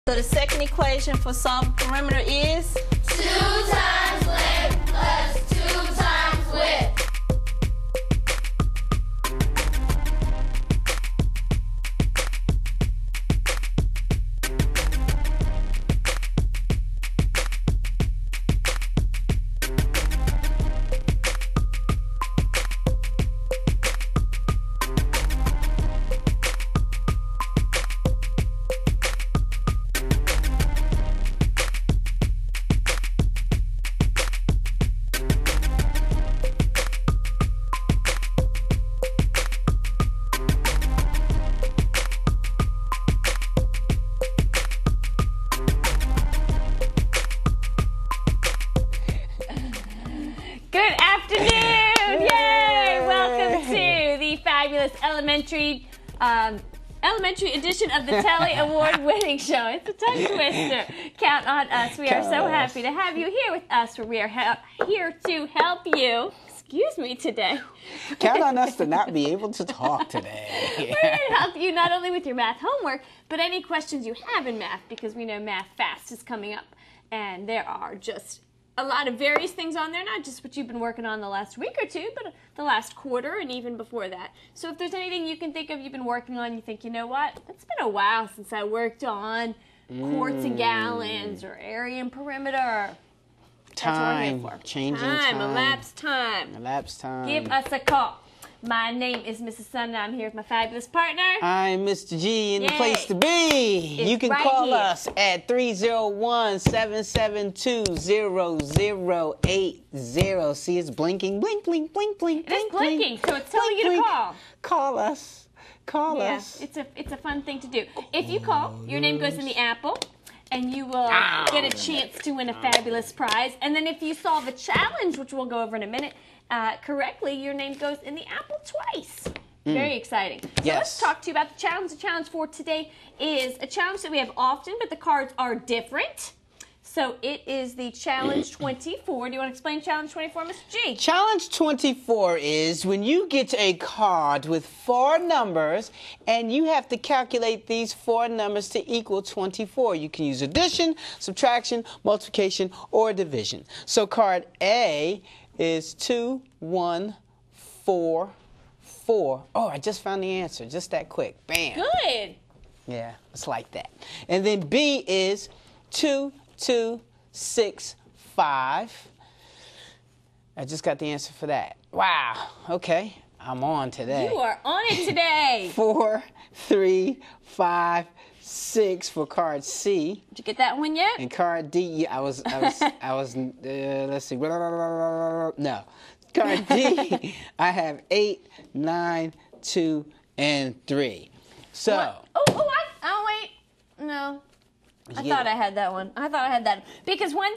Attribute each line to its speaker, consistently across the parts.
Speaker 1: So the second equation for solving perimeter is
Speaker 2: 2 times length plus 2 times width.
Speaker 3: Good afternoon! Yay! Welcome to the fabulous elementary edition of the Telly Award-winning show. It's a tongue twister. Count on us. We are so happy to have you here with us, where we are here to help you. Excuse me today.
Speaker 4: Count on us to not be able to talk today.
Speaker 3: We're here to help you not only with your math homework, but any questions you have in math, because we know Math Fast is coming up, and there are just a lot of various things on there, not just what you've been working on the last week or two, but the last quarter and even before that. So if there's anything you can think of you've been working on, you think, you know what, it's been a while since I worked on quarts and gallons or area and perimeter.
Speaker 4: Time, changing time.
Speaker 3: Elapsed time.
Speaker 4: Elapsed time.
Speaker 3: Give us a call. My name is Mrs. Sun, and I'm here with my fabulous partner.
Speaker 4: I'm Mr. G, in the
Speaker 3: Yay.
Speaker 4: place to be.
Speaker 3: It's
Speaker 4: You can
Speaker 3: right
Speaker 4: call
Speaker 3: here.
Speaker 4: us at 301-772-0080. See, it's blinking. Blink, blink, blink, blink,
Speaker 3: It is
Speaker 4: blink, blink.
Speaker 3: blinking, so it's telling
Speaker 4: Blink,
Speaker 3: you to
Speaker 4: blink.
Speaker 3: call.
Speaker 4: Call us. Call
Speaker 3: Yeah,
Speaker 4: us.
Speaker 3: it's a fun thing to do. If you call, your name goes in the apple, and you will get a chance to win a fabulous prize. And then if you solve a challenge, which we'll go over in a minute, correctly, your name goes in the apple twice. Very exciting. So
Speaker 4: Yes.
Speaker 3: let's talk to you about the challenge. The challenge for today is a challenge that we have often, but the cards are different. So it is the Challenge 24. Do you want to explain Challenge 24, Mr. G?
Speaker 4: Challenge 24 is when you get a card with 4 numbers and you have to calculate these 4 numbers to equal 24. You can use addition, subtraction, multiplication, or division. So card A is 2, 1, 4, 4. Oh, I just found the answer. Just that quick. Bam.
Speaker 3: Good.
Speaker 4: Yeah, it's like that. And then B is 2, 2, 6, 5. I just got the answer for that. Wow. Okay. I'm on today.
Speaker 3: You are on it today.
Speaker 4: 4, 3, 5, 6 for card C.
Speaker 3: Did you get that one yet?
Speaker 4: And card D, yeah, let's see. No. Card D, I have 8, 9, 2, and 3. So.
Speaker 3: What? Oh, wait. No. I thought I had that one. Because one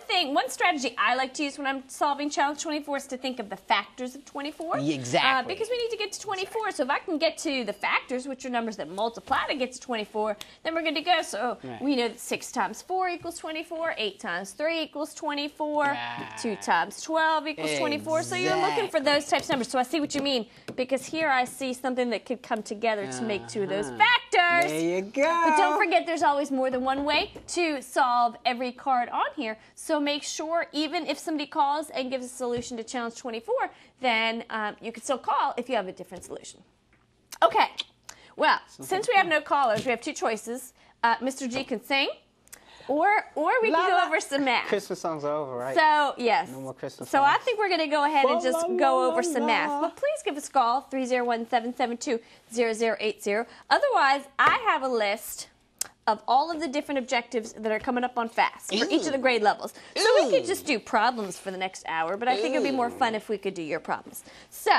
Speaker 3: strategy I like to use when I'm solving Challenge 24 is to think of the factors of 24.
Speaker 4: Exactly.
Speaker 3: Because we need to get to 24. So if I can get to the factors, which are numbers that multiply to get to 24, then we're good to go. So we know that 6 times 4 equals 24, 8 times 3 equals 24, 2 times 12 equals 24. So you're looking for those types of numbers. So I see what you mean, because here I see something that could come together to make 2 of those factors.
Speaker 4: There you go.
Speaker 3: But don't forget, there's always more than one way to solve every card on here. So make sure, even if somebody calls and gives a solution to Challenge 24, then you can still call if you have a different solution. Okay. Well, since we have no callers, we have 2 choices. Mr. G can sing, or we can go over some math.
Speaker 4: Christmas songs are over, right?
Speaker 3: So, yes.
Speaker 4: No more Christmas
Speaker 3: So
Speaker 4: songs.
Speaker 3: I think we're going to go ahead and just go over some math. But please give us a call, 301-772-0080. Otherwise, I have a list of all of the different objectives that are coming up on FAST for each of the grade levels. So we could just do problems for the next hour, but I think it would be more fun if we could do your problems. So,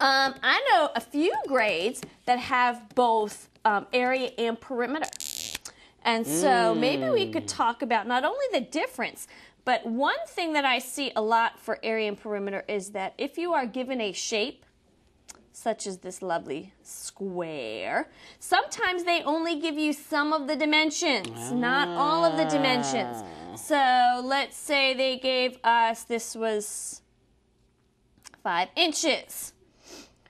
Speaker 3: I know a few grades that have both area and perimeter. And so maybe we could talk about not only the difference, but one thing that I see a lot for area and perimeter is that if you are given a shape, such as this lovely square, sometimes they only give you some of the dimensions, not all of the dimensions. So let's say they gave us, this was 5 inches.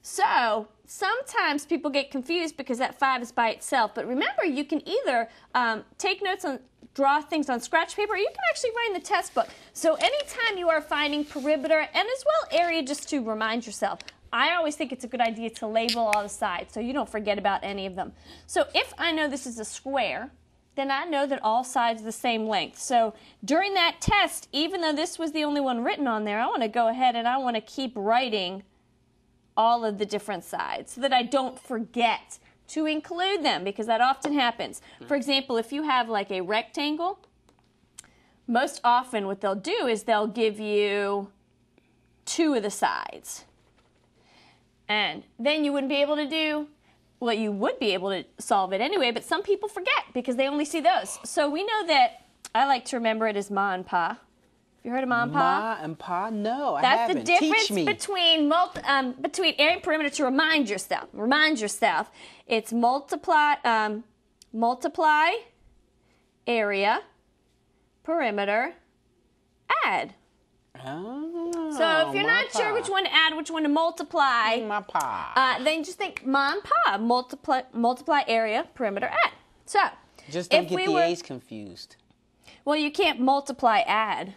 Speaker 3: So sometimes people get confused because that 5 is by itself. But remember, you can either take notes on, draw things on scratch paper, or you can actually write in the test book. So anytime you are finding perimeter, and as well area, just to remind yourself, I always think it's a good idea to label all the sides so you don't forget about any of them. So if I know this is a square, then I know that all sides are the same length. So during that test, even though this was the only one written on there, I want to go ahead and I want to keep writing all of the different sides so that I don't forget to include them, because that often happens. For example, if you have like a rectangle, most often what they'll do is they'll give you 2 of the sides. And then you wouldn't be able to do, well, you would be able to solve it anyway, but some people forget because they only see those. So we know that, I like to remember it as ma and pa. Have you heard of ma and pa?
Speaker 4: Ma and pa? No, I
Speaker 3: That's
Speaker 4: haven't.
Speaker 3: the difference
Speaker 4: Teach me.
Speaker 3: between area and perimeter. To remind yourself, it's multiply area, perimeter, add.
Speaker 4: Oh,
Speaker 3: So if you're
Speaker 4: ma
Speaker 3: not sure
Speaker 4: pa.
Speaker 3: which one to add, which one to multiply,
Speaker 4: Ma pa.
Speaker 3: then just think ma and pa. Multiply area, perimeter, add. So
Speaker 4: Just don't
Speaker 3: if
Speaker 4: get
Speaker 3: we
Speaker 4: the
Speaker 3: were,
Speaker 4: A's confused.
Speaker 3: well, you can't multiply add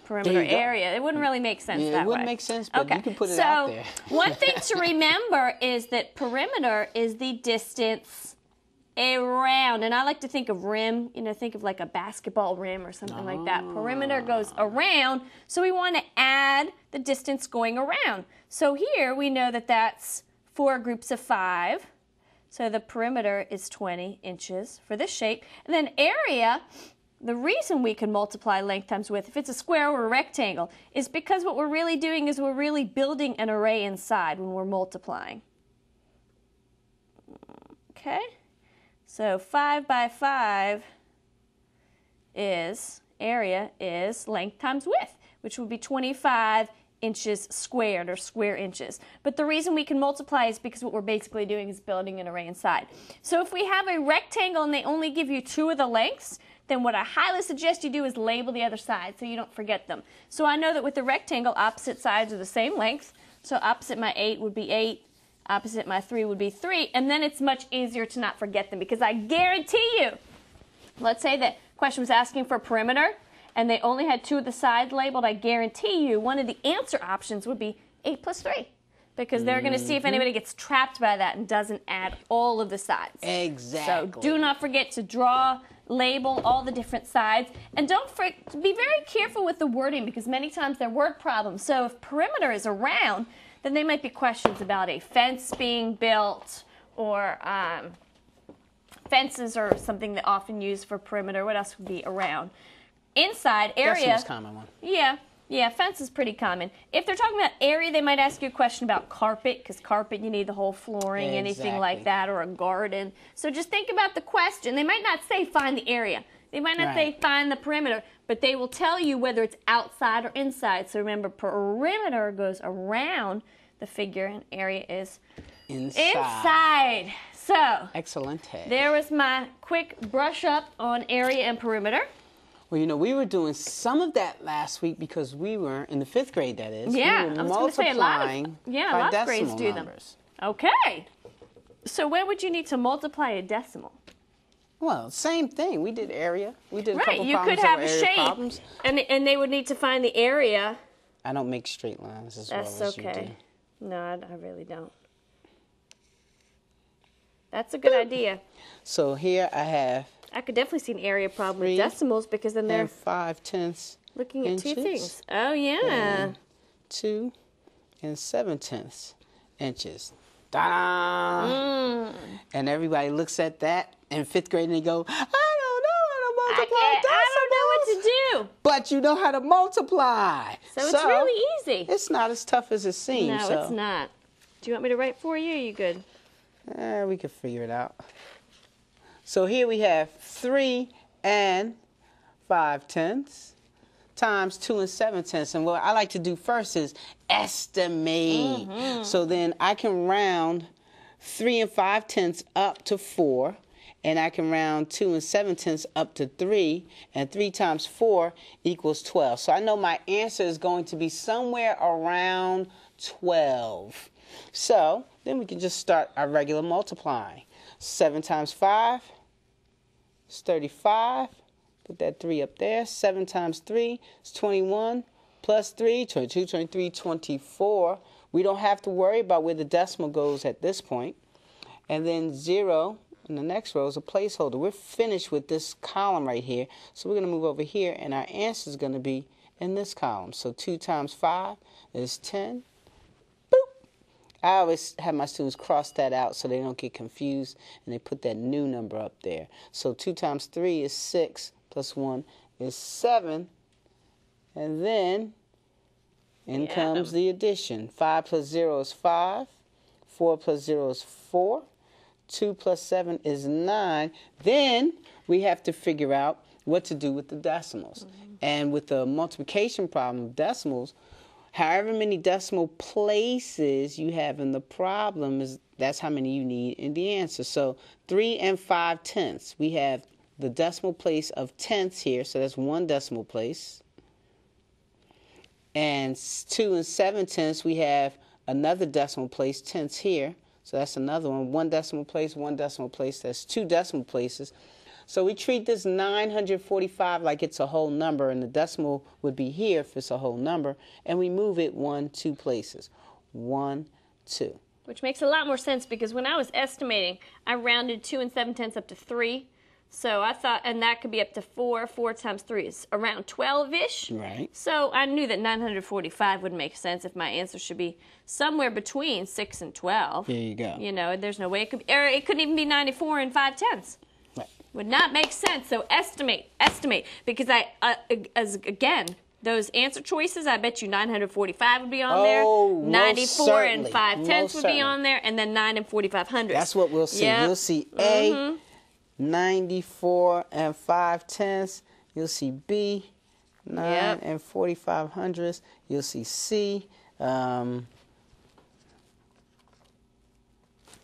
Speaker 3: perimeter
Speaker 4: There you go.
Speaker 3: area. It wouldn't really make sense
Speaker 4: Yeah,
Speaker 3: that
Speaker 4: it wouldn't
Speaker 3: way.
Speaker 4: make sense, but
Speaker 3: Okay.
Speaker 4: you can put it
Speaker 3: So
Speaker 4: out there.
Speaker 3: one thing to remember is that perimeter is the distance around, and I like to think of rim, think of like a basketball rim or something like that. Perimeter goes around, so we want to add the distance going around. So here we know that that's 4 groups of 5. So the perimeter is 20 inches for this shape. And then area, the reason we can multiply length times width, if it's a square or a rectangle, is because what we're really doing is we're really building an array inside when we're multiplying. Okay? So 5 by 5 is, area is length times width, which would be 25 inches squared, or square inches. But the reason we can multiply is because what we're basically doing is building an array inside. So if we have a rectangle and they only give you 2 of the lengths, then what I highly suggest you do is label the other side so you don't forget them. So I know that with the rectangle, opposite sides are the same length. So opposite my 8 would be 8. Opposite my 3 would be 3, and then it's much easier to not forget them, because I guarantee you, let's say the question was asking for perimeter, and they only had 2 of the sides labeled, I guarantee you one of the answer options would be 8 plus 3, because they're going to see if anybody gets trapped by that and doesn't add all of the sides.
Speaker 4: Exactly.
Speaker 3: So do not forget to draw, label all the different sides, and be very careful with the wording, because many times they're word problems. So if perimeter is around, then there might be questions about a fence being built, or fences are something that often used for perimeter. What else would be around? Inside, area.
Speaker 4: That's the most common one.
Speaker 3: Yeah, fence is pretty common. If they're talking about area, they might ask you a question about carpet, because carpet, you need the whole flooring, anything like that, or a garden. So just think about the question. They might not say find the area. They might not say find the perimeter, but they will tell you whether it's outside or inside. So remember, perimeter goes around the figure, and area is inside. So
Speaker 4: excellent.
Speaker 3: There was my quick brush up on area and perimeter.
Speaker 4: Well, we were doing some of that last week because we were in the 5th grade. That is,
Speaker 3: yeah,
Speaker 4: we were
Speaker 3: I was going to say a lot of grades do
Speaker 4: numbers.
Speaker 3: them. Okay. So when would you need to multiply a decimal?
Speaker 4: Well, same thing. We did area. We did a
Speaker 3: Right,
Speaker 4: couple
Speaker 3: you
Speaker 4: problems
Speaker 3: could have
Speaker 4: over
Speaker 3: a
Speaker 4: area
Speaker 3: shape,
Speaker 4: problems.
Speaker 3: and they would need to find the area.
Speaker 4: I don't make straight lines as
Speaker 3: That's
Speaker 4: well as
Speaker 3: okay.
Speaker 4: you do.
Speaker 3: No, I really don't. That's a good idea.
Speaker 4: So here I have
Speaker 3: I could definitely see an area problem with decimals, because then they're
Speaker 4: 5/10
Speaker 3: looking at 2
Speaker 4: inches.
Speaker 3: things. Oh, yeah.
Speaker 4: And 2 7/10 inches. Da! And everybody looks at that in 5th grade and they go, I don't know how to multiply decimals.
Speaker 3: I don't know what to do.
Speaker 4: But you know how to multiply.
Speaker 3: So it's really easy.
Speaker 4: It's not as tough as it seems.
Speaker 3: No, it's not. Do you want me to write for you, or are you good?
Speaker 4: We can figure it out. So here we have 3 5/10 times 2 7/10. And what I like to do first is estimate. So then I can round 3 5/10 up to 4. And I can round 2 7/10 up to 3. And 3 times 4 equals 12. So I know my answer is going to be somewhere around 12. So then we can just start our regular multiplying. 7 times 5 is 35. Put that 3 up there. 7 times 3 is 21. Plus 3, 22, 23, 24. We don't have to worry about where the decimal goes at this point. And then 0 in the next row is a placeholder. We're finished with this column right here. So we're going to move over here, and our answer is going to be in this column. So 2 times 5 is 10. Boop. I always have my students cross that out so they don't get confused, and they put that new number up there. So 2 times 3 is 6, plus 1 is 7. And then in comes the addition. 5 plus 0 is 5. 4 plus 0 is 4. 2 plus 7 is 9. Then we have to figure out what to do with the decimals. And with the multiplication problem of decimals, however many decimal places you have in the problem, that's how many you need in the answer. So 3 and 5 tenths. We have the decimal place of tenths here, so that's 1 decimal place. And 2 and 7 tenths, we have another decimal place, tenths here. So that's another one. 1 decimal place, 1 decimal place. That's 2 decimal places. So we treat this 945 like it's a whole number, and the decimal would be here if it's a whole number. And we move it 1, 2 places. 1, 2.
Speaker 3: Which makes a lot more sense because when I was estimating, I rounded 2 and 7 tenths up to 3. So I thought, and that could be up to 4. 4 times 3 is around 12-ish.
Speaker 4: Right.
Speaker 3: So I knew that 945 would make sense if my answer should be somewhere between 6 and 12.
Speaker 4: There you go.
Speaker 3: You know, there's no way it could be, or it couldn't even be 94 and 5 tenths.
Speaker 4: Right.
Speaker 3: Would not make sense. So estimate, because again, those answer choices, I bet you 945 would be on there. 94 and 5 tenths would be on there, and then 9 and 45 hundredths.
Speaker 4: That's what we'll see.
Speaker 3: Yep.
Speaker 4: You'll see A, 94 and 5 tenths. You'll see B, 9 and 45 hundredths. You'll see C,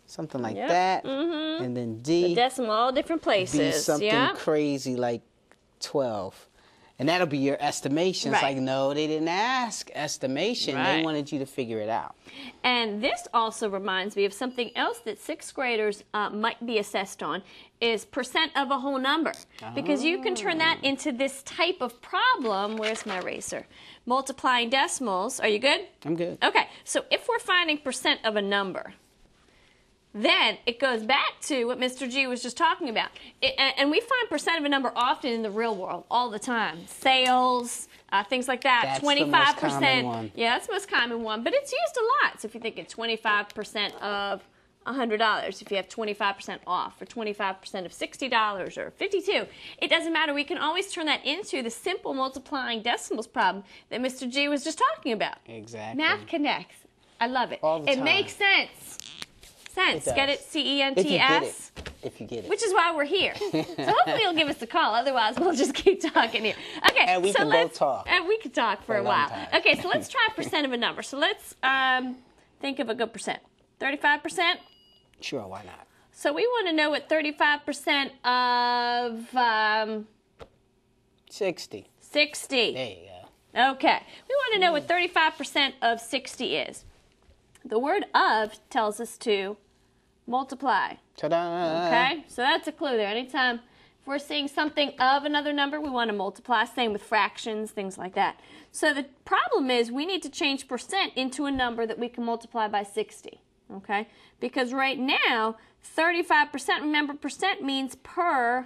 Speaker 4: something like that. And then D.
Speaker 3: The decimal, all different places.
Speaker 4: Be something crazy like 12. And that'll be your estimation. It's like, no, they didn't ask estimation. They wanted you to figure it out.
Speaker 3: And this also reminds me of something else that 6th graders might be assessed on, is percent of a whole number. Because you can turn that into this type of problem. Where's my eraser? Multiplying decimals. Are you good?
Speaker 4: I'm good.
Speaker 3: Okay, so if we're finding percent of a number, then it goes back to what Mr. G was just talking about. And we find percent of a number often in the real world, all the time. Sales, things like that.
Speaker 4: That's
Speaker 3: 25%.
Speaker 4: the most common one.
Speaker 3: Yeah, that's the most common one. But it's used a lot. So if you think it's 25% of $100, if you have 25% off, or 25% of $60, or 52, it doesn't matter. We can always turn that into the simple multiplying decimals problem that Mr. G was just talking about.
Speaker 4: Exactly.
Speaker 3: Math connects. I love it.
Speaker 4: All the
Speaker 3: it
Speaker 4: time.
Speaker 3: makes sense.
Speaker 4: It
Speaker 3: Get it? C-E-N-T-S?
Speaker 4: If you get it.
Speaker 3: Which is why we're here. So hopefully you'll give us a call. Otherwise, we'll just keep talking here. Okay.
Speaker 4: And we can both talk.
Speaker 3: And we could talk for a while.
Speaker 4: Time.
Speaker 3: Okay, so let's try percent of a number. So let's think of a good percent. 35%?
Speaker 4: Sure, why not?
Speaker 3: So we want to know what 35% of
Speaker 4: 60.
Speaker 3: 60.
Speaker 4: There you go.
Speaker 3: Okay. We want to know what 35% of 60 is. The word of tells us to multiply.
Speaker 4: Ta-da!
Speaker 3: Okay, so that's a clue there. Anytime if we're seeing something of another number, we want to multiply. Same with fractions, things like that. So the problem is we need to change percent into a number that we can multiply by 60. Okay, because right now 35%. Remember, percent means per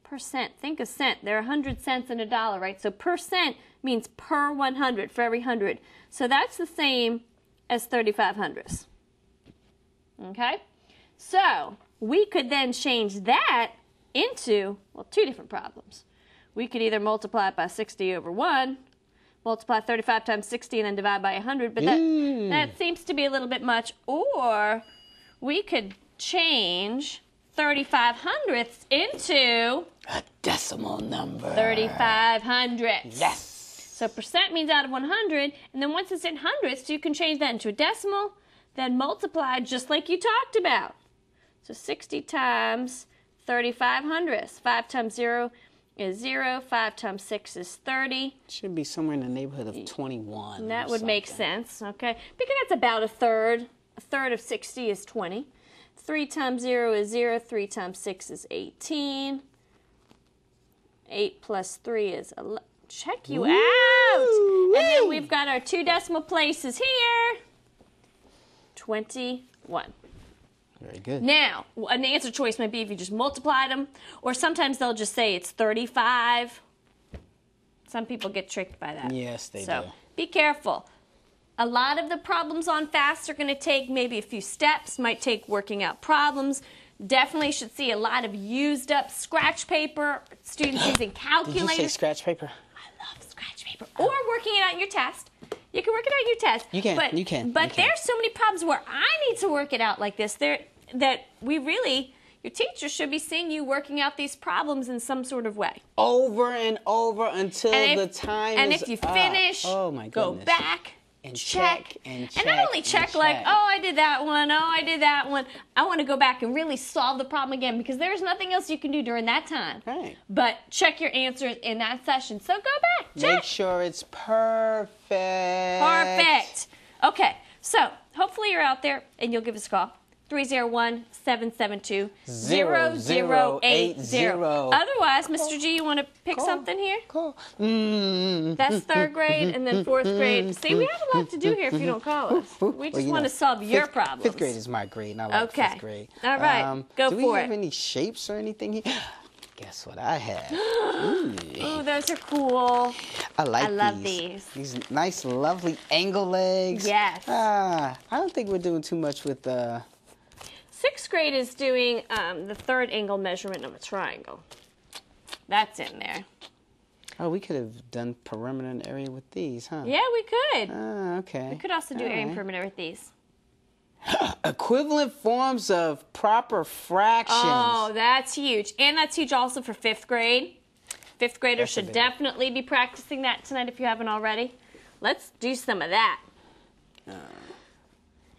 Speaker 3: percent. Think of cent. There are 100 cents in a dollar, right? So percent means per 100, for every 100. So that's the same as 35 hundredths. Okay? So we could then change that into, well, 2 different problems. We could either multiply it by 60 over 1, multiply 35 times 60 and then divide by 100, but that seems to be a little bit much. Or we could change 35 hundredths into
Speaker 4: a decimal number.
Speaker 3: 35 hundredths.
Speaker 4: Yes.
Speaker 3: So percent means out of 100, and then once it's in hundredths, you can change that into a decimal, then multiply just like you talked about. So 60 times 35 hundredths. 5 times 0 is 0. 5 times 6 is 30.
Speaker 4: Should be somewhere in the neighborhood of 21.
Speaker 3: And that
Speaker 4: or
Speaker 3: would make
Speaker 4: something.
Speaker 3: sense, okay? Because that's about a third. A third of 60 is 20. 3 times 0 is 0. 3 times 6 is 18. 8 plus 3 is 11. Check you out! And then we've got our 2 decimal places here. 21.
Speaker 4: Very good.
Speaker 3: Now, an answer choice might be if you just multiplied them, or sometimes they'll just say it's 35. Some people get tricked by that.
Speaker 4: Yes, they
Speaker 3: So
Speaker 4: do.
Speaker 3: be careful. A lot of the problems on FAST are going to take maybe a few steps, might take working out problems. Definitely should see a lot of used up scratch paper, students using calculators.
Speaker 4: Did you say scratch paper?
Speaker 3: I love scratch paper. Or working it out in your test. You can work it out in your test.
Speaker 4: You can,
Speaker 3: But,
Speaker 4: you can,
Speaker 3: But
Speaker 4: you can.
Speaker 3: there's so many problems where I need to work it out like this that we really, your teacher should be seeing you working out these problems in some sort of way.
Speaker 4: Over and over until
Speaker 3: And
Speaker 4: the time
Speaker 3: and
Speaker 4: is
Speaker 3: if you
Speaker 4: up.
Speaker 3: finish,
Speaker 4: Oh my
Speaker 3: go
Speaker 4: goodness.
Speaker 3: back,
Speaker 4: and
Speaker 3: check,
Speaker 4: and
Speaker 3: not only check like,
Speaker 4: check.
Speaker 3: oh, I did that one, oh, I did that one. I want to go back and really solve the problem again because there's nothing else you can do during that time.
Speaker 4: Right.
Speaker 3: But check your answers in that session. So go back, check.
Speaker 4: Make sure it's perfect.
Speaker 3: Perfect. Okay, so hopefully you're out there and you'll give us a call. 301-772-0080.
Speaker 4: 0080.
Speaker 3: Otherwise, Mr. G, you want to pick
Speaker 4: Call.
Speaker 3: something here?
Speaker 4: Cool.
Speaker 3: That's 3rd grade and then 4th grade. See, we have a lot to do here if you don't call us. We just want to solve your problems.
Speaker 4: 5th grade is my grade, and I like
Speaker 3: Okay.
Speaker 4: 5th grade.
Speaker 3: All right, go
Speaker 4: do
Speaker 3: for
Speaker 4: we have
Speaker 3: it.
Speaker 4: any shapes or anything here? Guess what I have?
Speaker 3: Ooh, those are cool.
Speaker 4: I like
Speaker 3: I love
Speaker 4: these. These nice, lovely angle legs.
Speaker 3: Yes.
Speaker 4: I don't think we're doing too much with
Speaker 3: 6th grade is doing the 3rd angle measurement of a triangle. That's in there.
Speaker 4: Oh, we could have done perimeter and area with these, huh?
Speaker 3: Yeah, we could.
Speaker 4: Okay.
Speaker 3: We could also do area and
Speaker 4: Alright.
Speaker 3: perimeter with these.
Speaker 4: Equivalent forms of proper fractions.
Speaker 3: Oh, that's huge. And that's huge also for 5th grade. 5th graders
Speaker 4: That's a
Speaker 3: should
Speaker 4: big
Speaker 3: definitely be practicing that tonight if you haven't already. Let's do some of that.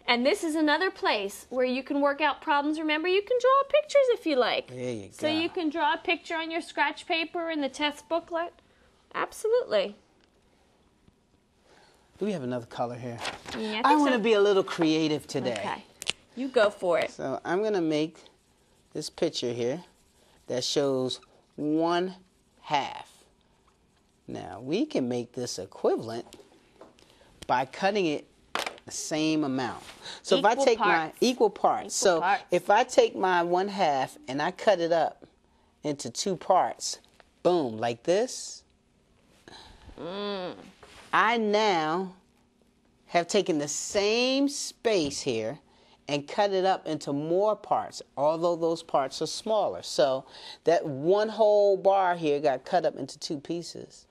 Speaker 3: And this is another place where you can work out problems. Remember, you can draw pictures if you like.
Speaker 4: There you
Speaker 3: So
Speaker 4: go.
Speaker 3: you can draw a picture on your scratch paper in the test booklet. Absolutely.
Speaker 4: Do we have another color here?
Speaker 3: Yeah,
Speaker 4: I
Speaker 3: think
Speaker 4: want
Speaker 3: so.
Speaker 4: to be a little creative today.
Speaker 3: Okay. You go for it.
Speaker 4: So I'm going to make this picture here that shows 1/2. Now, we can make this equivalent by cutting it the same amount. So if I
Speaker 3: Equal
Speaker 4: take
Speaker 3: parts.
Speaker 4: my equal parts. So
Speaker 3: parts.
Speaker 4: if I take my 1/2 and I cut it up into 2 parts, boom, like this, I now have taken the same space here and cut it up into more parts, although those parts are smaller. So that one whole bar here got cut up into 2 pieces.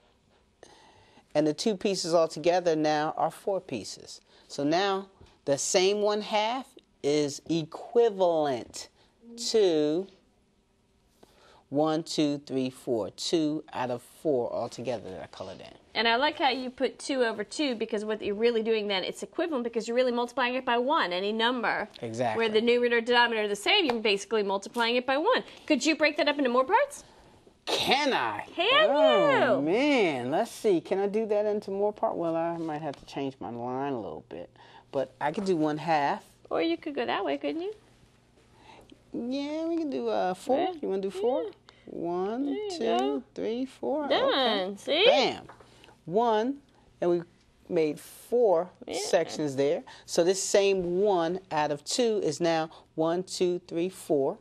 Speaker 4: And the 2 pieces altogether now are 4 pieces. So now the same 1/2 is equivalent to 1, 2, 3, 4. 2 out of 4 altogether that I colored in.
Speaker 3: And I like how you put 2 over 2 because what you're really doing then, it's equivalent because you're really multiplying it by 1, any number.
Speaker 4: Exactly.
Speaker 3: Where the numerator and denominator are the same, you're basically multiplying it by 1. Could you break that up into more parts?
Speaker 4: Can I?
Speaker 3: Can
Speaker 4: Oh,
Speaker 3: you?
Speaker 4: man. Let's see. Can I do that into more part? Well, I might have to change my line a little bit. But I could do 1/2.
Speaker 3: Or you could go that way, couldn't you?
Speaker 4: Yeah, we can do 4.
Speaker 3: Yeah.
Speaker 4: You want to do 4?
Speaker 3: Yeah.
Speaker 4: 1,
Speaker 3: you
Speaker 4: 2,
Speaker 3: go.
Speaker 4: 3, 4.
Speaker 3: Done.
Speaker 4: Okay.
Speaker 3: See?
Speaker 4: Bam. 1, and we made 4
Speaker 3: Yeah.
Speaker 4: sections there. So this same 1 out of 2 is now 1, 2, 3, 4.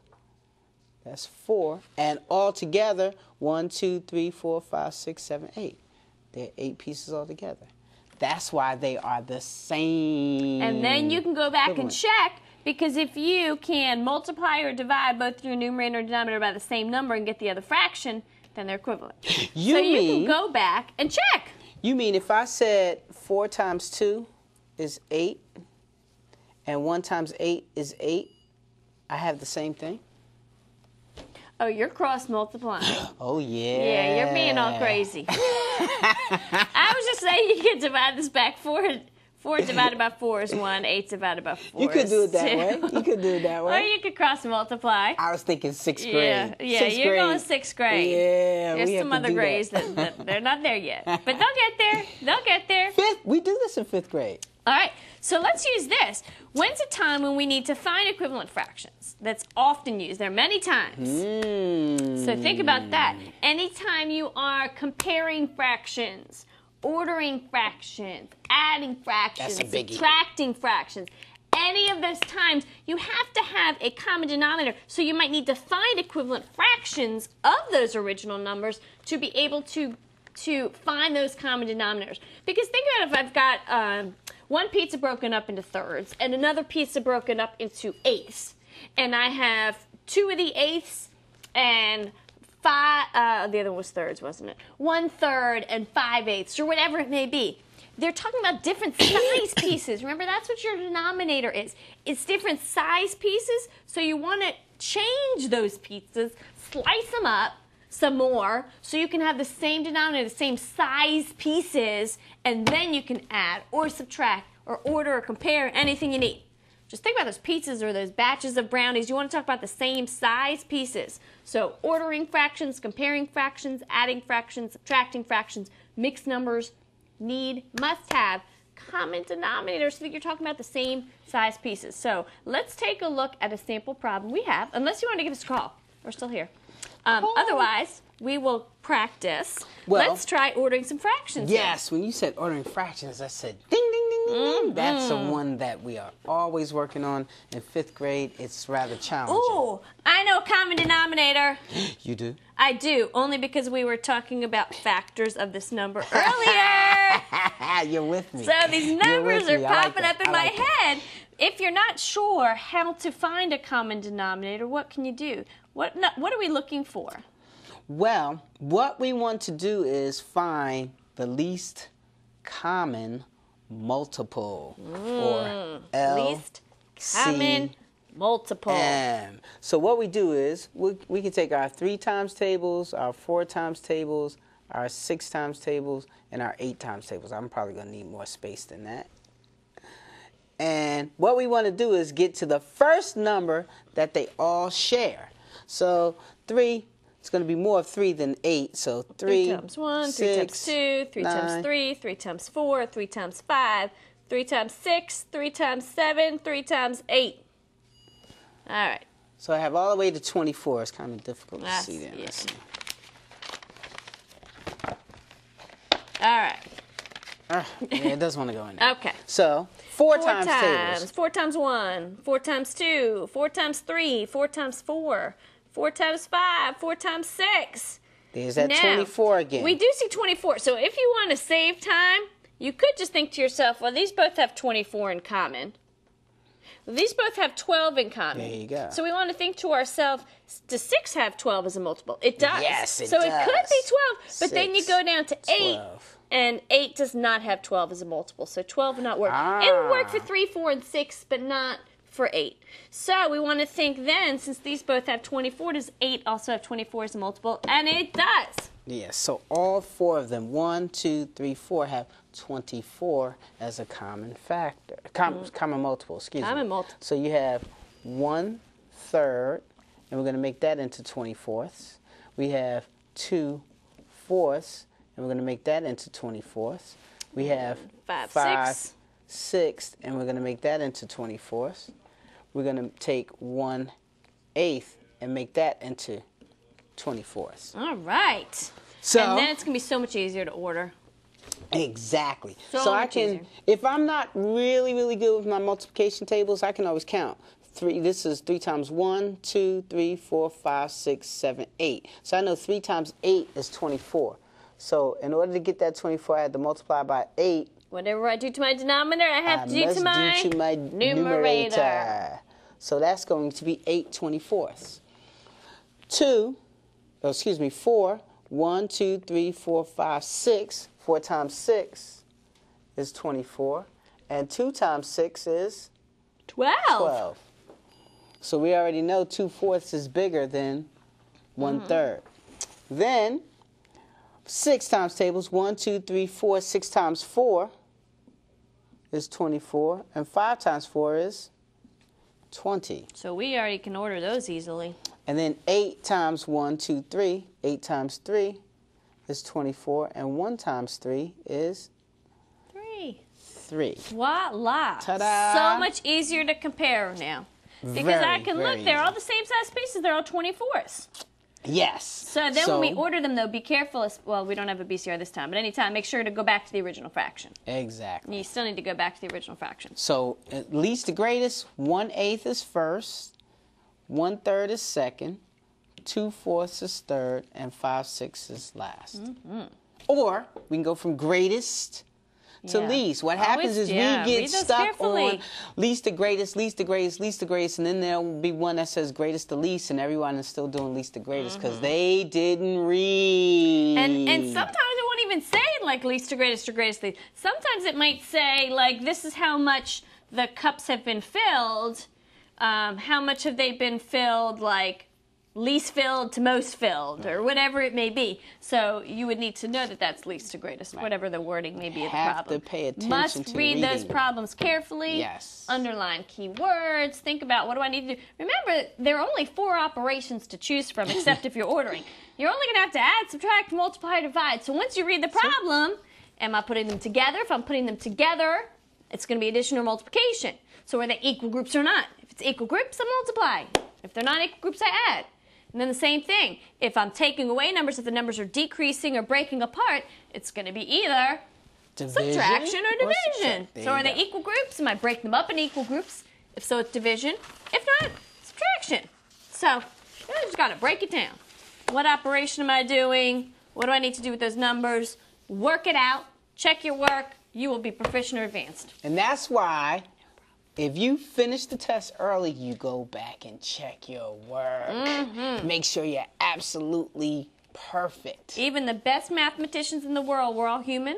Speaker 4: That's 4. And all together, 1, 2, 3, 4, 5, 6, 7, 8. They're 8 pieces altogether. That's why they are the same.
Speaker 3: And then you can go back and
Speaker 4: equivalent.
Speaker 3: check, because if you can multiply or divide both your numerator and denominator by the same number and get the other fraction, then they're equivalent.
Speaker 4: You
Speaker 3: so
Speaker 4: mean,
Speaker 3: you can go back and check.
Speaker 4: You mean if I said 4 times 2 is 8, and 1 times 8 is 8, I have the same thing?
Speaker 3: Oh, you're cross multiplying.
Speaker 4: Oh, yeah.
Speaker 3: Yeah, you're being all crazy. I was just saying you could divide this back 4 4 divided by 4 is 1. 8 divided by 4
Speaker 4: You could
Speaker 3: is
Speaker 4: do it that
Speaker 3: 2.
Speaker 4: way. You could do it that
Speaker 3: Or
Speaker 4: way.
Speaker 3: you could cross multiply.
Speaker 4: I was thinking 6th
Speaker 3: Yeah,
Speaker 4: grade.
Speaker 3: yeah,
Speaker 4: 6th
Speaker 3: you're
Speaker 4: grade.
Speaker 3: going 6th grade.
Speaker 4: Yeah,
Speaker 3: There's
Speaker 4: we have
Speaker 3: some
Speaker 4: to
Speaker 3: other
Speaker 4: do
Speaker 3: grades that they're not there yet. But they'll get there. They'll get there.
Speaker 4: We do this in 5th grade.
Speaker 3: All right, so let's use this. When's a time when we need to find equivalent fractions? That's often used. There are many times. So think about that. Anytime you are comparing fractions, ordering fractions, adding fractions,
Speaker 4: That's a biggie.
Speaker 3: subtracting fractions, any of those times, you have to have a common denominator. So you might need to find equivalent fractions of those original numbers to be able to find those common denominators. Because think about if I've got one pizza broken up into thirds and another pizza broken up into eighths, and I have 2 of the eighths and 5, the other one was thirds, wasn't it? 1/3 and 5/8, or whatever it may be. They're talking about different size pieces. Remember, that's what your denominator is. It's different size pieces, so you want to change those pizzas, slice them up some more, so you can have the same denominator, the same size pieces, and then you can add or subtract or order or compare anything you need. Just think about those pizzas or those batches of brownies. You want to talk about the same size pieces. So ordering fractions, comparing fractions, adding fractions, subtracting fractions, mixed numbers, must have common denominators so that you're talking about the same size pieces. So let's take a look at a sample problem we have, unless you want to give us a call. We're still here. Otherwise, we will practice.
Speaker 4: Well,
Speaker 3: let's try ordering some fractions.
Speaker 4: Yes, when you said ordering fractions, I said ding, ding, ding, ding, ding. That's the one that we are always working on in 5th grade. It's rather challenging.
Speaker 3: Ooh, I know common denominator.
Speaker 4: You do?
Speaker 3: I do, only because we were talking about factors of this number earlier.
Speaker 4: You're with me.
Speaker 3: So these numbers are popping up in my
Speaker 4: head.
Speaker 3: head. If you're not sure how to find a common denominator, what can you do? What are we looking for?
Speaker 4: Well, what we want to do is find the least common multiple, or
Speaker 3: Least common multiple.
Speaker 4: LCM. So what we do is we can take our 3 times tables, our 4 times tables, our 6 times tables, and our 8 times tables. I'm probably going to need more space than that. And what we want to do is get to the first number that they all share. So 3, it's going to be more of 3 than 8. So 3
Speaker 3: times 1, 3
Speaker 4: 6,
Speaker 3: times 2, 3
Speaker 4: 9.
Speaker 3: times 3, 3 times 4, 3 times 5, 3 times 6, 3 times 7, 3 times 8. All right.
Speaker 4: So I have all the way to 24. It's kind of difficult to
Speaker 3: That's-
Speaker 4: see there.
Speaker 3: yeah.
Speaker 4: Let's see.
Speaker 3: All right.
Speaker 4: Yeah, it does want to go in there.
Speaker 3: Okay.
Speaker 4: So 4 times tables.
Speaker 3: 4 times 1, 4 times 2, 4 times 3, 4 times 4, 4 times 5, 4 times 6.
Speaker 4: There's that
Speaker 3: Now,
Speaker 4: 24 again.
Speaker 3: We do see 24. So if you want to save time, you could just think to yourself, well, these both have 24 in common. These both have 12 in common.
Speaker 4: There you go.
Speaker 3: So we want to think to ourselves, does 6 have 12 as a multiple? It does.
Speaker 4: Yes, it
Speaker 3: so
Speaker 4: does.
Speaker 3: it could be 12, but then you
Speaker 4: 6,
Speaker 3: go down to 8,
Speaker 4: 12.
Speaker 3: and 8 does not have 12 as a multiple. So 12 would not work.
Speaker 4: Ah.
Speaker 3: It would work for 3, 4, and 6, but not for 8. So we want to think then, since these both have 24, does 8 also have 24 as a multiple? And it does.
Speaker 4: Yes, so all 4 of them, 1, 2, 3, 4, have 24 as a common factor. Common multiple, excuse me.
Speaker 3: Common multiple.
Speaker 4: So you have 1/3, and we're going to make that into 24ths. We have 2/4, and we're going to make that into 24ths. We have
Speaker 3: 5/6,
Speaker 4: 5/6, and we're going to make that into 24ths. We're going to take 1/8 and make that into 24ths.
Speaker 3: All right.
Speaker 4: So,
Speaker 3: and then it's going to be so much easier to order.
Speaker 4: exactly.
Speaker 3: So
Speaker 4: I
Speaker 3: much
Speaker 4: can,
Speaker 3: easier.
Speaker 4: if I'm not really good with my multiplication tables, I can always count. 3. This is 3 times 1, 2, 3, 4, 5, 6, 7, 8. So I know 3 times 8 is 24. So in order to get that 24, I had to multiply by 8.
Speaker 3: Whatever I do to my denominator, I have to do
Speaker 4: must
Speaker 3: to my,
Speaker 4: do to my
Speaker 3: numerator.
Speaker 4: So that's going to be 8/24. 4. 1, 2, 3, 4, 5, 6. 4 times 6 is 24. And 2 times 6 is
Speaker 3: 12.
Speaker 4: 12. So we already know 2/4 is bigger than 1/3. Then 6 times tables, 1, 2, 3, 4, 6 times 4 is 24, and 5 times 4 is 20.
Speaker 3: So we already can order those easily.
Speaker 4: And then 8 times 1, 2, 3. 8 times 3 is 24, and 1 times 3 is 3.
Speaker 3: Voila.
Speaker 4: Ta-da.
Speaker 3: So much easier to compare now. Because I can look, they're all the same size pieces. They're all 24s.
Speaker 4: Yes.
Speaker 3: So then when we order them, though, be careful. Well, we don't have a BCR this time, but anytime, make sure to go back to the original fraction.
Speaker 4: Exactly.
Speaker 3: You still need to go back to the original fraction.
Speaker 4: So at least the greatest, 1/8 is first, 1/3 is second, 2/4 is third, and 5/6 is last. Or we can go from greatest to least. What happens is we get stuck on least to greatest, least to greatest, least to greatest, and then there will be one that says greatest to least, and everyone is still doing least to greatest because they didn't read.
Speaker 3: And sometimes it won't even say like least to greatest or greatest least. Sometimes it might say like this is how much the cups have been filled. How much have they been filled, like least filled to most filled, or whatever it may be. So you would need to know that that's least to greatest, whatever the wording may be of the problem.
Speaker 4: Have to pay attention
Speaker 3: Must
Speaker 4: to
Speaker 3: read those
Speaker 4: reading.
Speaker 3: problems carefully.
Speaker 4: Yes.
Speaker 3: Underline key words. Think about what do I need to do. Remember, there are only 4 operations to choose from, except if you're ordering. You're only going to have to add, subtract, multiply, divide. So once you read the problem, am I putting them together? If I'm putting them together, it's going to be addition or multiplication. So are they equal groups or not? If it's equal groups, I multiply. If they're not equal groups, I add. And then the same thing. If I'm taking away numbers, if the numbers are decreasing or breaking apart, it's going to be either subtraction or division. So are they equal groups? Am I breaking them up in equal groups? If so, it's division. If not, subtraction. So you just got to break it down. What operation am I doing? What do I need to do with those numbers? Work it out. Check your work. You will be proficient or advanced.
Speaker 4: And that's why if you finish the test early, you go back and check your work. Make sure you're absolutely perfect.
Speaker 3: Even the best mathematicians in the world, we're all human.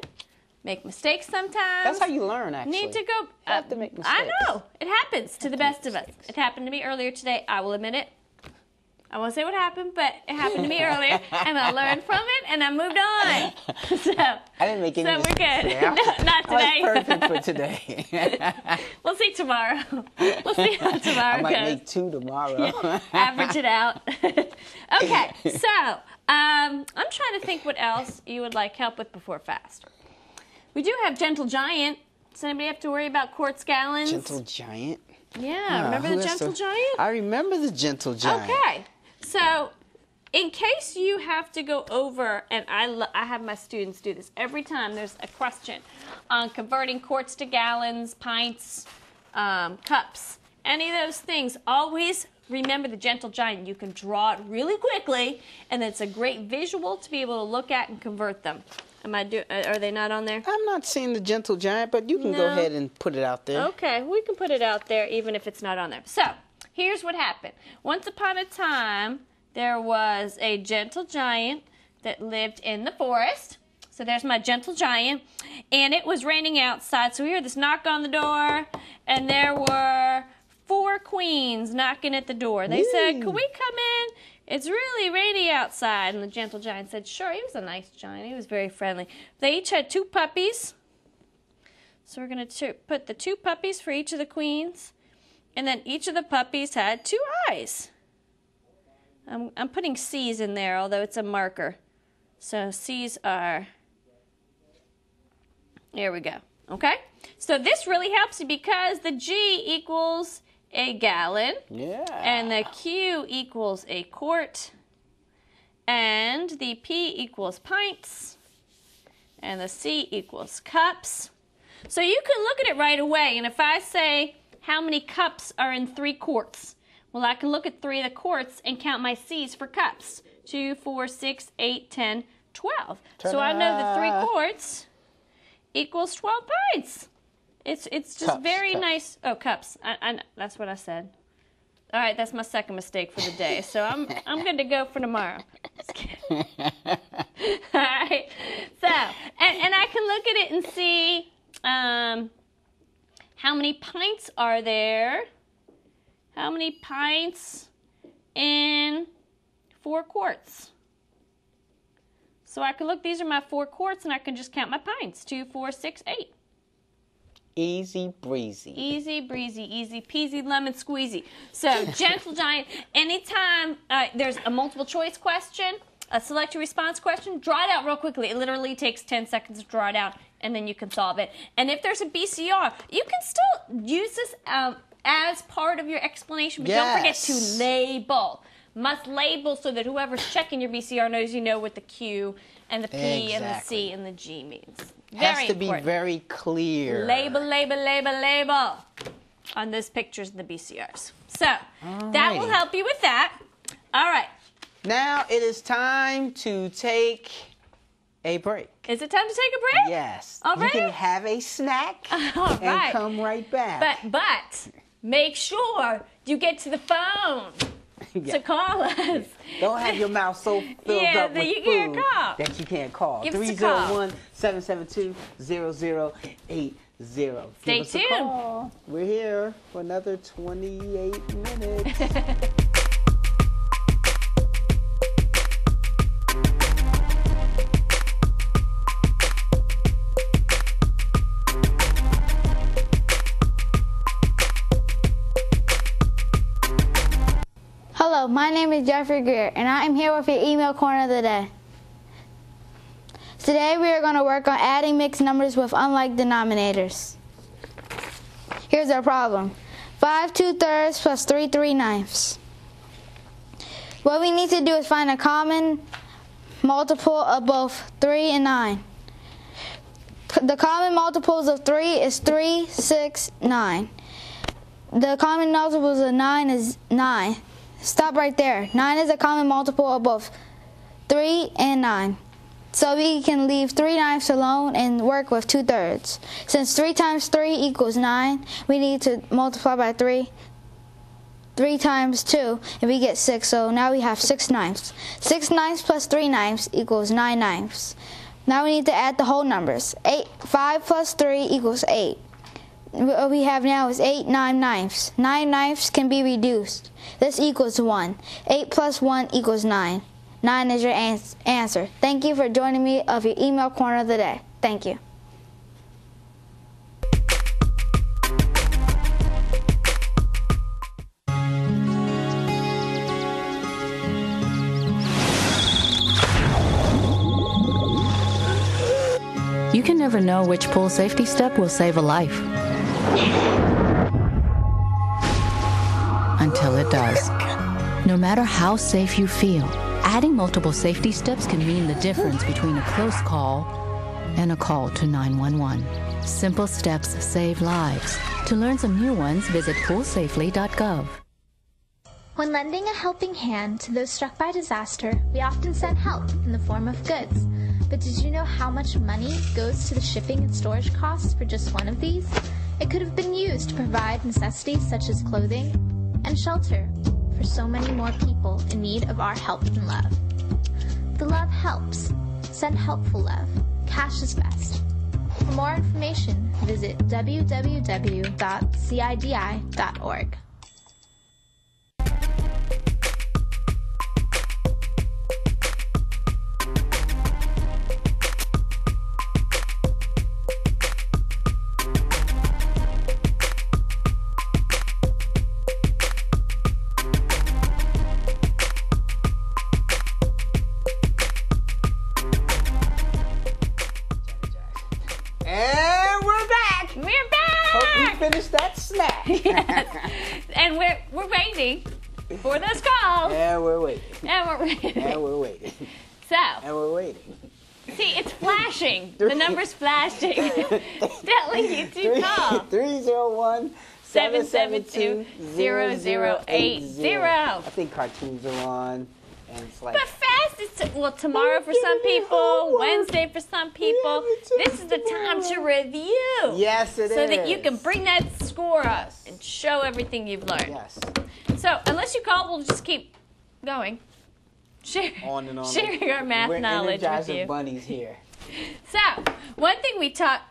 Speaker 3: Make mistakes sometimes.
Speaker 4: That's how you learn, actually.
Speaker 3: Need to go.
Speaker 4: You have to make mistakes.
Speaker 3: I know. It happens to the best of us. It happened to me earlier today. I will admit it. I won't say what happened, but it happened to me earlier, and I learned from it, and I moved on. So
Speaker 4: I didn't make any mistakes.
Speaker 3: So we're good.
Speaker 4: Yeah.
Speaker 3: No, not today.
Speaker 4: I was perfect for today.
Speaker 3: We'll see tomorrow. We'll see how tomorrow
Speaker 4: I might
Speaker 3: goes.
Speaker 4: make 2 tomorrow.
Speaker 3: Yeah, average it out. Okay, so I'm trying to think what else you would like help with before fast. We do have Gentle Giant. Does anybody have to worry about quarts gallons?
Speaker 4: Gentle Giant?
Speaker 3: Yeah, remember the Gentle Giant?
Speaker 4: I remember the Gentle Giant.
Speaker 3: Okay, so in case you have to go over, and I have my students do this every time there's a question on converting quarts to gallons, pints, cups, any of those things, always remember the Gentle Giant. You can draw it really quickly, and it's a great visual to be able to look at and convert them. Are they not on there?
Speaker 4: I'm not seeing the Gentle Giant, but you can go ahead and put it out there.
Speaker 3: Okay, we can put it out there even if it's not on there. So, here's what happened. Once upon a time, there was a Gentle Giant that lived in the forest. So there's my Gentle Giant. And it was raining outside, so we heard this knock on the door, and there were 4 queens knocking at the door. They said, "Can we come in? It's really rainy outside." And the Gentle Giant said, "Sure." He was a nice giant. He was very friendly. They each had 2 puppies. So we're going to put the 2 puppies for each of the queens. And then each of the puppies had 2 eyes. I'm putting C's in there, although it's a marker. So C's are... There we go. Okay? So this really helps you because the G equals a gallon.
Speaker 4: Yeah.
Speaker 3: And the Q equals a quart. And the P equals pints. And the C equals cups. So you can look at it right away. And if I say how many cups are in 3 quarts, well, I can look at 3 of the quarts and count my C's for cups. 2, 4, 6, 8, 10, 12.
Speaker 4: Ta-da!
Speaker 3: So I know that 3 quarts equals 12 pints. It's just
Speaker 4: Cups,
Speaker 3: very
Speaker 4: cups.
Speaker 3: nice. Oh, cups. That's what I said. All right, that's my second mistake for the day. So I'm good to go for tomorrow. Just kidding. All right. So, and I can look at it and see how many pints are there. How many pints in 4 quarts? So I can look, these are my 4 quarts, and I can just count my pints. 2, 4, 6, 8.
Speaker 4: Easy breezy.
Speaker 3: Easy breezy, easy peasy, lemon squeezy. So, Gentle Giant, anytime there's a multiple choice question, a select your response question, draw it out real quickly. It literally takes 10 seconds to draw it out, and then you can solve it. And if there's a BCR, you can still use this as part of your explanation, but don't forget to label. Must label so that whoever's checking your BCR knows you know what the Q and the P and the C and the G means.
Speaker 4: Has to be very clear.
Speaker 3: Label, label, label, label on those pictures in the BCRs. So that will help you with that. All right.
Speaker 4: Now it is time to take a break.
Speaker 3: Is it time to take a break?
Speaker 4: Yes.
Speaker 3: All right.
Speaker 4: You can have a snack and come right back.
Speaker 3: But make sure you get to the phone to call us.
Speaker 4: Don't have your mouth so filled up with
Speaker 3: you
Speaker 4: food
Speaker 3: can't call.
Speaker 4: that you can't call.
Speaker 3: Give us a call.
Speaker 4: 301-772-0080.
Speaker 3: Stay tuned.
Speaker 4: Call. We're here for another 28 minutes.
Speaker 5: Hello, my name is Jeffrey Greer, and I am here with your email corner of the day. Today we are going to work on adding mixed numbers with unlike denominators. Here's our problem. 5 2/3 plus 3 3/9. What we need to do is find a common multiple of both 3 and 9. The common multiples of 3 is 3, 6, 9. The common multiples of 9 is 9. Stop right there. 9 is a common multiple of both 3 and 9. So we can leave 3/9 alone and work with 2/3. Since 3 times 3 equals 9, we need to multiply by 3. 3 times 2, and we get 6. So now we have 6/9. 6/9 plus 3/9 equals 9/9. Now we need to add the whole numbers. 5 plus 3 equals 8. What we have now is 8 9/9. 9/9 can be reduced. This equals 1. 8 plus 1 equals 9. 9 is your answer. Thank you for joining me of your email corner of the day. Thank you.
Speaker 6: You can never know which pool safety step will save a life. Until it does. No matter how safe you feel, adding multiple safety steps can mean the difference between a close call and a call to 911. Simple steps save lives. To learn some new ones, visit poolsafely.gov.
Speaker 7: When lending a helping hand to those struck by disaster, we often send help in the form of goods. But did you know how much money goes to the shipping and storage costs for just one of these? It could have been used to provide necessities such as clothing and shelter for so many more people in need of our help and love. The love helps. Send helpful love. Cash is best. For more information, visit www.cidi.org.
Speaker 4: Finish that snack.
Speaker 3: Yes. And we're waiting for those calls.
Speaker 4: And we're waiting.
Speaker 3: And we're waiting.
Speaker 4: And we're waiting.
Speaker 3: So.
Speaker 4: And we're waiting.
Speaker 3: See, it's flashing. The number's flashing. It's telling you to call.
Speaker 4: 301-772-0080. I think cartoons are on. And it's like,
Speaker 3: but fast is tomorrow for some people, Wednesday for some people. This is the time to review.
Speaker 4: Yes, it is.
Speaker 3: So that you can bring that score up and show everything you've learned.
Speaker 4: Yes.
Speaker 3: So unless you call, we'll just keep going.
Speaker 4: On and on.
Speaker 3: Sharing our math knowledge with you.
Speaker 4: Bunnies here.
Speaker 3: So, one thing we taught,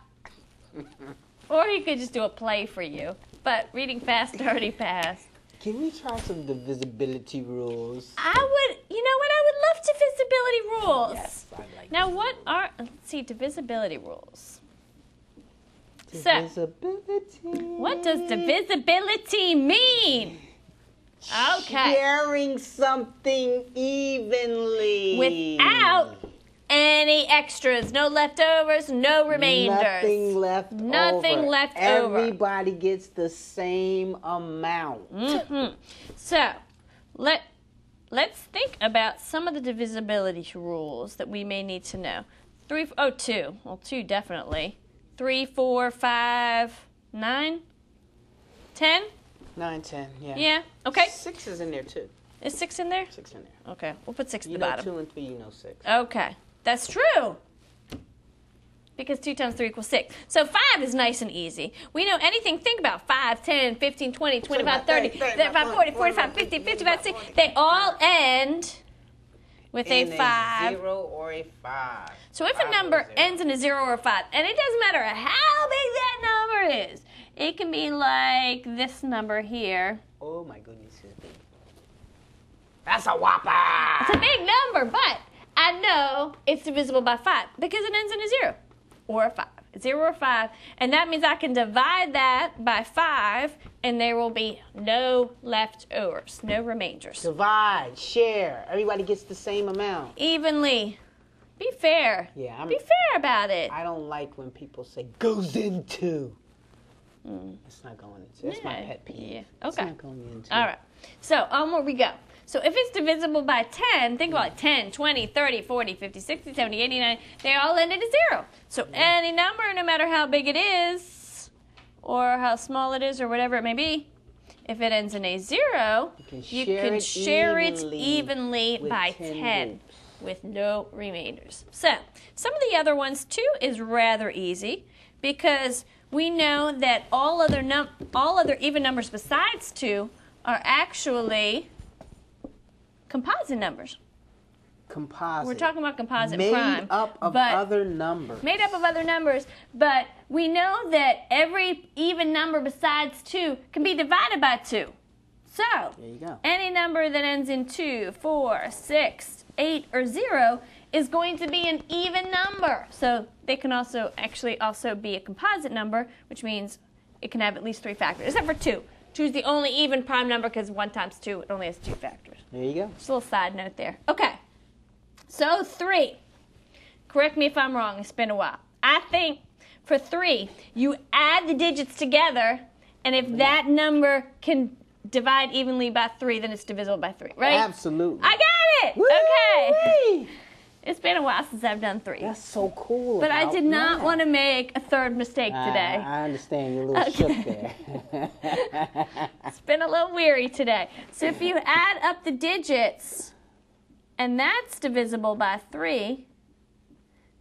Speaker 3: or you could just do a play for you, but reading fast already passed.
Speaker 4: Can we try some divisibility rules?
Speaker 3: I would love divisibility rules.
Speaker 4: Yes, I'd like
Speaker 3: Now, what are, let's see, divisibility rules.
Speaker 4: Divisibility.
Speaker 3: What does divisibility mean? Okay.
Speaker 4: Sharing something evenly.
Speaker 3: Without any extras, no leftovers, no remainders.
Speaker 4: Nothing left
Speaker 3: Nothing
Speaker 4: over.
Speaker 3: left over.
Speaker 4: Everybody gets the same amount.
Speaker 3: So, let's think about some of the divisibility rules that we may need to know. 2. Well, 2 definitely. 3, 4, 5, 9, 10?
Speaker 4: 9, 10, yeah.
Speaker 3: Yeah, okay.
Speaker 4: 6 is in there too.
Speaker 3: Is 6 in there?
Speaker 4: 6 in there.
Speaker 3: Okay, we'll put 6 at
Speaker 4: You
Speaker 3: the
Speaker 4: know
Speaker 3: bottom.
Speaker 4: 2 and 3, you know 6.
Speaker 3: Okay, that's true. Because 2 times 3 equals 6. So 5 is nice and easy. We know anything, think about 5, 10, 15, 20, 25, 30, 35, 40, 45, 50, 55, 60. They all end with a 5.
Speaker 4: 0 or a 5.
Speaker 3: So if a number ends in a 0 or a 5, and it doesn't matter how big that number is, it can be like this number here.
Speaker 4: Oh my goodness, it's big. That's a whopper!
Speaker 3: It's a big number, but I know it's divisible by 5 because it ends in a 0 or a 5. 0 or 5, and that means I can divide that by 5, and there will be no leftovers, no remainders.
Speaker 4: Divide, share. Everybody gets the same amount.
Speaker 3: Evenly. Be fair.
Speaker 4: Yeah,
Speaker 3: Be fair about it.
Speaker 4: I don't like when people say goes into. It's not going into. That's my pet peeve.
Speaker 3: Yeah.
Speaker 4: It's
Speaker 3: Okay.
Speaker 4: not going into.
Speaker 3: All right. So, where we go. So, if it's divisible by 10, think about it. 10, 20, 30, 40, 50, 60, 70, 80, 90. They all end at a 0. So, any number, no matter how big it is, or how small it is, or whatever it may be, if it ends in a 0, you can share it evenly by 10 with no remainders. So, some of the other ones, too, is rather easy because we know that all other even numbers besides 2 are actually composite numbers.
Speaker 4: Composite.
Speaker 3: We're talking about composite
Speaker 4: made
Speaker 3: prime.
Speaker 4: up of
Speaker 3: but
Speaker 4: other numbers.
Speaker 3: Made up of other numbers, but we know that every even number besides 2 can be divided by 2. So,
Speaker 4: There you go.
Speaker 3: any number that ends in 2, 4, 6, 8, or 0 is going to be an even number. So they can also be a composite number, which means it can have at least 3 factors, except for 2. 2 is the only even prime number because 1 times 2, it only has 2 factors.
Speaker 4: There you go.
Speaker 3: Just a little side note there. Okay. So 3. Correct me if I'm wrong. It's been a while. I think for 3, you add the digits together, and if that number can divide evenly by 3, then it's divisible by 3, right?
Speaker 4: Absolutely.
Speaker 3: I got it!
Speaker 4: Woo-wee!
Speaker 3: Okay. It's been a while since I've done 3.
Speaker 4: That's so cool.
Speaker 3: But I did not
Speaker 4: that.
Speaker 3: want to make a third mistake today.
Speaker 4: I understand. You're a little shook there.
Speaker 3: It's been a little weary today. So if you add up the digits, and that's divisible by 3,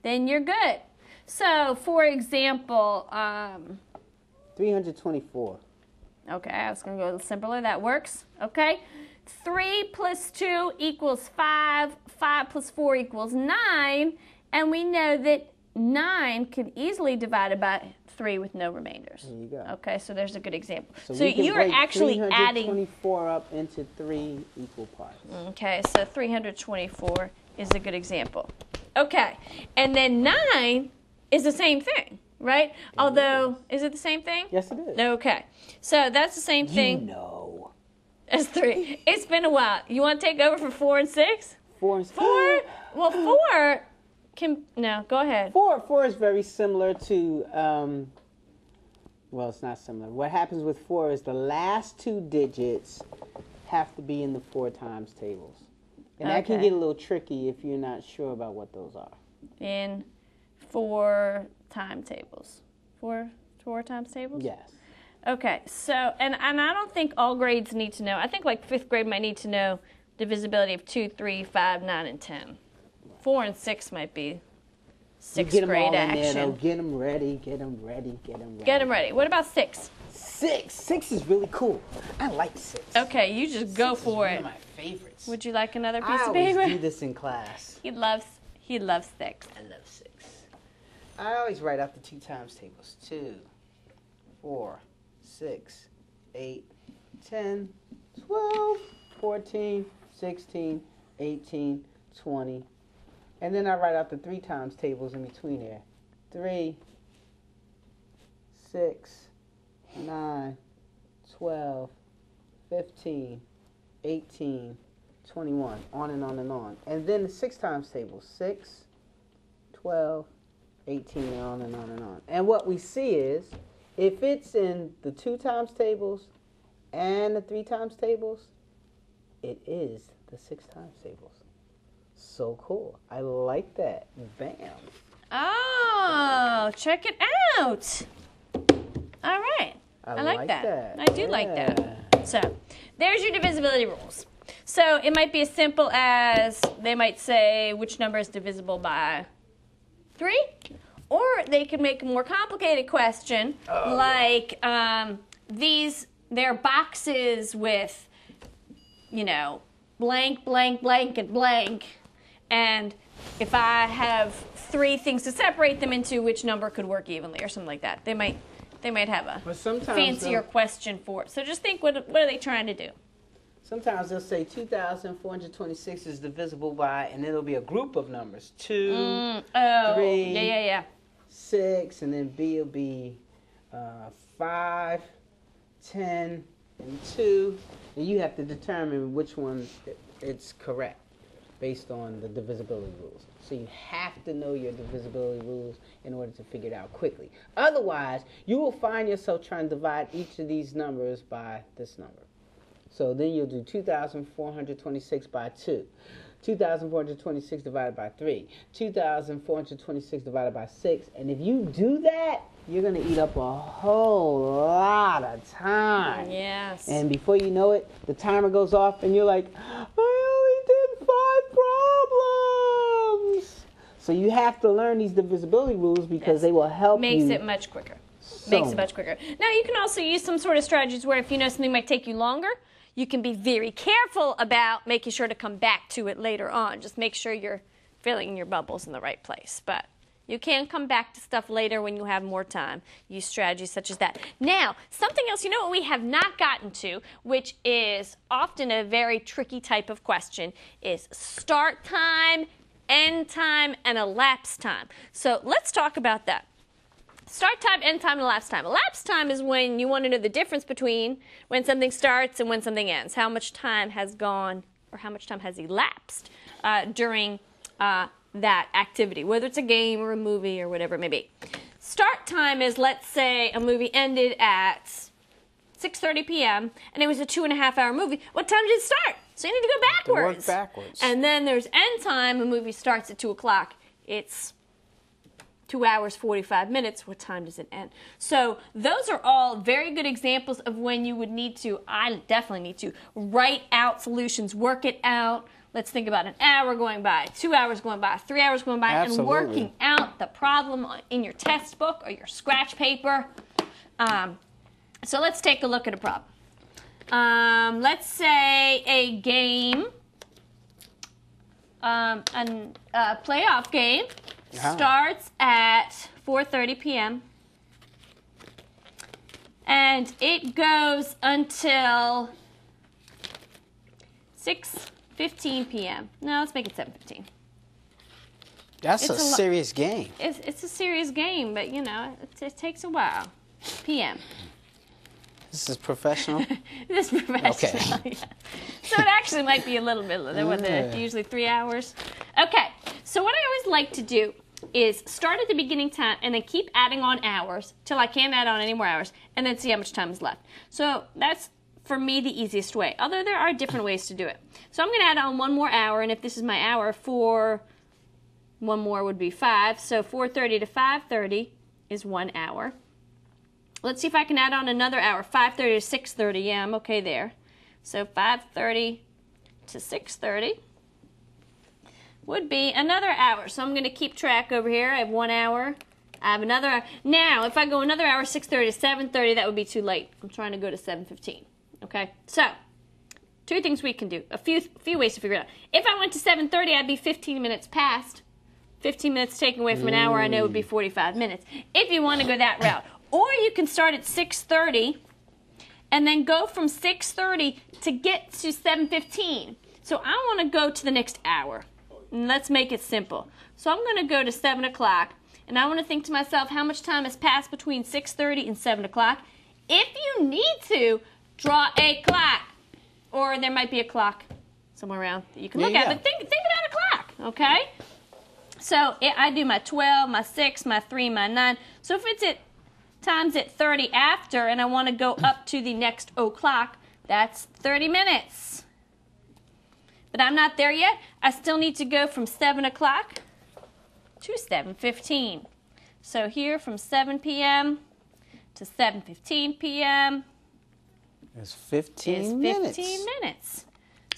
Speaker 3: then you're good. So, for example,
Speaker 4: 324.
Speaker 3: okay, I was going to go a little simpler. That works. Okay. 3 plus 2 equals 5. 5 plus 4 equals 9. And we know that 9 can easily divide by 3 with no remainders.
Speaker 4: There you go.
Speaker 3: Okay, so there's a good example.
Speaker 4: So we can
Speaker 3: you are
Speaker 4: break
Speaker 3: actually adding.
Speaker 4: 324 up into 3 equal parts.
Speaker 3: Okay, so 324 is a good example. Okay, and then 9 is the same thing, right? Although, is it the same thing?
Speaker 4: Yes, it is.
Speaker 3: Okay, so that's the same thing
Speaker 4: You know.
Speaker 3: as 3. It's been a while. You want to take over for 4 and 6?
Speaker 4: 4 and
Speaker 3: 4? Well, 4 can, no, go ahead.
Speaker 4: 4 is very similar to, well, it's not similar. What happens with 4 is the last 2 digits have to be in the 4 times tables. And that can
Speaker 3: Okay.
Speaker 4: get a little tricky if you're not sure about what those are.
Speaker 3: In 4 timetables. 4 times tables?
Speaker 4: Yes.
Speaker 3: Okay, so, and I don't think all grades need to know. I think like 5th grade might need to know divisibility of 2, 3, 5, 9, and 10. 4 and 6 might be 6th
Speaker 4: Get them
Speaker 3: grade
Speaker 4: all in
Speaker 3: action.
Speaker 4: there, though. Get them ready, get them ready, get them ready.
Speaker 3: Get them ready. What about 6?
Speaker 4: 6 is really cool. I like 6.
Speaker 3: Okay, you just go
Speaker 4: Six is
Speaker 3: for
Speaker 4: one
Speaker 3: it.
Speaker 4: of my favorites.
Speaker 3: Would you like another
Speaker 4: I
Speaker 3: piece of
Speaker 4: always
Speaker 3: paper?
Speaker 4: do this in class.
Speaker 3: He loves 6.
Speaker 4: I love 6. I always write out the 2 times tables. 2, 4, 6, 8, 10, 12, 14, 16, 18, 20. And then I write out the 3 times tables in between there. 3, 6, 9, 12, 15, 18, 21, on and on and on. And then the 6 times table, 6, 12, 18, and on and on and on. And what we see is, if it's in the 2 times tables and the 3 times tables, it is the 6 times tables. So cool. I like that. Bam.
Speaker 3: Oh, check it out. All right. I like that. I do like that. So there's your divisibility rules. So it might be as simple as they might say which number is divisible by 3, or they could make a more complicated question like they're boxes with, you know, blank, blank, blank, and blank, and if I have 3 things to separate them into, which number could work evenly or something like that. They might have a fancier question for it. So just think, what are they trying to do?
Speaker 4: Sometimes they'll say 2,426 is divisible by, and it'll be a group of numbers. 2, 3, 6, and then B will be 5, 10, and 2. And you have to determine which one it's correct based on the divisibility rules. So you have to know your divisibility rules in order to figure it out quickly. Otherwise, you will find yourself trying to divide each of these numbers by this number. So then you'll do 2,426 by 2, 2,426 divided by 3, 2,426 divided by 6. And if you do that, you're going to eat up a whole lot of time.
Speaker 3: Yes.
Speaker 4: And before you know it, the timer goes off and you're like, I only did 5 problems. So you have to learn these divisibility rules because they will help you.
Speaker 3: Makes it much quicker. Makes it much quicker. Now, you can also use some sort of strategies where if you know something might take you longer, you can be very careful about making sure to come back to it later on. Just make sure you're filling your bubbles in the right place. But you can come back to stuff later when you have more time. Use strategies such as that. Now, something else, you know what we have not gotten to, which is often a very tricky type of question, is start time, end time, and elapsed time. So let's talk about that. Start time, end time, and elapsed time. Elapsed time is when you want to know the difference between when something starts and when something ends. How much time has gone or how much time has elapsed during that activity, whether it's a game or a movie or whatever it may be. Start time is, let's say a movie ended at 6:30 p.m. and it was a 2.5-hour movie. What time did it start? So you need to go backwards.
Speaker 4: Work backwards.
Speaker 3: And then there's end time. A movie starts at 2 o'clock. It's 2 hours, 45 minutes. What time does it end? So those are all very good examples of when you would need to, I definitely need to, write out solutions, work it out. Let's think about an hour going by, 2 hours going by, 3 hours going by,
Speaker 4: Absolutely.
Speaker 3: and working out the problem in your test book or your scratch paper. So let's take a look at a problem. Let's say a game, a playoff game, starts at 4:30 p.m. and it goes until 6:15 p.m. No, let's make it 7:15.
Speaker 4: That's a serious game.
Speaker 3: It's a serious game, but you know, it takes a while. PM.
Speaker 4: This is professional?
Speaker 3: This is professional.
Speaker 4: Okay.
Speaker 3: Yeah. So it actually might be a little bit, usually 3 hours. Okay, so what I always like to do is start at the beginning time and then keep adding on hours till I can't add on any more hours and then see how much time is left. So that's, for me, the easiest way. Although there are different ways to do it. So I'm going to add on 1 more hour, and if this is my hour, 1 more would be 5. So 4:30 to 5:30 is 1 hour. Let's see if I can add on another hour, 5:30 to 6:30. Yeah, I'm okay there. So 5:30 to 6:30 would be another hour. So I'm going to keep track over here. I have 1 hour. I have another hour. Now, if I go another hour, 6:30 to 7:30, that would be too late. I'm trying to go to 7:15. Okay? So, 2 things we can do. A few ways to figure it out. If I went to 7:30, I'd be 15 minutes past. 15 minutes taken away from an hour, I know would be 45 minutes. If you want to go that route. Or you can start at 6:30 and then go from 6:30 to get to 7:15. So I want to go to the next hour. and let's make it simple. So I'm going to go to 7 o'clock, and I want to think to myself how much time has passed between 6:30 and 7 o'clock. If you need to, draw a clock. Or there might be a clock somewhere around that you can look at. But think about a clock, okay? So I do my 12, my 6, my 3, my 9. So if it's at times at 30 after and I want to go up to the next o'clock, that's 30 minutes. But I'm not there yet. I still need to go from 7 o'clock to 7:15. So here from 7 p.m. to 7:15 p.m.
Speaker 4: It's 15 minutes.
Speaker 3: 15 minutes.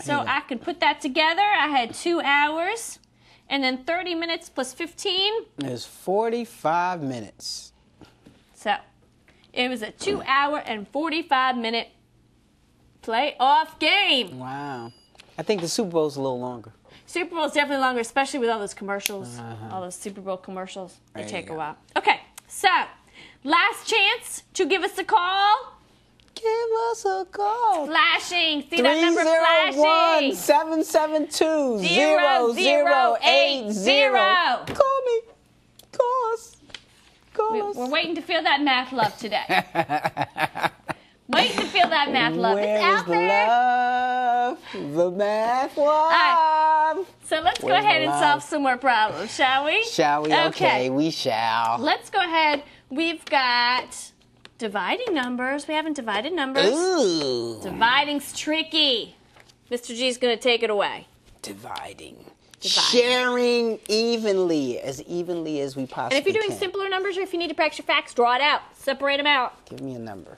Speaker 3: So I can put that together. I had 2 hours. And then 30 minutes plus 15
Speaker 4: is 45 minutes.
Speaker 3: So it was a 2 hour and 45-minute playoff game.
Speaker 4: Wow. I think the Super Bowl's a little longer.
Speaker 3: Super Bowl's definitely longer, especially with all those commercials. All those Super Bowl commercials. They take a while. Okay, so last chance to give us a call.
Speaker 4: Give us a call.
Speaker 3: Flashing. See that number flashing?
Speaker 4: 301-772-0080. Call me. Call us. Call us.
Speaker 3: We're waiting to feel that math love today. Waiting to feel that math love. It's out there.
Speaker 4: Love? The math love.
Speaker 3: Right. So let's go ahead and solve some more problems, shall we?
Speaker 4: Shall we? Okay, we shall.
Speaker 3: Let's go ahead. We've got dividing numbers. We haven't divided numbers.
Speaker 4: Ooh.
Speaker 3: Dividing's tricky. Mr. G's going to take it away.
Speaker 4: Dividing. Sharing evenly as we possibly can.
Speaker 3: And if you're doing simpler numbers or if you need to practice your facts, draw it out. Separate them out.
Speaker 4: Give me a number.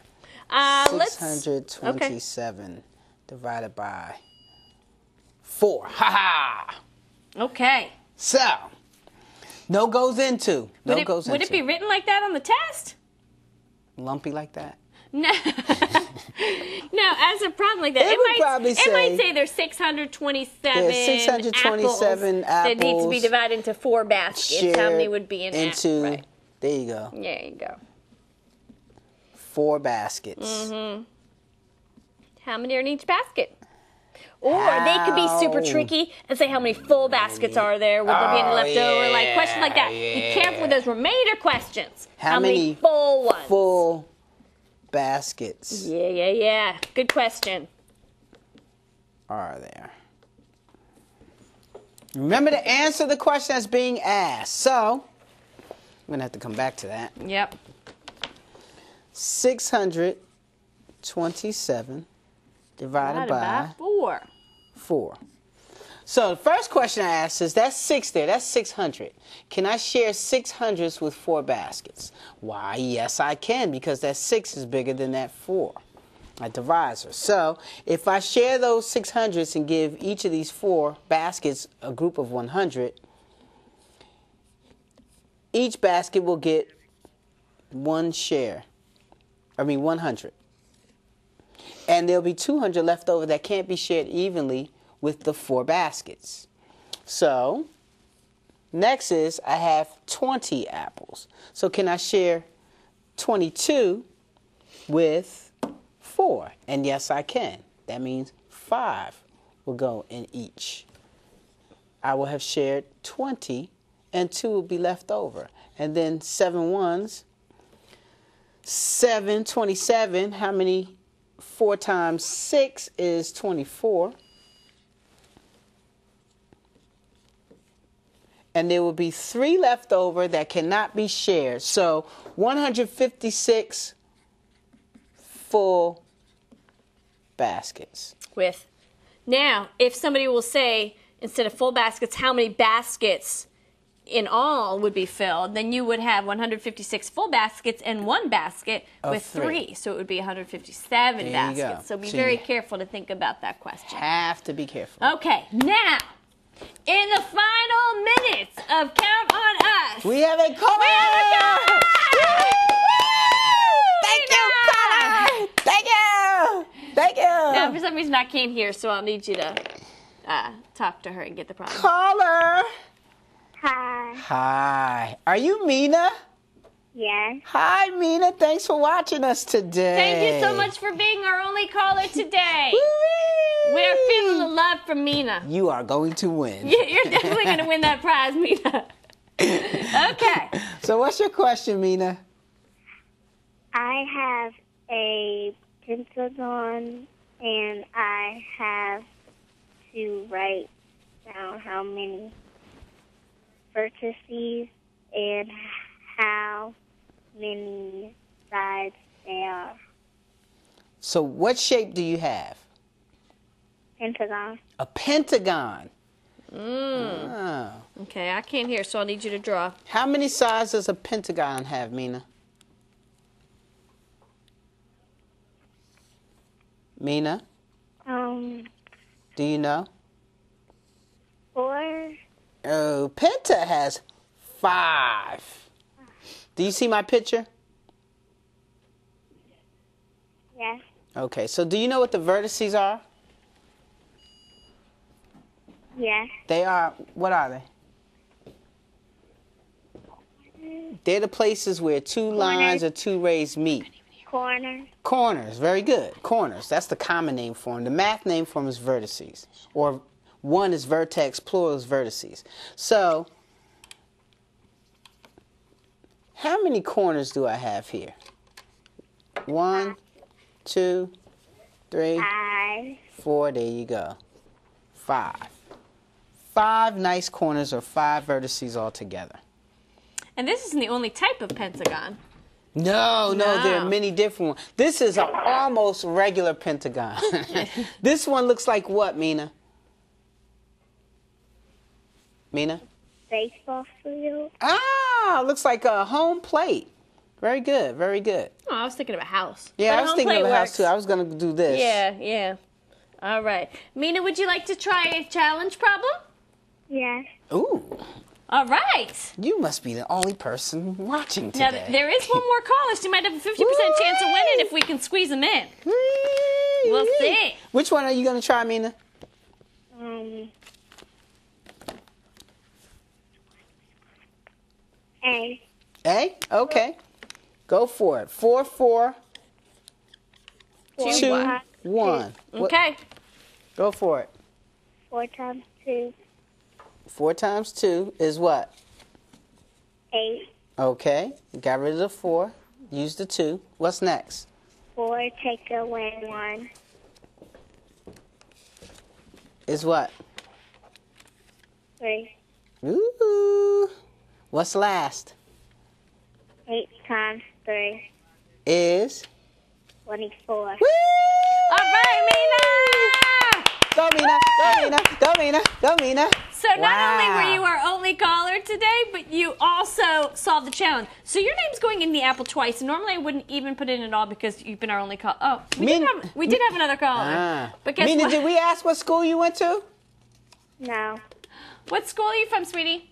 Speaker 4: 627 divided by 4. Ha ha!
Speaker 3: Okay.
Speaker 4: So, no goes into.
Speaker 3: Would it be written like that on the test?
Speaker 4: Lumpy like that?
Speaker 3: No. No, as a problem like that. It might say there's 627
Speaker 4: apples
Speaker 3: that needs to be divided into 4 baskets. How many would be in that? Right.
Speaker 4: There you go.
Speaker 3: There you go.
Speaker 4: 4 baskets.
Speaker 3: Mm-hmm. How many are in each basket? Or they could be super tricky and say how many full baskets are there? Will there be any left over? Like questions like that. Be careful with those remainder questions. How many full ones?
Speaker 4: Full baskets.
Speaker 3: Yeah. Good question.
Speaker 4: Are there? Remember to answer the question that's being asked. So, I'm going to have to come back to that.
Speaker 3: Yep.
Speaker 4: 627 divided by
Speaker 3: 4.
Speaker 4: 4. So the first question I asked is, that's 6 there. That's 600. Can I share 600s with 4 baskets? Why, yes, I can, because that 6 is bigger than that 4. That divisor. So if I share those 600s and give each of these 4 baskets a group of 100, each basket will get 100. And there'll be 200 left over that can't be shared evenly with the 4 baskets. So, next is I have 20 apples. So can I share 22 with 4? And yes, I can. That means 5 will go in each. I will have shared 20 and 2 will be left over. And then 7 ones, 7, 27, how many? 4 times 6 is 24. And there will be 3 left over that cannot be shared. So 156 full baskets.
Speaker 3: Now, if somebody will say, instead of full baskets, how many baskets in all would be filled, then you would have 156 full baskets and 1 basket with 3. So it would be 157 baskets. So be very careful to think about that question.
Speaker 4: Have to be careful.
Speaker 3: Okay, now, in the final minutes of Count on Us,
Speaker 4: we have a caller! Thank you, caller! Thank you! Thank you!
Speaker 3: Now, for some reason, I can't hear, so I'll need you to talk to her and get the problem.
Speaker 4: Caller!
Speaker 8: Hi.
Speaker 4: Hi. Are you Mina?
Speaker 8: Yes.
Speaker 4: Hi, Mina. Thanks for watching us today.
Speaker 3: Thank you so much for being our only caller today. We're feeling the love from Mina.
Speaker 4: You are going to win.
Speaker 3: You're definitely going to win that prize, Mina. Okay.
Speaker 4: So what's your question, Mina?
Speaker 8: I have a pentagon, and I have to write down how many vertices and how many sides there are.
Speaker 4: So what shape do you have?
Speaker 8: Pentagon.
Speaker 4: A pentagon. Oh.
Speaker 3: Okay, I can't hear, so I'll need you to draw.
Speaker 4: How many sides does a pentagon have, Mina? Mina, do you know?
Speaker 8: 4.
Speaker 4: Oh, penta has 5. Do you see my picture?
Speaker 8: Yes.
Speaker 4: Okay, so do you know what the vertices are?
Speaker 8: Yes.
Speaker 4: They are, what are they? They're the places where two lines or two rays meet.
Speaker 8: Corner.
Speaker 4: Corners, very good. Corners, that's the common name for them. The math name for them is vertices. Or one is vertex, plural is vertices. So, how many corners do I have here? 1, 2, 3,
Speaker 8: 5.
Speaker 4: 4, there you go. 5. 5 nice corners or 5 vertices altogether.
Speaker 3: And this isn't the only type of pentagon.
Speaker 4: No, there are many different ones. This is an almost regular pentagon. This one looks like what, Mina? Mina?
Speaker 8: Baseball field.
Speaker 4: Ah, looks like a home plate. Very good, very good.
Speaker 3: Oh, I was thinking of a house.
Speaker 4: Yeah,
Speaker 3: But
Speaker 4: I was
Speaker 3: home
Speaker 4: thinking of
Speaker 3: plate
Speaker 4: a house
Speaker 3: works.
Speaker 4: too. I was going to do this.
Speaker 3: Yeah. All right. Mina, would you like to try a challenge problem?
Speaker 8: Yes.
Speaker 4: Ooh,
Speaker 3: All right.
Speaker 4: you must be the only person watching
Speaker 3: Now,
Speaker 4: today.
Speaker 3: there is one more caller. She might have a 50% chance of winning if we can squeeze them in. We'll see.
Speaker 4: Which one are you going to try, Mina?
Speaker 8: A.
Speaker 4: A? Okay. Go for it. 4, 4, 2, 1.
Speaker 3: Okay.
Speaker 4: Go for it.
Speaker 8: 4 times 2.
Speaker 4: 4 times 2 is what?
Speaker 8: 8.
Speaker 4: Okay. Got rid of the 4. Use the 2. What's next?
Speaker 8: 4 take away 1.
Speaker 4: Is what?
Speaker 8: 3.
Speaker 4: Ooh. What's last?
Speaker 8: 8 times 3.
Speaker 4: Is?
Speaker 8: 24.
Speaker 3: All right, Mina!
Speaker 4: Go, Mina. Go, Mina. Go, Mina. Go, Mina.
Speaker 3: So not only were you our only caller today, but you also solved the challenge. So your name's going in the apple twice. And normally I wouldn't even put it in at all because you've been our only caller. Oh, we did have another caller. But guess
Speaker 4: Mina,
Speaker 3: what?
Speaker 4: did we ask what school you went to?
Speaker 8: No.
Speaker 3: What school are you from, sweetie?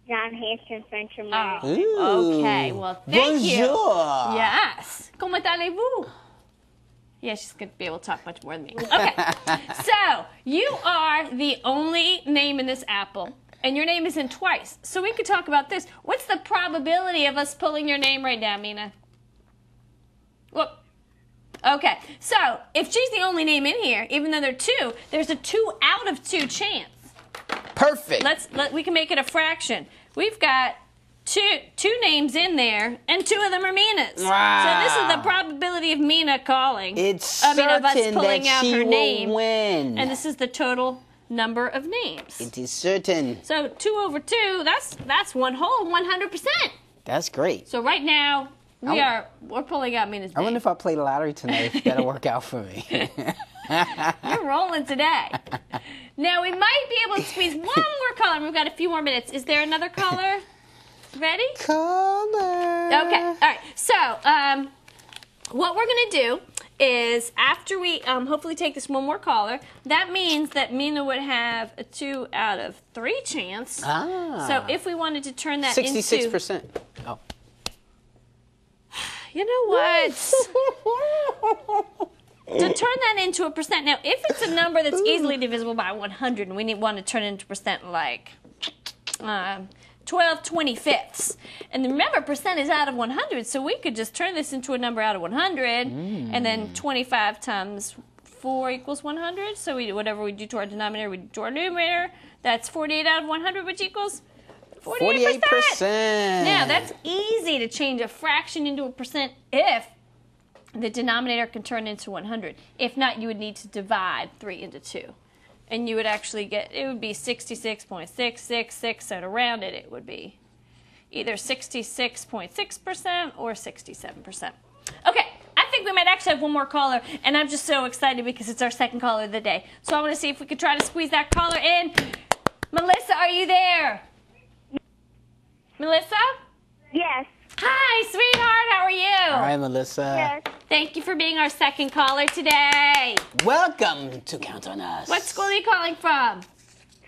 Speaker 8: John Hampton Central Mary.
Speaker 4: Ooh.
Speaker 3: Okay, well, thank you.
Speaker 4: Bonjour.
Speaker 3: Yes. Comment allez-vous? Yeah, she's going to be able to talk much more than me. Okay. So, you are the only name in this apple, and your name is in twice. So we could talk about this. What's the probability of us pulling your name right now, Mina? Whoop. Okay. So, if she's the only name in here, even though there are 2, there's a 2 out of 2 chance.
Speaker 4: Perfect.
Speaker 3: We can make it a fraction. We've got two names in there, and 2 of them are Mina's.
Speaker 4: Wow.
Speaker 3: So this is the probability of Mina calling.
Speaker 4: It's
Speaker 3: of us
Speaker 4: certain
Speaker 3: pulling
Speaker 4: that
Speaker 3: out
Speaker 4: she
Speaker 3: her
Speaker 4: will
Speaker 3: name.
Speaker 4: win.
Speaker 3: And this is the total number of names.
Speaker 4: It is certain.
Speaker 3: So 2 over 2, that's one whole 100%.
Speaker 4: That's great.
Speaker 3: So right now we're pulling out Mina's
Speaker 4: I wonder
Speaker 3: name.
Speaker 4: if I play the lottery tonight, if that'll work out for me.
Speaker 3: You're rolling today. Now we might be able to squeeze one more caller. We've got a few more minutes. Is there another caller? Ready?
Speaker 4: Caller.
Speaker 3: Okay. All right. So, what we're going to do is after we hopefully take this one more caller, that means that Mina would have a 2 out of 3 chance.
Speaker 4: Ah.
Speaker 3: So if we wanted to turn that
Speaker 4: 66%. Oh.
Speaker 3: You know what? To turn that into a percent. Now, if it's a number that's easily divisible by 100, and we want to turn it into percent like 12/25. And remember, percent is out of 100, so we could just turn this into a number out of 100, and then 25 times 4 equals 100. So whatever we do to our denominator, we do to our numerator. That's 48 out of 100, which equals 48%. Now, that's easy to change a fraction into a percent if the denominator can turn into 100. If not, you would need to divide 3 into 2. And you would actually get, it would be 66.666, so to round it, it would be either 66.6% or 67%. Okay, I think we might actually have one more caller, and I'm just so excited because it's our second caller of the day. So I want to see if we could try to squeeze that caller in. Melissa, are you there? Melissa?
Speaker 8: Yes.
Speaker 3: Hi, sweetheart, how are you?
Speaker 4: Hi, Melissa.
Speaker 8: Yes.
Speaker 3: Thank you for being our second caller today.
Speaker 4: Welcome to Count on Us.
Speaker 3: What school are you calling from?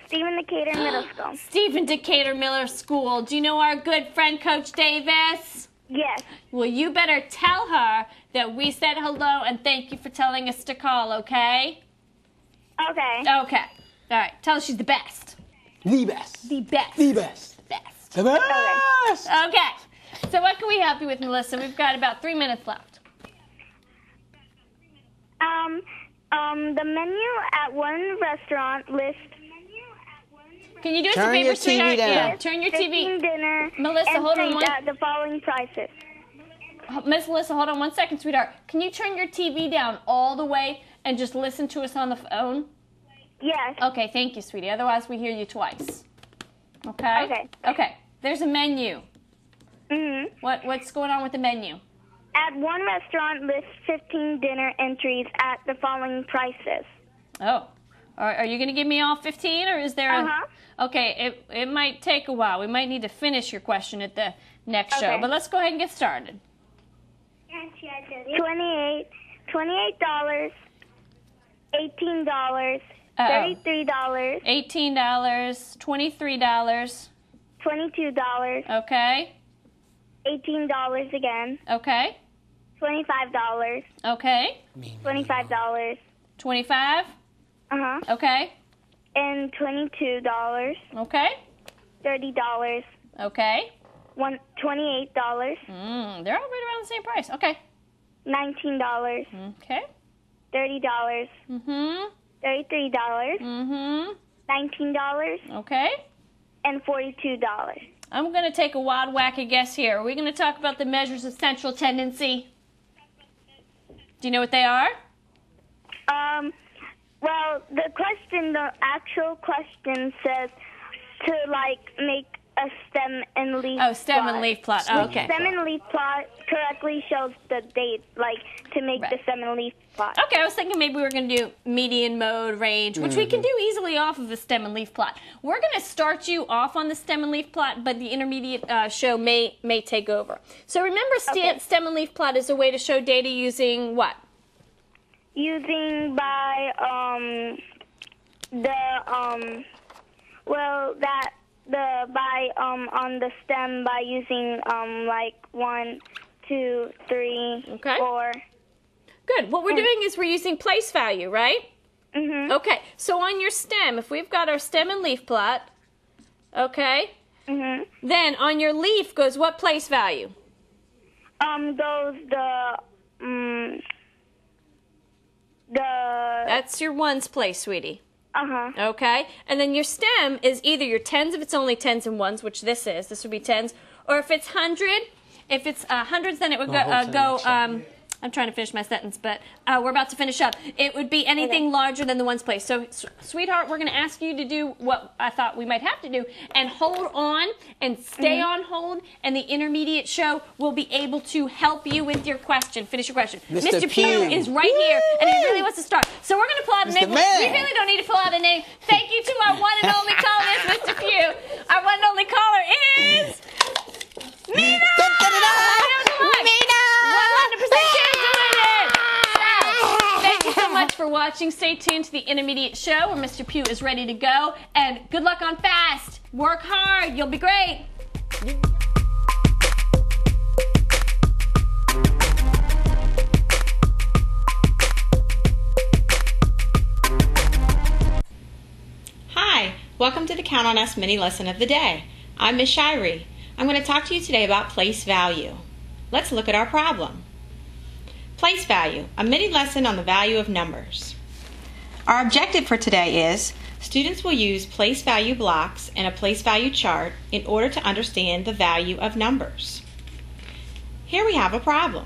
Speaker 8: Stephen Decatur Middle School.
Speaker 3: Stephen Decatur Miller School. Do you know our good friend, Coach Davis?
Speaker 8: Yes.
Speaker 3: Well, you better tell her that we said hello and thank you for telling us to call, okay?
Speaker 8: Okay.
Speaker 3: Okay. All right. Tell her she's the best.
Speaker 4: The best.
Speaker 3: The best.
Speaker 4: The best.
Speaker 3: Best.
Speaker 4: The best.
Speaker 3: Okay. So what can we help you with, Melissa? We've got about 3 minutes left.
Speaker 8: The menu at one restaurant lists
Speaker 3: Can you do us a
Speaker 4: Turn
Speaker 3: favor,
Speaker 4: your TV
Speaker 3: sweetheart?
Speaker 4: down.
Speaker 3: Yeah, turn your
Speaker 8: 15
Speaker 3: TV.
Speaker 8: dinner
Speaker 3: Melissa,
Speaker 8: and
Speaker 3: hold on
Speaker 8: drinks
Speaker 3: one-
Speaker 8: at the following prices.
Speaker 3: Miss Melissa, hold on 1 second, sweetheart. Can you turn your TV down all the way and just listen to us on the phone?
Speaker 8: Yes.
Speaker 3: Okay, thank you, sweetie. Otherwise, we hear you twice. Okay?
Speaker 8: Okay.
Speaker 3: Okay. There's a menu.
Speaker 8: Mhm.
Speaker 3: What's going on with the menu?
Speaker 8: At one restaurant lists 15 dinner entries at the following prices.
Speaker 3: Oh. Are you going to give me all 15, or is there a...
Speaker 8: Uh-huh.
Speaker 3: Okay, it might take a while. We might need to finish your question at the next show,
Speaker 8: Okay.
Speaker 3: but let's go ahead and get started.
Speaker 8: $28, $28, $18, $33,
Speaker 3: $18, $23.
Speaker 8: $22,
Speaker 3: Okay.
Speaker 8: $18 again,
Speaker 3: Okay.
Speaker 8: $25,
Speaker 3: Okay.
Speaker 8: $25,
Speaker 3: 25.
Speaker 8: uh-huh,
Speaker 3: Okay.
Speaker 8: and $22,
Speaker 3: Okay.
Speaker 8: $30,
Speaker 3: Okay.
Speaker 8: $28,
Speaker 3: They're all right around the same price. Okay.
Speaker 8: $19,
Speaker 3: Okay.
Speaker 8: $30,
Speaker 3: Mm-hmm.
Speaker 8: $33,
Speaker 3: Mm-hmm.
Speaker 8: $19,
Speaker 3: Okay.
Speaker 8: and $42.
Speaker 3: I'm going to take a wild wacky guess here. Are we going to talk about the measures of central tendency? Do you know what they are?
Speaker 8: Well, the actual question says to, make a stem and leaf
Speaker 3: Oh, stem
Speaker 8: plot.
Speaker 3: and leaf plot. Oh, okay.
Speaker 8: Stem and leaf plot correctly shows the date, to make the
Speaker 3: Right.
Speaker 8: stem and leaf plot.
Speaker 3: Okay, I was thinking maybe we were going to do median, mode, range, which we can do easily off of the stem and leaf plot. We're going to start you off on the stem and leaf plot, but the intermediate show may take over. So remember, stem and leaf plot is a way to show data using what?
Speaker 8: Using by, on the stem by using, 1, 2, 3,
Speaker 3: Okay.
Speaker 8: 4.
Speaker 3: Good. What we're doing is we're using place value, right?
Speaker 8: Mm-hmm.
Speaker 3: Okay, so on your stem, if we've got our stem and leaf plot, okay,
Speaker 8: Mm-hmm.
Speaker 3: then on your leaf goes what place value?
Speaker 8: Goes
Speaker 3: That's your ones place, sweetie.
Speaker 8: uh-huh.
Speaker 3: Okay, and then your stem is either your tens if it's only tens and ones, which this would be tens, or if it's if it's hundreds, then it would go. I'm trying to finish my sentence, but we're about to finish up. It would be anything larger than the ones place. So, sweetheart, we're going to ask you to do what I thought we might have to do, and hold on and stay on hold, and the intermediate show will be able to help you with your question. Finish your question.
Speaker 4: Mr.
Speaker 3: Pugh
Speaker 4: Pugh.
Speaker 3: is right here, and he really wants to start. So we're going to pull out a
Speaker 4: Mr.
Speaker 3: name.
Speaker 4: Man.
Speaker 3: We really don't need to pull out a name. Thank you to our one and only caller, Mr. Pugh. Our one and only caller is Mina! Mina! 100% chance to win it! So, thank you so much for watching. Stay tuned to the intermediate show where Mr. Pugh is ready to go. And good luck on FAST. Work hard. You'll be great.
Speaker 9: Hi, welcome to the Count on Us mini lesson of the day. I'm Miss Shirey. I'm going to talk to you today about place value. Let's look at our problem. Place value, a mini lesson on the value of numbers. Our objective for today is students will use place value blocks and a place value chart in order to understand the value of numbers. Here we have a problem.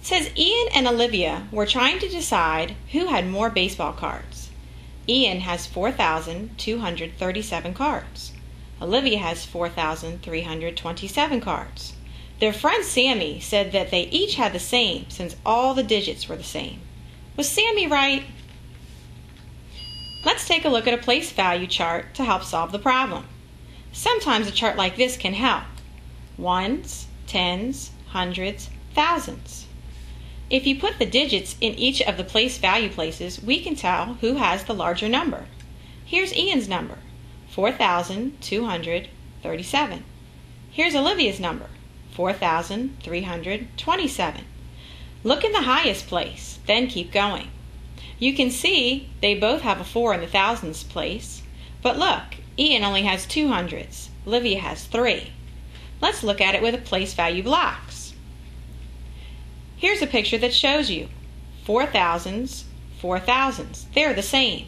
Speaker 9: It says Ian and Olivia were trying to decide who had more baseball cards. Ian has 4,237 cards. Olivia has 4,327 cards. Their friend Sammy said that they each had the same since all the digits were the same. Was Sammy right? Let's take a look at a place value chart to help solve the problem. Sometimes a chart like this can help. Ones, tens, hundreds, thousands. If you put the digits in each of the place value places, we can tell who has the larger number. Here's Ian's number, 4,237. Here's Olivia's number, 4,327. Look in the highest place, then keep going. You can see they both have a 4 in the thousands place, but look, Ian only has 2 hundreds, Olivia has 3. Let's look at it with a place value blocks. Here's a picture that shows you 4 thousands, 4 thousands. They're the same,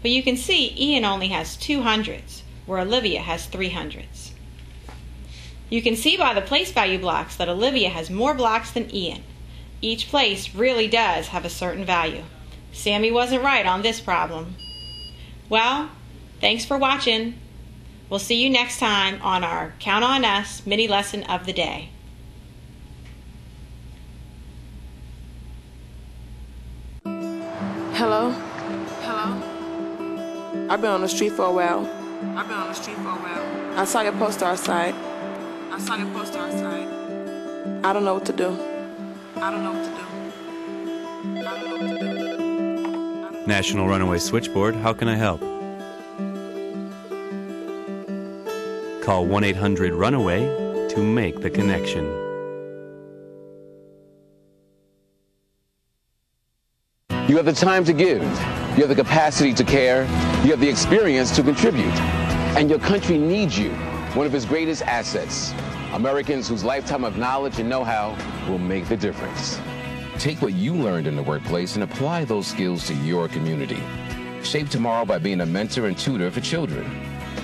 Speaker 9: but you can see Ian only has 2 hundreds, where Olivia has 3 hundreds. You can see by the place value blocks that Olivia has more blocks than Ian. Each place really does have a certain value. Sammy wasn't right on this problem. Well, thanks for watching. We'll see you next time on our Count on Us mini lesson of the day.
Speaker 10: Hello? Hello? I've been on the street for a while. I saw your poster outside. I don't know what to do.
Speaker 11: National Runaway Switchboard, how can I help? Call 1-800-RUNAWAY to make the connection.
Speaker 12: You have the time to give. You have the capacity to care. You have the experience to contribute. And your country needs you, one of its greatest assets. Americans whose lifetime of knowledge and know-how will make the difference. Take what you learned in the workplace and apply those skills to your community. Shape tomorrow by being a mentor and tutor for children.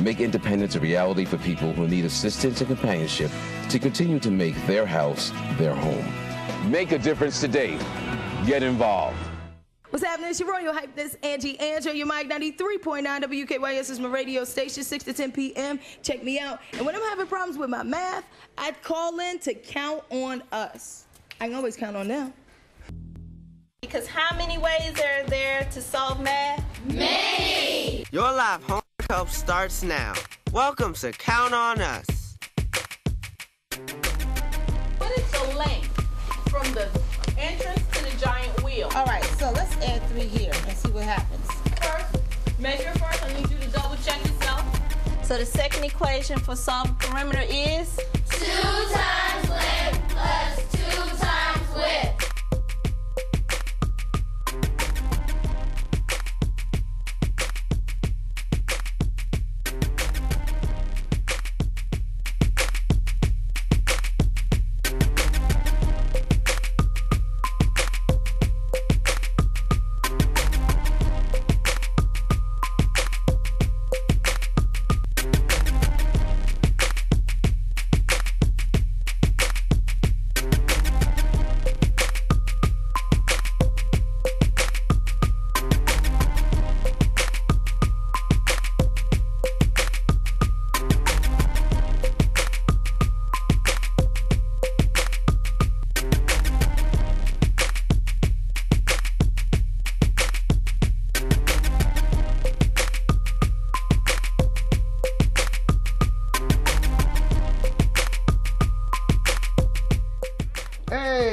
Speaker 12: Make independence a reality for people who need assistance and companionship to continue to make their house their home. Make a difference today. Get involved.
Speaker 13: What's happening? It's your Royal Hypeness, Angie Angel, your Mike 93.9 WKYS is my radio station, 6 to 10 p.m. Check me out. And when I'm having problems with my math, I call in to Count on Us. I can always count on them.
Speaker 1: Because how many ways are there to solve math?
Speaker 2: Many!
Speaker 14: Your live homework help starts now. Welcome to Count on Us.
Speaker 15: What is the length from the entrance to the giant wheel?
Speaker 16: All right, so let's add 3 here and see what happens.
Speaker 15: First, measure first. I need you to double check yourself.
Speaker 1: So the second equation for solving perimeter is?
Speaker 2: 2 times length plus 2 times width.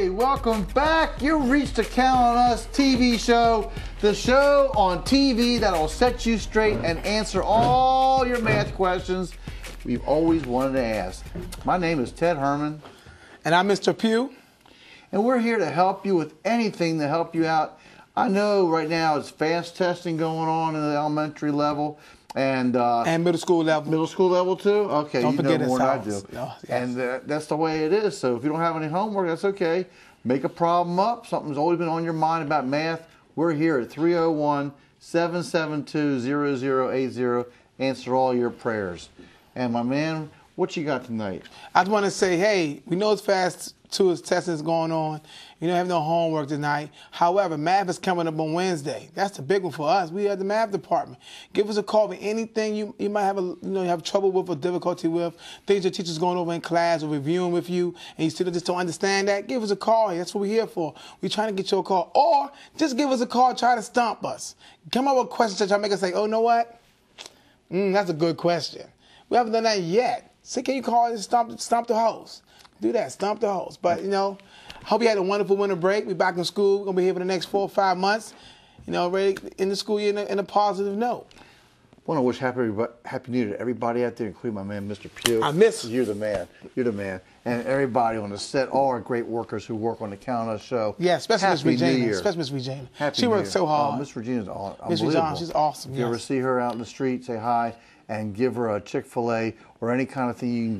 Speaker 17: Welcome back. You reached the Count on Us TV show, the show on TV that'll set you straight and answer all your math questions we've always wanted to ask. My name is Ted Herman.
Speaker 18: And I'm Mr. Pugh.
Speaker 17: And we're here to help you with anything to help you out. I know right now it's fast testing going on in the elementary level. And
Speaker 18: middle school level.
Speaker 17: Middle school level too? Okay,
Speaker 18: don't
Speaker 17: you
Speaker 18: forget
Speaker 17: know more than I do.
Speaker 18: Oh, yes.
Speaker 17: And that's the way it is. So if you don't have any homework, that's okay. Make a problem up. Something's always been on your mind about math. We're here at 772-0080. Answer all your prayers. And my man, what you got tonight?
Speaker 18: I just want to say, hey, we know it's fast two testing is going on. You don't have no homework tonight. However, math is coming up on Wednesday. That's the big one for us. We have the math department. Give us a call with anything you might have have trouble with or difficulty with, things your teacher's going over in class or reviewing with you, and you still just don't understand that. Give us a call. That's what we're here for. We're trying to get you a call, or just give us a call. Try to stump us. Come up with questions that try to make us say, "Oh, you know what? That's a good question." We haven't done that yet. So can you call and stump the host? Do that, stump the host. But, hope you had a wonderful winter break. We're back in school. We're going to be here for the next 4 or 5 months, ready in the school year in a positive note.
Speaker 17: I want to wish Happy New Year to everybody out there, including my man, Mr. Pugh.
Speaker 18: I miss you.
Speaker 17: You're the man. You're the man. And everybody on the set, all our great workers who work on the Count On Us show.
Speaker 18: Yeah, especially Miss
Speaker 17: Happy New
Speaker 18: Regina.
Speaker 17: Year.
Speaker 18: Especially Miss Regina.
Speaker 17: Happy
Speaker 18: She
Speaker 17: New
Speaker 18: works
Speaker 17: Year.
Speaker 18: so hard.
Speaker 17: Miss Regina's unbelievable.
Speaker 18: Miss Regina, she's awesome.
Speaker 17: If you ever see her out in the street, say hi and give her a Chick-fil-A or any kind of thing you can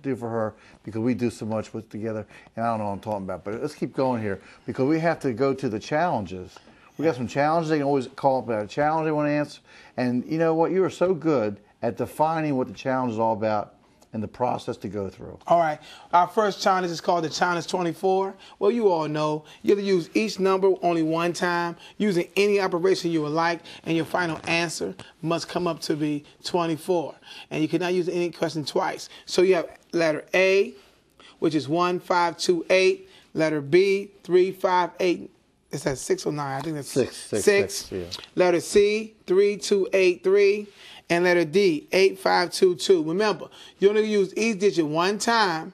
Speaker 17: do for her, because we do so much together. And I don't know what I'm talking about, but let's keep going here because we have to go to the challenges. We got some challenges. They can always call up about a challenge they want to answer. And you know what? You are so good at defining what the challenge is all about and the process to go through.
Speaker 18: All right. Our first challenge is called the Challenge 24. Well, you all know you have to use each number only one time, using any operation you would like, and your final answer must come up to be 24. And you cannot use any question twice. So you have letter A, which is 1528, letter B, 358. Is that 6 or 9? I think that's 6.
Speaker 17: Yeah.
Speaker 18: Letter C, 3283. And letter D, 8522. Remember, you only use each digit one time,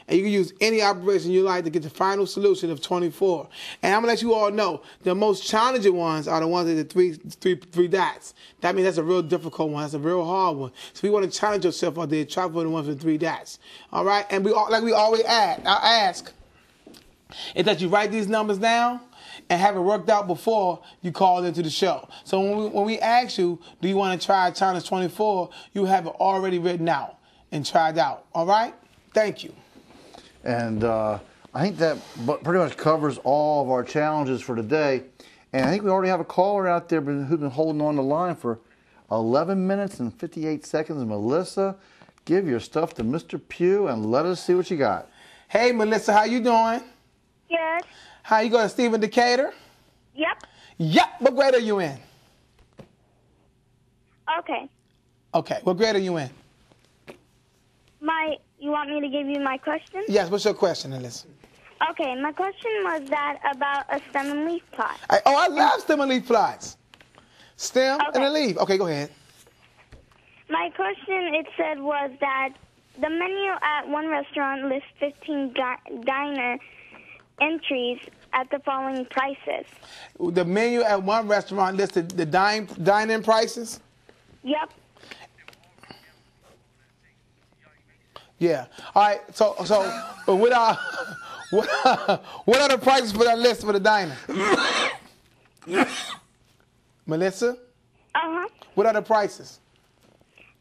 Speaker 18: and you can use any operation you like to get the final solution of 24. And I'm going to let you all know, the most challenging ones are the ones with the three dots. That means that's a real difficult one. That's a real hard one. So if you want to challenge yourself out there, try for the ones with 3 dots. All right? And like we always ask, is that you write these numbers down and have it worked out before you call into the show. So when we ask you, do you want to try Challenge 24, you have it already written out and tried out. All right? Thank you.
Speaker 17: And I think that pretty much covers all of our challenges for today. And I think we already have a caller out there who's been holding on the line for 11 minutes and 58 seconds. Melissa, give your stuff to Mr. Pugh and let us see what you got.
Speaker 18: Hey, Melissa, how you doing?
Speaker 8: Good.
Speaker 18: How you going, Stephen Decatur?
Speaker 8: Yep.
Speaker 18: Yep. What grade are you in?
Speaker 8: Okay.
Speaker 18: Okay. What grade are you in?
Speaker 8: You want me to give you my question?
Speaker 18: Yes. What's your question, Melissa?
Speaker 8: Okay. My question was that about a stem and leaf plot.
Speaker 18: I love stem and leaf plots. Stem and a leaf. Okay, go ahead.
Speaker 8: My question, it said, was that the menu at one restaurant lists 15 diner entries at the following prices.
Speaker 18: The menu at one restaurant listed the dine-in prices?
Speaker 8: Yep.
Speaker 18: Yeah. All right. So what are the prices for that list for the diner? Melissa?
Speaker 8: Uh-huh.
Speaker 18: What are the prices?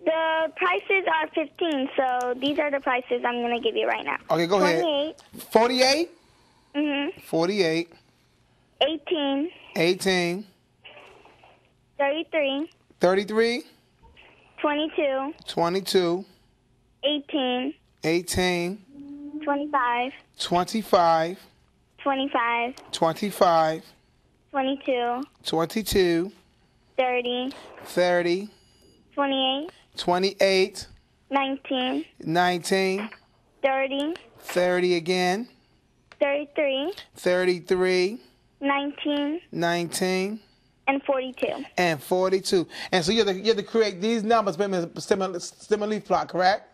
Speaker 8: The prices are 15, so these are the prices I'm going to give you right now.
Speaker 18: Okay, go
Speaker 8: 28.
Speaker 18: ahead. 48?
Speaker 8: Mm-hmm.
Speaker 18: 48.
Speaker 8: 18.
Speaker 18: 18.
Speaker 8: 33.
Speaker 18: 33.
Speaker 8: 22.
Speaker 18: 22.
Speaker 8: 18.
Speaker 18: 18.
Speaker 8: 25.
Speaker 18: 25.
Speaker 8: 25.
Speaker 18: 25.
Speaker 8: 22.
Speaker 18: 22.
Speaker 8: 30.
Speaker 18: 30.
Speaker 8: 28.
Speaker 18: 28.
Speaker 8: 19.
Speaker 18: 19.
Speaker 8: 30.
Speaker 18: 30 again.
Speaker 8: 33.
Speaker 18: 33.
Speaker 8: 19.
Speaker 18: 19.
Speaker 8: And 42.
Speaker 18: And 42. And so you have to create these numbers from a stem leaf plot, correct?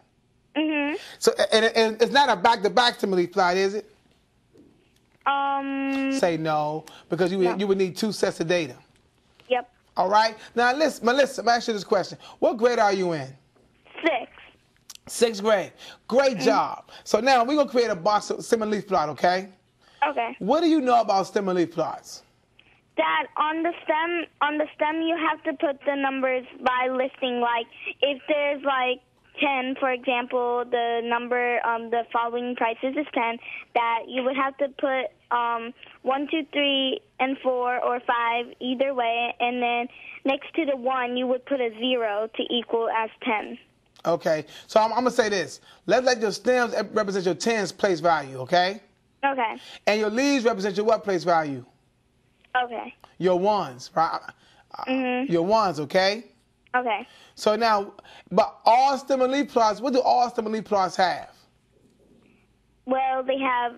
Speaker 8: Mm-hmm.
Speaker 18: So and it's not a back-to-back stem leaf plot, is it? Say no, because you would need 2 sets of data.
Speaker 8: Yep.
Speaker 18: All right. Now, listen, Melissa, I'm going to ask you this question. What grade are you in?
Speaker 8: 6.
Speaker 18: 6th grade. Great job. So now we're going to create a box of stem and leaf plot, okay?
Speaker 8: Okay.
Speaker 18: What do you know about stem and leaf plots?
Speaker 8: That on the stem you have to put the numbers by listing, like if there's like 10, for example, the number, the following prices is 10, that you would have to put 1, 2, 3, and 4 or 5 either way, and then next to the 1 you would put a 0 to equal as 10.
Speaker 18: Okay, so I'm gonna say this. Let's let your stems represent your tens place value, okay?
Speaker 8: Okay.
Speaker 18: And your leaves represent your what place value?
Speaker 8: Okay.
Speaker 18: Your ones, right? Your ones, okay?
Speaker 8: Okay.
Speaker 18: So now, but all stem and leaf plots, what do all stem and leaf plots have?
Speaker 8: Well, they have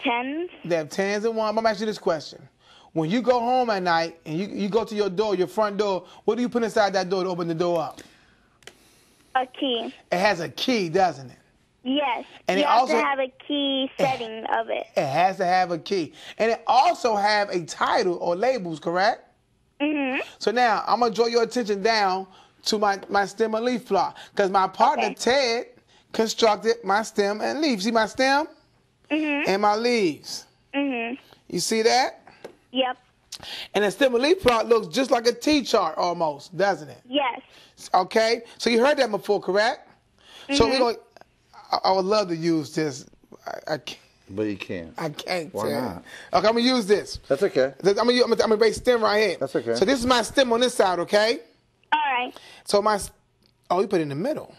Speaker 8: tens.
Speaker 18: They have tens and ones. I'm gonna ask you this question. When you go home at night and you go to your door, your front door, what do you put inside that door to open the door up?
Speaker 8: A key.
Speaker 18: It has a key, doesn't it?
Speaker 8: Yes.
Speaker 18: And
Speaker 8: you
Speaker 18: it
Speaker 8: have
Speaker 18: also
Speaker 8: to have a key setting of it.
Speaker 18: It has to have a key. And it also have a title or labels, correct? So now I'm gonna draw your attention down to my stem and leaf plot. Because my partner Ted constructed my stem and leaf. See my stem? And my leaves. You see that?
Speaker 8: Yep.
Speaker 18: And the stem and leaf plot looks just like a T-chart almost, doesn't it?
Speaker 8: Yes.
Speaker 18: Okay? So you heard that before, correct? So we're going I would love to use this. I can't.
Speaker 17: But you can't.
Speaker 18: I can't.
Speaker 17: Why not?
Speaker 18: Okay, I'm going to use this.
Speaker 17: That's okay.
Speaker 18: I'm going to base stem right here.
Speaker 17: That's okay.
Speaker 18: So this is my stem on this side, okay?
Speaker 8: All right.
Speaker 18: So you put it in the middle.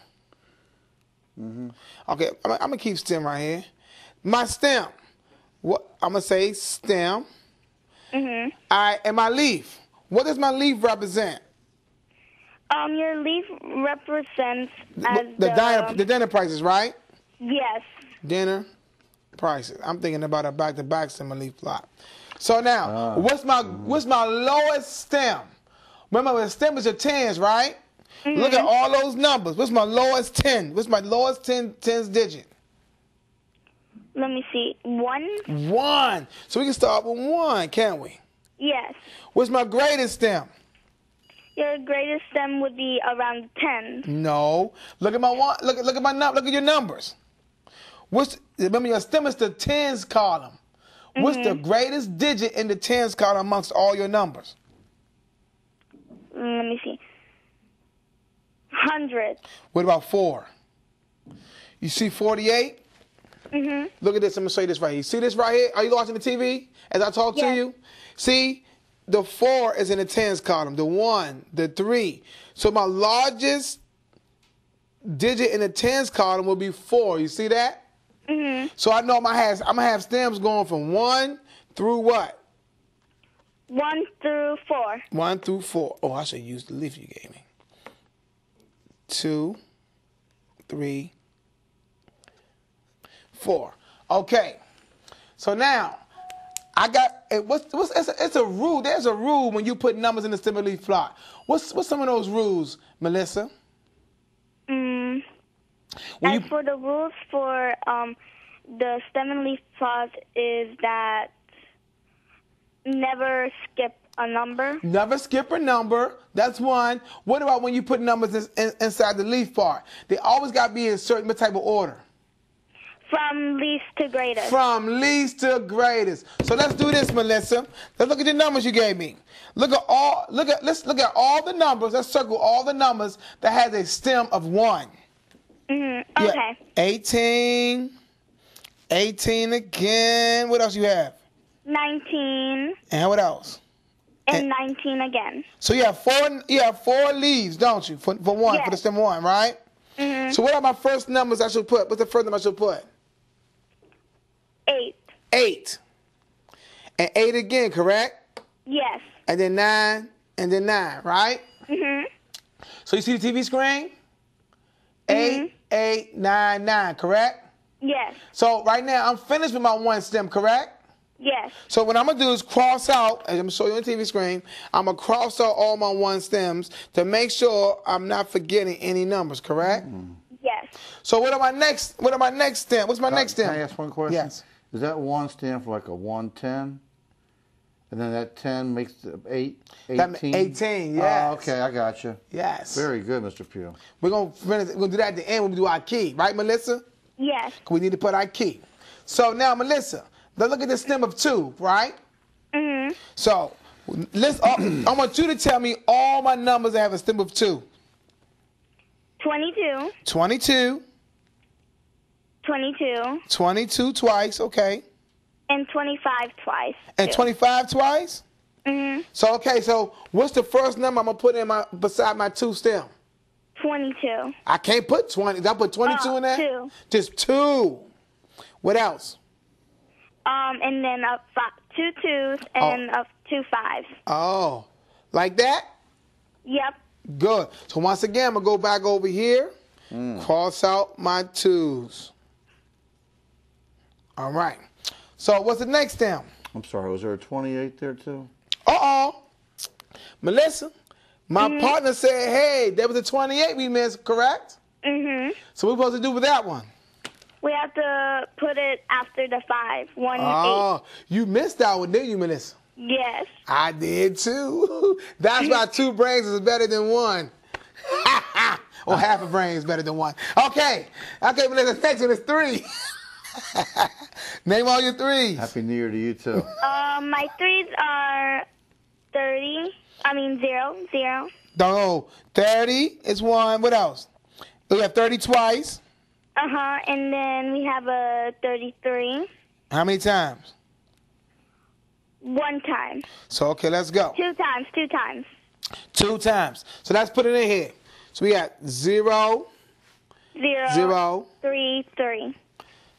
Speaker 18: Okay, I'm going to keep stem right here. My stem. I'm going to say stem. All right, and my leaf. What does my leaf represent?
Speaker 8: Your leaf represents as
Speaker 18: the dinner prices, right?
Speaker 8: Yes.
Speaker 18: Dinner prices. I'm thinking about a back-to-back stem and leaf plot. So now, what's my lowest stem? Remember, the stem is your tens, right? Look at all those numbers. What's my lowest 10? What's my lowest tens digit?
Speaker 8: Let me see. 1?
Speaker 18: 1. So we can start with 1, can't we?
Speaker 8: Yes.
Speaker 18: What's my greatest stem?
Speaker 8: Your greatest stem would be around 10.
Speaker 18: No. Look at my one. Look at your numbers. Remember, your stem is the tens column. What's the greatest digit in the tens column amongst all your numbers?
Speaker 8: Let me see. 100.
Speaker 18: What about 4? You see 48? Look at this. I'm going to show you this right here. You see this right here? Are you watching the TV as I talk to you? See? The 4 is in the tens column. The 1, the 3. So my largest digit in the tens column will be 4. You see that? So I know I'm going to have stems going from 1 through what?
Speaker 8: 1 through 4.
Speaker 18: 1 through 4. Oh, I should use the leaf you gave me. 2, 3, 4. Okay. So now, I got it's a rule. There's a rule when you put numbers in the stem and leaf plot. What's some of those rules, Melissa?
Speaker 8: For the rules for the stem and leaf plot is that never skip a number.
Speaker 18: Never skip a number. That's one. What about when you put numbers inside the leaf part? They always got to be in a certain type of order.
Speaker 8: From least to greatest.
Speaker 18: From least to greatest. So let's do this, Melissa. Let's look at the numbers you gave me. Let's look at all the numbers. Let's circle all the numbers that has a stem of 1.
Speaker 8: Okay.
Speaker 18: Yeah. 18. 18 again. What else you have?
Speaker 8: 19.
Speaker 18: And what else?
Speaker 8: And 19 again.
Speaker 18: So you have 4 leaves, don't you? For 1, for the stem 1, right? So what are my first numbers I should put? What's the first number I should put?
Speaker 8: 8.
Speaker 18: 8. And 8 again, correct?
Speaker 8: Yes.
Speaker 18: And then 9, and then 9, right? So you see the TV screen? 8, 8, 9, 9, correct?
Speaker 8: Yes.
Speaker 18: So right now I'm finished with my 1 stem, correct?
Speaker 8: Yes.
Speaker 18: So what I'm going to do is cross out, as I'm going to show you on the TV screen, I'm going to cross out all my 1 stems to make sure I'm not forgetting any numbers, correct?
Speaker 8: Yes.
Speaker 18: So what are my next stem? What's my next stem?
Speaker 17: Can I ask one question?
Speaker 18: Yes.
Speaker 17: Does that 1 stand for like a 110? And then that 10 makes the 8, 18?
Speaker 18: 18, yes.
Speaker 17: Oh, okay, I got you.
Speaker 18: Yes.
Speaker 17: Very good, Mr. Pugh.
Speaker 18: We're going to do that at the end when we do our key, right, Melissa?
Speaker 8: Yes.
Speaker 18: We need to put our key. So now, Melissa, let's look at the stem of 2, right? So I want you to tell me all my numbers that have a stem of 2.
Speaker 8: 22.
Speaker 18: 22.
Speaker 8: 22.
Speaker 18: 22 twice, okay.
Speaker 8: And 25 twice.
Speaker 18: And 25 twice?
Speaker 8: Mm-hmm.
Speaker 18: So, okay, so what's the first number I'm going to put in beside my 2 stem?
Speaker 8: 22.
Speaker 18: I can't put 20. Did I put 22 in there?
Speaker 8: 2.
Speaker 18: Just 2. What else?
Speaker 8: And then 2 2s and 2 5s.
Speaker 18: Oh, like that?
Speaker 8: Yep.
Speaker 18: Good. So once again, I'm going to go back over here, cross out my 2s. All right. So what's the next stem?
Speaker 17: I'm sorry, was there a 28 there too?
Speaker 18: Uh-oh. Melissa, my partner said, hey, there was a 28 we missed, correct?
Speaker 8: Mm-hmm.
Speaker 18: So what are we supposed to do with that one?
Speaker 8: We have to put it after the 5. 1
Speaker 18: Oh, you missed that one, didn't you, Melissa?
Speaker 8: 8. Yes.
Speaker 18: I did too. That's why 2 brains is better than 1. Or half a brain is better than 1. Okay, Melissa, next one is 3. Name all your 3s.
Speaker 17: Happy New Year to you too.
Speaker 8: My 3s are 0, 0.
Speaker 18: No, 30 is 1. What else? We have 30 twice.
Speaker 8: Uh-huh, and then we have a 33.
Speaker 18: How many times?
Speaker 8: 1 time.
Speaker 18: So, okay, let's go.
Speaker 8: 2 times, 2 times.
Speaker 18: 2 times. So let's put it in here. So we got 0, 0,
Speaker 8: 3, 3.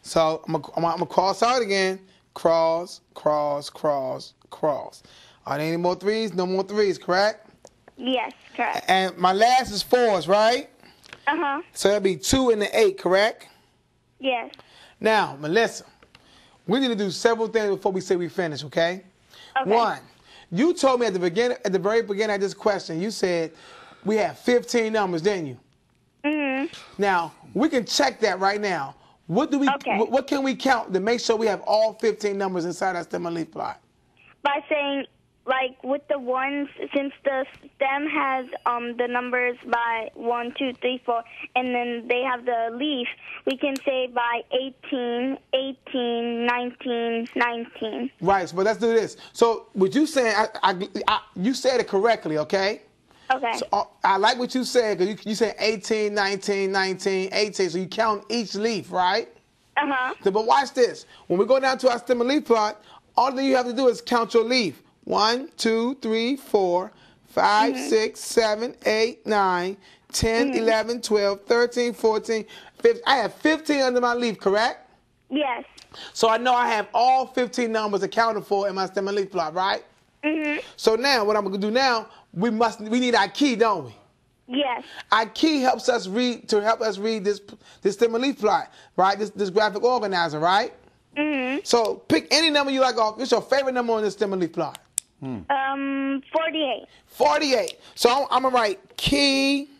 Speaker 18: So I'm gonna cross out again. Cross, cross, cross, cross. Are there any more 3s? No more 3s, correct?
Speaker 8: Yes, correct.
Speaker 18: And my last is 4s, right?
Speaker 8: Uh-huh.
Speaker 18: So that'll be 2 and the 8, correct?
Speaker 8: Yes.
Speaker 18: Now, Melissa, we need to do several things before we say we finish, okay?
Speaker 8: Okay.
Speaker 18: 1, you told me at the very beginning of this question, you said we have 15 numbers, didn't you?
Speaker 8: Mm-hmm.
Speaker 18: Now, we can check that right now. What can we count to make sure we have all 15 numbers inside our stem and leaf plot?
Speaker 8: By saying, like, with the 1s, since the stem has the numbers by 1, 2, 3, 4, and then they have the leaf, we can say by 18, 18, 19, 19.
Speaker 18: Right, but let's do this. So what you saying, you said it correctly, okay?
Speaker 8: Okay.
Speaker 18: So I like what you said, because you said 18, 19, 19, 18, so you count each leaf, right?
Speaker 8: Uh-huh.
Speaker 18: But watch this. When we go down to our stem and leaf plot, all thing you have to do is count your leaf. 1, 2, 3, 4, 5, 6, 7, 8, 9, 10, 11, 12, 13, 14, 15. I have 15 under my leaf, correct?
Speaker 8: Yes.
Speaker 18: So I know I have all 15 numbers accounted for in my stem and leaf plot, right?
Speaker 8: Mm-hmm.
Speaker 18: So now, what I'm going to do now, we need our key, don't we?
Speaker 8: Yes.
Speaker 18: Our key helps us read this stem and leaf plot, right? This graphic organizer, right?
Speaker 8: Mm-hmm.
Speaker 18: So pick any number you like off. What's your favorite number on this stem and leaf plot?
Speaker 8: 48.
Speaker 18: 48. So I'm gonna write key.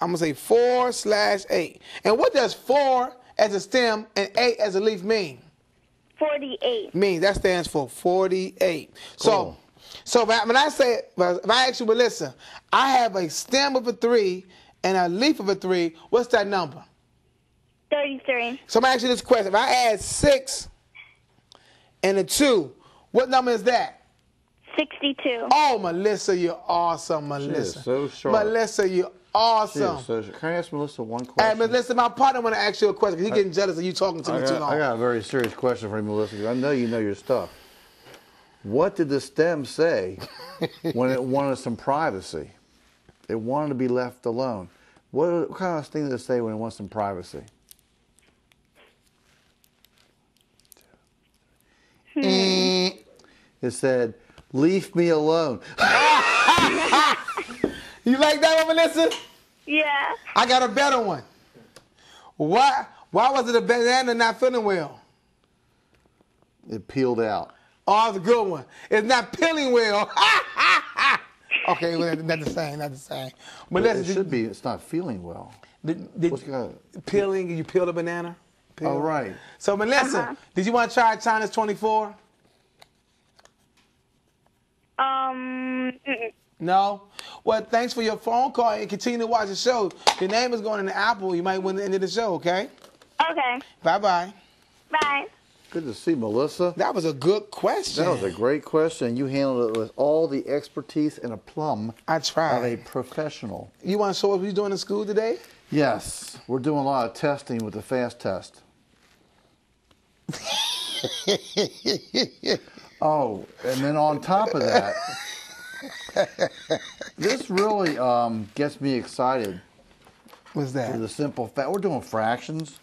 Speaker 18: I'm gonna say 4/8. And what does 4 as a stem and 8 as a leaf mean?
Speaker 8: 48.
Speaker 18: That stands for 48.
Speaker 17: Cool.
Speaker 18: So when I say, if I ask you, Melissa, I have a stem of a 3 and a leaf of a 3. What's that number?
Speaker 8: 33.
Speaker 18: So I'm gonna ask you this question: if I add 6 and a 2, what number is that?
Speaker 8: 62.
Speaker 18: Oh, Melissa, you're awesome, Melissa.
Speaker 17: She is so sharp.
Speaker 18: Melissa, you're awesome.
Speaker 17: She is so sharp. Can I ask Melissa one question?
Speaker 18: Hey, Melissa, my partner want to ask you a question because he's getting jealous of you talking to me too long.
Speaker 17: I got a very serious question for you, Melissa, because I know you know your stuff. What did the stem say when it wanted some privacy? It wanted to be left alone. What kind of thing did it say when it wants some privacy? It said, "Leave me alone."
Speaker 18: You like that one, Melissa?
Speaker 8: Yeah.
Speaker 18: I got a better one. Why was it a banana not feeling well?
Speaker 17: It peeled out.
Speaker 18: Oh, that's a good one. It's not peeling well. Okay, well, not the same, not the same.
Speaker 17: But it should be. It's not feeling well.
Speaker 18: Peeling? You peel the banana? Peel.
Speaker 17: Oh, right.
Speaker 18: So, Melissa, did you want to try China's 24? No? Well, thanks for your phone call and continue to watch the show. Your name is going in the Apple. You might win the end of the show, okay?
Speaker 8: Okay.
Speaker 18: Bye-bye.
Speaker 8: Bye.
Speaker 17: Good to see Melissa.
Speaker 18: That was a good question.
Speaker 17: That was a great question. You handled it with all the expertise and aplomb
Speaker 18: I tried.
Speaker 17: of a professional.
Speaker 18: You want to show us what you're doing in school today?
Speaker 17: Yes. We're doing a lot of testing with the FAST test. Oh, and then on top of that, this really gets me excited.
Speaker 18: What's that?
Speaker 17: For the simple fact, we're doing fractions.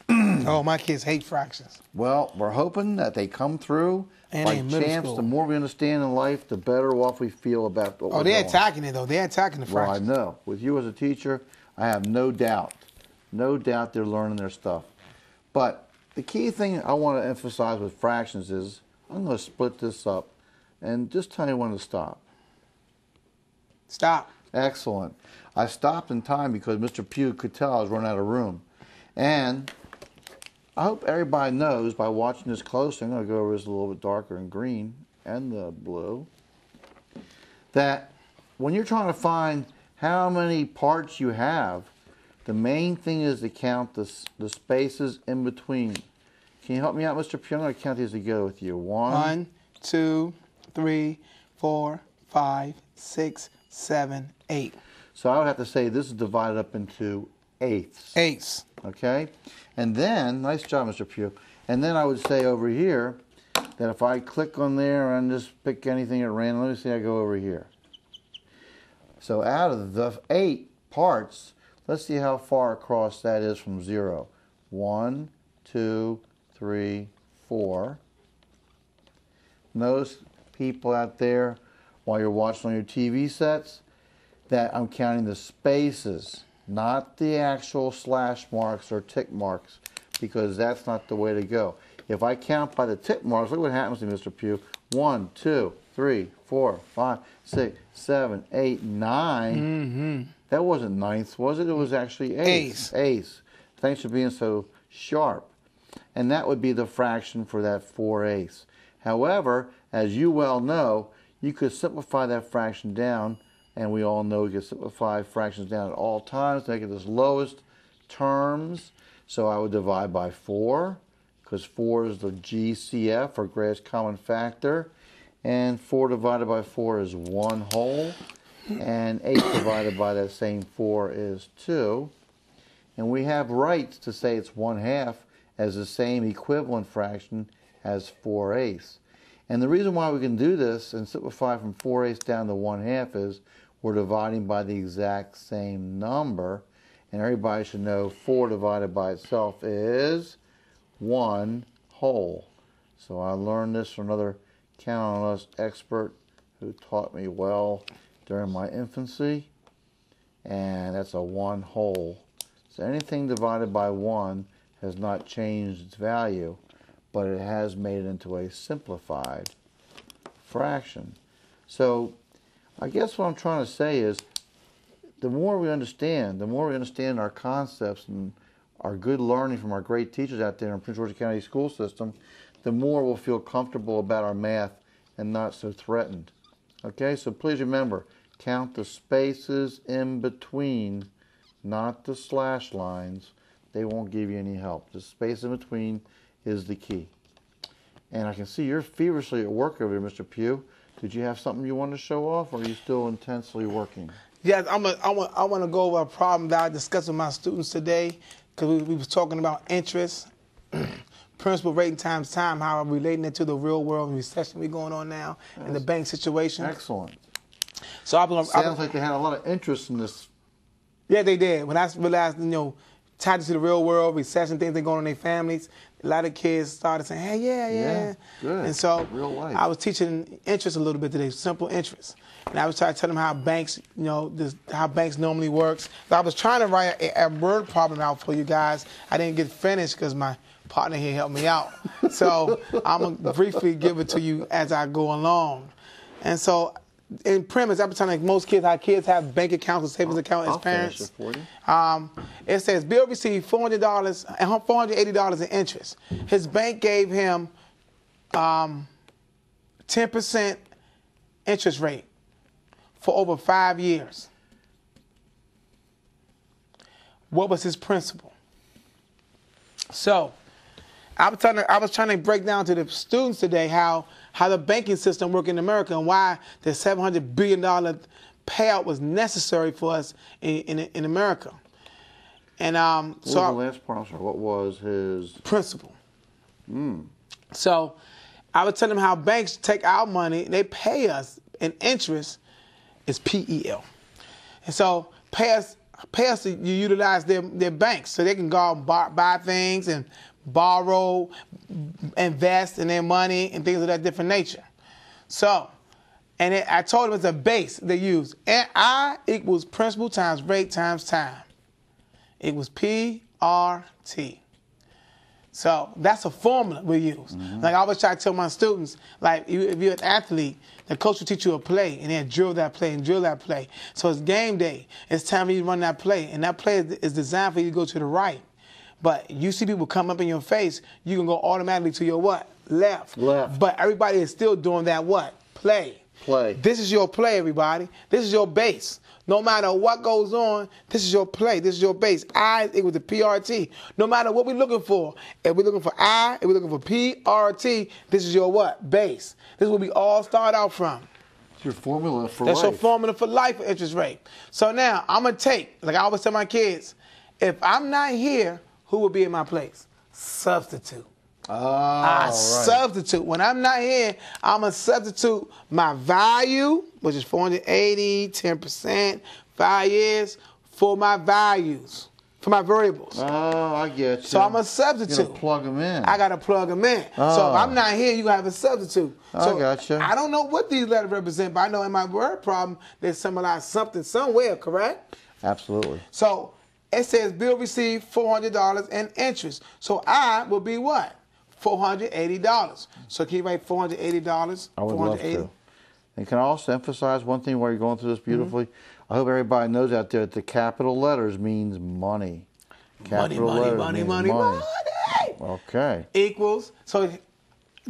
Speaker 18: Oh, my kids hate fractions.
Speaker 17: Well, we're hoping that they come through.
Speaker 18: And
Speaker 17: by
Speaker 18: in middle
Speaker 17: chance,
Speaker 18: school.
Speaker 17: the more we understand in life, the better off we feel about what we're
Speaker 18: they're
Speaker 17: doing.
Speaker 18: attacking it, though. They're attacking the fractions.
Speaker 17: Well, I know. With you as a teacher, I have no doubt they're learning their stuff. But the key thing I want to emphasize with fractions is I'm going to split this up and just tell you when to stop.
Speaker 18: Stop.
Speaker 17: Excellent. I stopped in time because Mr. Pugh could tell I was running out of room. And I hope everybody knows by watching this closely, I'm going to go over this a little bit darker in green and the blue, that when you're trying to find how many parts you have, the main thing is to count the spaces in between. Can you help me out, Mr. Pugh? I'm going to count these as I go with you.
Speaker 18: 1, 2, 3, 4, 5, 6, 7, 8.
Speaker 17: So I would have to say this is divided up into eighths.
Speaker 18: Eighths.
Speaker 17: Okay? And then, nice job, Mr. Pugh. And then I would say over here that if I click on there and just pick anything at random, let me see, I go over here. So out of the 8 parts, let's see how far across that is from 0. 1, 2, 3, 4. Notice, people out there, while you're watching on your TV sets, that I'm counting the spaces, not the actual slash marks or tick marks, because that's not the way to go. If I count by the tick marks, look what happens to me, Mr. Pugh. 1, 2, 3, 4, 5, 6, 7, 8, 9.
Speaker 18: Mm-hmm.
Speaker 17: That wasn't ninths, was it? It was actually eighths. Eighths. Thanks for being so sharp. And that would be the fraction for that 4/8. However, as you well know, you could simplify that fraction down, and we all know you can simplify fractions down at all times to make it as lowest terms. So I would divide by 4, because 4 is the GCF, or greatest common factor. And 4 divided by 4 is 1 whole. And 8 divided by that same 4 is 2. And we have rights to say it's 1/2 as the same equivalent fraction as 4/8. And the reason why we can do this and simplify from 4/8 down to 1/2 is we're dividing by the exact same number. And everybody should know 4 divided by itself is 1 whole. So I learned this from another Count on Us expert who taught me well during my infancy. And that's a 1 whole. So anything divided by 1 has not changed its value, but it has made it into a simplified fraction. So I guess what I'm trying to say is the more we understand our concepts and our good learning from our great teachers out there in Prince George's County school system, the more we'll feel comfortable about our math and not so threatened. Okay, so please remember, count the spaces in between, not the slash lines. They won't give you any help. The space in between is the key. And I can see you're feverishly at work over here, Mr. Pugh. Did you have something you wanted to show off, or are you still intensely working?
Speaker 18: Yes, I want to go over a problem that I discussed with my students today, because we was talking about interest, principal rate times time, how I'm relating it to the real world recession we're going on now, and the bank situation.
Speaker 17: Excellent.
Speaker 18: So
Speaker 17: sounds like they had a lot of interest in this.
Speaker 18: Yeah, they did. When I realized, tied to the real world, recession, things that going on in their families, a lot of kids started saying, hey, yeah.
Speaker 17: Good.
Speaker 18: And so
Speaker 17: real life.
Speaker 18: I was teaching interest a little bit today, simple interest. And I was trying to tell them how banks, how banks normally works. So I was trying to write a word problem out for you guys. I didn't get finished because my partner here helped me out. So I'm going to briefly give it to you as I go along. And so in premise, I'm telling most kids, how kids have bank accounts or savings accounts as parents. It says Bill received $480 in interest. His bank gave him 10% interest rate for over 5 years. What was his principal? So I was trying to break down to the students today how the banking system works in America and why the $700 billion payout was necessary for us in America. And
Speaker 17: what was the last part? I'm sorry, what was his
Speaker 18: principle? So I would tell them how banks take our money, they pay us in interest is PEL. And so pay us to utilize their banks so they can go out and buy things and borrow, invest in their money and things of that different nature. So, and I told them it's a base they use. And I equals principal times rate times time. Equals PRT. So that's a formula we use. Like I always try to tell my students, like if you're an athlete, the coach will teach you a play and then drill that play and drill that play. So it's game day. It's time for you to run that play. And that play is designed for you to go to the right. But you see people come up in your face, you can go automatically to your what? Left. But everybody is still doing that what? Play. This is your play, everybody. This is your base. No matter what goes on, this is your play. This is your base. I equals the PRT. No matter what we're looking for. If we're looking for I, if we're looking for PRT, this is your what? Base. This is where we all start out from.
Speaker 17: It's your formula for life.
Speaker 18: That's your formula for life for interest rate. So now, I'm going to take, like I always tell my kids, if I'm not here, who will be in my place? Substitute. Substitute. When I'm not here, I'm going to substitute my value, which is 480, 10%, 5 years, for my values, for my variables.
Speaker 17: Oh, I get you.
Speaker 18: So I'm a substitute.
Speaker 17: You got to plug them in.
Speaker 18: I got to plug them in. So if I'm not here, you have a substitute. So
Speaker 17: I got you.
Speaker 18: I don't know what these letters represent, but I know in my word problem, they symbolize something somewhere, correct?
Speaker 17: Absolutely.
Speaker 18: So it says bill received $400 in interest. So I will be what? $480. So can you write $480?
Speaker 17: I would love to. And can I also emphasize one thing while you're going through this beautifully? I hope everybody knows out there that the capital letters means money. Capital
Speaker 18: Money.
Speaker 17: Okay.
Speaker 18: Equals. So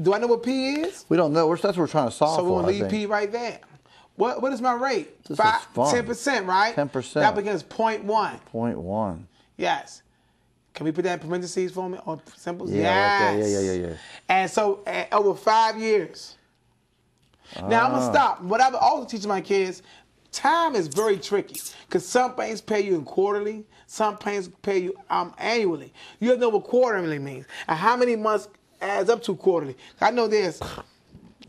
Speaker 18: do I know what P is?
Speaker 17: We don't know. That's what we're trying to solve
Speaker 18: so
Speaker 17: for.
Speaker 18: So we're going to leave P right there. What is my rate?
Speaker 17: This is fun.
Speaker 18: 10%, right?
Speaker 17: 10%.
Speaker 18: That becomes 0.1.
Speaker 17: 0.1.
Speaker 18: Yes. Can we put that in parentheses for me or symbols?
Speaker 17: Yeah,
Speaker 18: yes.
Speaker 17: yeah.
Speaker 18: And so over 5 years. Now I'm gonna stop. What I also teach my kids, time is very tricky because some banks pay you in quarterly, some banks pay you annually. You have to know what quarterly means and how many months adds up to quarterly. I know there's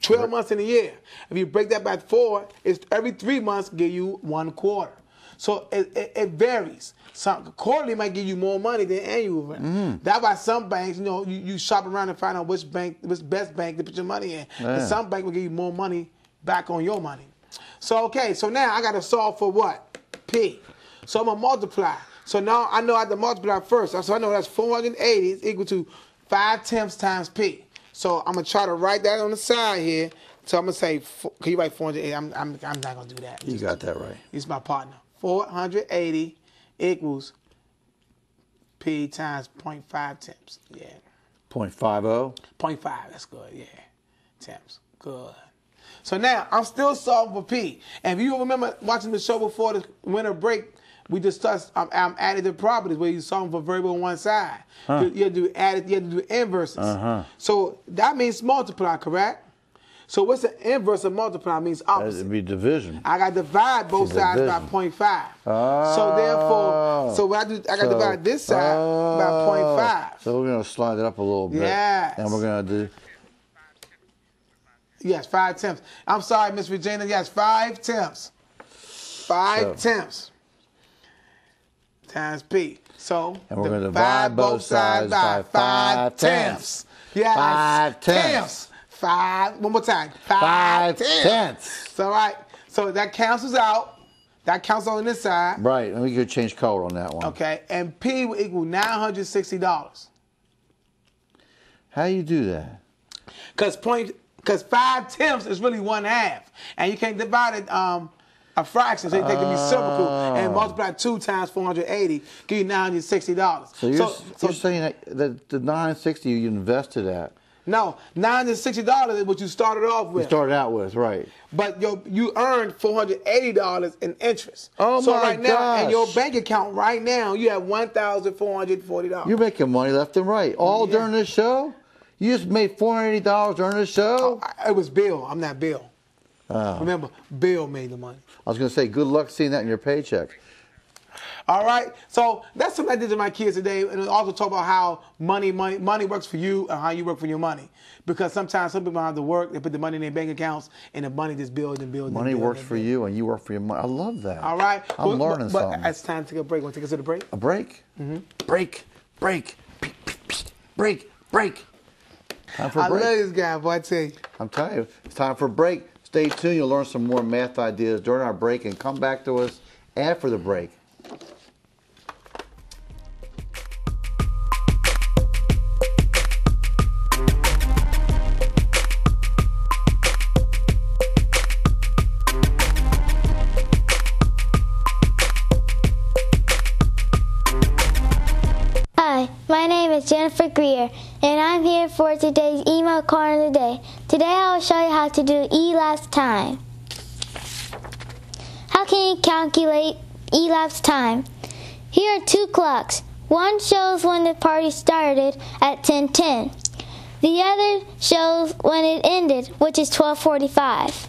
Speaker 18: 12 months in a year. If you break that by 4, it's every 3 months give you 1 quarter. So it varies. Some quarterly might give you more money than annual. That's why some banks, you shop around and find out which best bank to put your money in. And some bank will give you more money back on your money. So so now I got to solve for what? P. So I'm gonna multiply. So now I know I have to multiply first. So I know that's 480 is equal to 5/10 times P. So I'm gonna try to write that on the side here. So I'm gonna say, can you write 480? I'm not gonna do that.
Speaker 17: You got that right.
Speaker 18: He's my partner. 480 equals P times 0.5 temps. Yeah.
Speaker 17: 0.50?
Speaker 18: 0.5, that's good, yeah. Temps, good. So now, I'm still solving for P. And if you remember watching the show before the winter break, we discussed additive properties where you solve for variable on one side. You have to do inverses. So that means multiply, correct? So what's the inverse of multiply? It means opposite.
Speaker 17: It'd be division.
Speaker 18: I got to divide both sides by 0.5. So therefore, what I do, I got to divide this side by 0.5.
Speaker 17: So we're going to slide it up a little bit.
Speaker 18: Yes.
Speaker 17: And we're going to do...
Speaker 18: Yes, 5/10. I'm sorry, Miss Regina. Yes, 5/10. 5/10 times P. So
Speaker 17: and we're going to divide both sides by 5/10.
Speaker 18: Yes.
Speaker 17: 5/10.
Speaker 18: 5. One more time.
Speaker 17: 5/10.
Speaker 18: All right. So that cancels out. That counts on this side.
Speaker 17: Right. And we could change color on that one.
Speaker 18: Okay. And P will equal $960.
Speaker 17: How do you do that?
Speaker 18: Because 5/10 is really 1/2, and you can't divide it a fraction, so you take the reciprocal and multiply 2 times 480, give you $960.
Speaker 17: So you're saying that the $960 you invested at.
Speaker 18: No, $960 is what you started off with.
Speaker 17: You started out with, right.
Speaker 18: But you earned $480 in interest.
Speaker 17: Oh,
Speaker 18: so
Speaker 17: my
Speaker 18: right now,
Speaker 17: gosh.
Speaker 18: in your bank account right now, you have $1,440.
Speaker 17: You're making money left and right. All during this show? You just made $480 during this show?
Speaker 18: It was Bill. I'm not Bill.
Speaker 17: Oh.
Speaker 18: Remember, Bill made the money.
Speaker 17: I was going to say, good luck seeing that in your paycheck.
Speaker 18: All right, so that's something I did to my kids today, and also talk about how money works for you and how you work for your money. Because sometimes some people have to work, they put the money in their bank accounts, and the money just builds and builds.
Speaker 17: Money works for you, and you work for your money. I love that.
Speaker 18: All right,
Speaker 17: I'm learning something.
Speaker 18: But it's time to take a break. Want to take us to the break?
Speaker 17: A break?
Speaker 18: Mm-hmm.
Speaker 17: Break. Time for a break.
Speaker 18: I love this guy, boy. I tell you.
Speaker 17: I'm telling you, it's time for a break. Stay tuned. You'll learn some more math ideas during our break, and come back to us after the break.
Speaker 5: Hi, my name is Jennifer Greer, and I'm here for today's email corner of the day. Today I will show you how to do elapsed time. How can you calculate elapsed time? Here are two clocks. One shows when the party started at 10:10. The other shows when it ended, which is 12:45.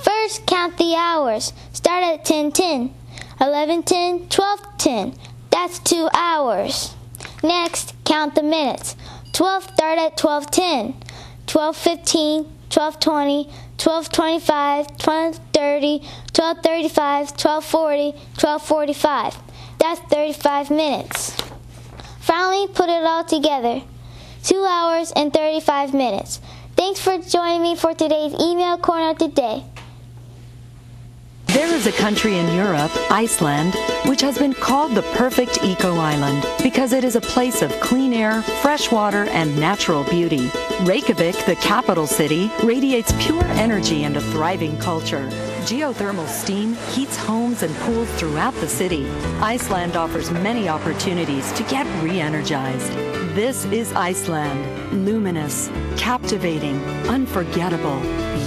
Speaker 5: First, count the hours. Start at 10:10, 11:10, 12:10. That's 2 hours. Next, count the minutes. 12 start at 12:10, 12:15, 12:20, 12:25, 12:30, 12:35, 12:40, 12:45. That's 35 minutes. Finally, put it all together. 2 hours and 35 minutes. Thanks for joining me for today's email corner today.
Speaker 19: There is a country in Europe, Iceland, which has been called the perfect eco-island because it is a place of clean air, fresh water, and natural beauty. Reykjavik, the capital city, radiates pure energy and a thriving culture. Geothermal steam heats homes and pools throughout the city. Iceland offers many opportunities to get re-energized. This is Iceland. Luminous, captivating, unforgettable,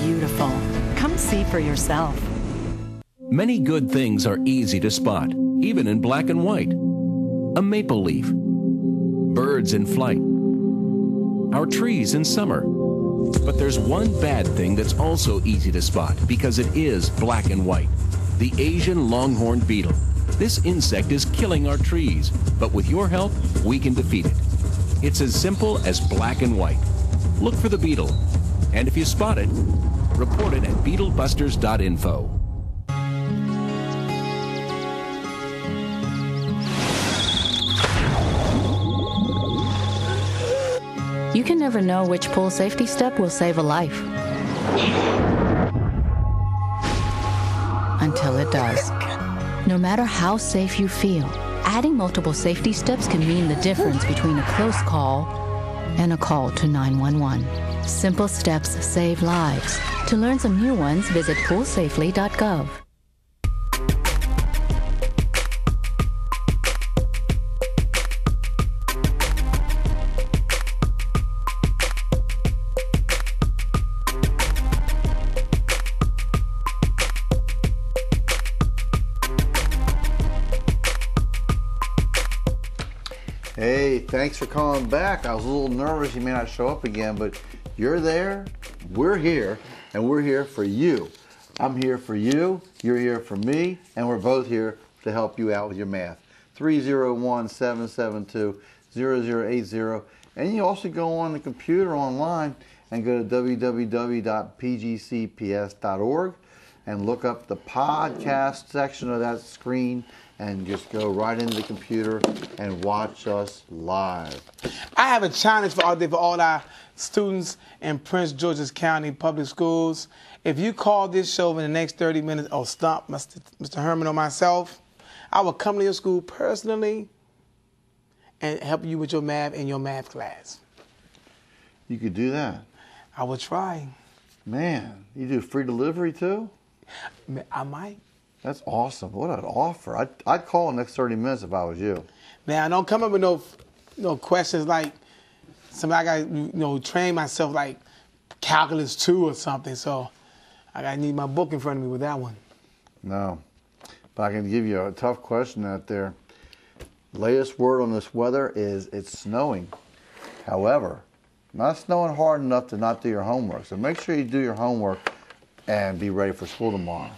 Speaker 19: beautiful. Come see for yourself.
Speaker 20: Many good things are easy to spot, even in black and white. A maple leaf, birds in flight, our trees in summer. But there's one bad thing that's also easy to spot because it is black and white. The Asian longhorn beetle. This insect is killing our trees, but with your help, we can defeat it. It's as simple as black and white. Look for the beetle, and if you spot it, report it at beetlebusters.info.
Speaker 6: You can never know which pool safety step will save a life. Until it does. No matter how safe you feel, adding multiple safety steps can mean the difference between a close call and a call to 911. Simple steps save lives. To learn some new ones, visit poolsafely.gov.
Speaker 17: Hey, thanks for calling back. I was a little nervous you may not show up again, but you're there, we're here, and we're here for you. I'm here for you, you're here for me, and we're both here to help you out with your math. 301-772-0080. And you also go on the computer online and go to www.pgcps.org and look up the podcast section of that screen and just go right into the computer and watch us live.
Speaker 18: I have a challenge for all our students in Prince George's County Public Schools. If you call this show in the next 30 minutes or stop Mr. Herman or myself, I will come to your school personally and help you with your math in your math class.
Speaker 17: You could do that.
Speaker 18: I will try.
Speaker 17: Man, you do free delivery too?
Speaker 18: I might.
Speaker 17: That's awesome. What an offer. I'd call in the next 30 minutes if I was you.
Speaker 18: Now, don't come up with no questions like, somebody I got train myself like calculus 2 or something. So I gotta need my book in front of me with that one.
Speaker 17: No, but I can give you a tough question out there. Latest word on this weather is it's snowing. However, not snowing hard enough to not do your homework. So make sure you do your homework and be ready for school tomorrow.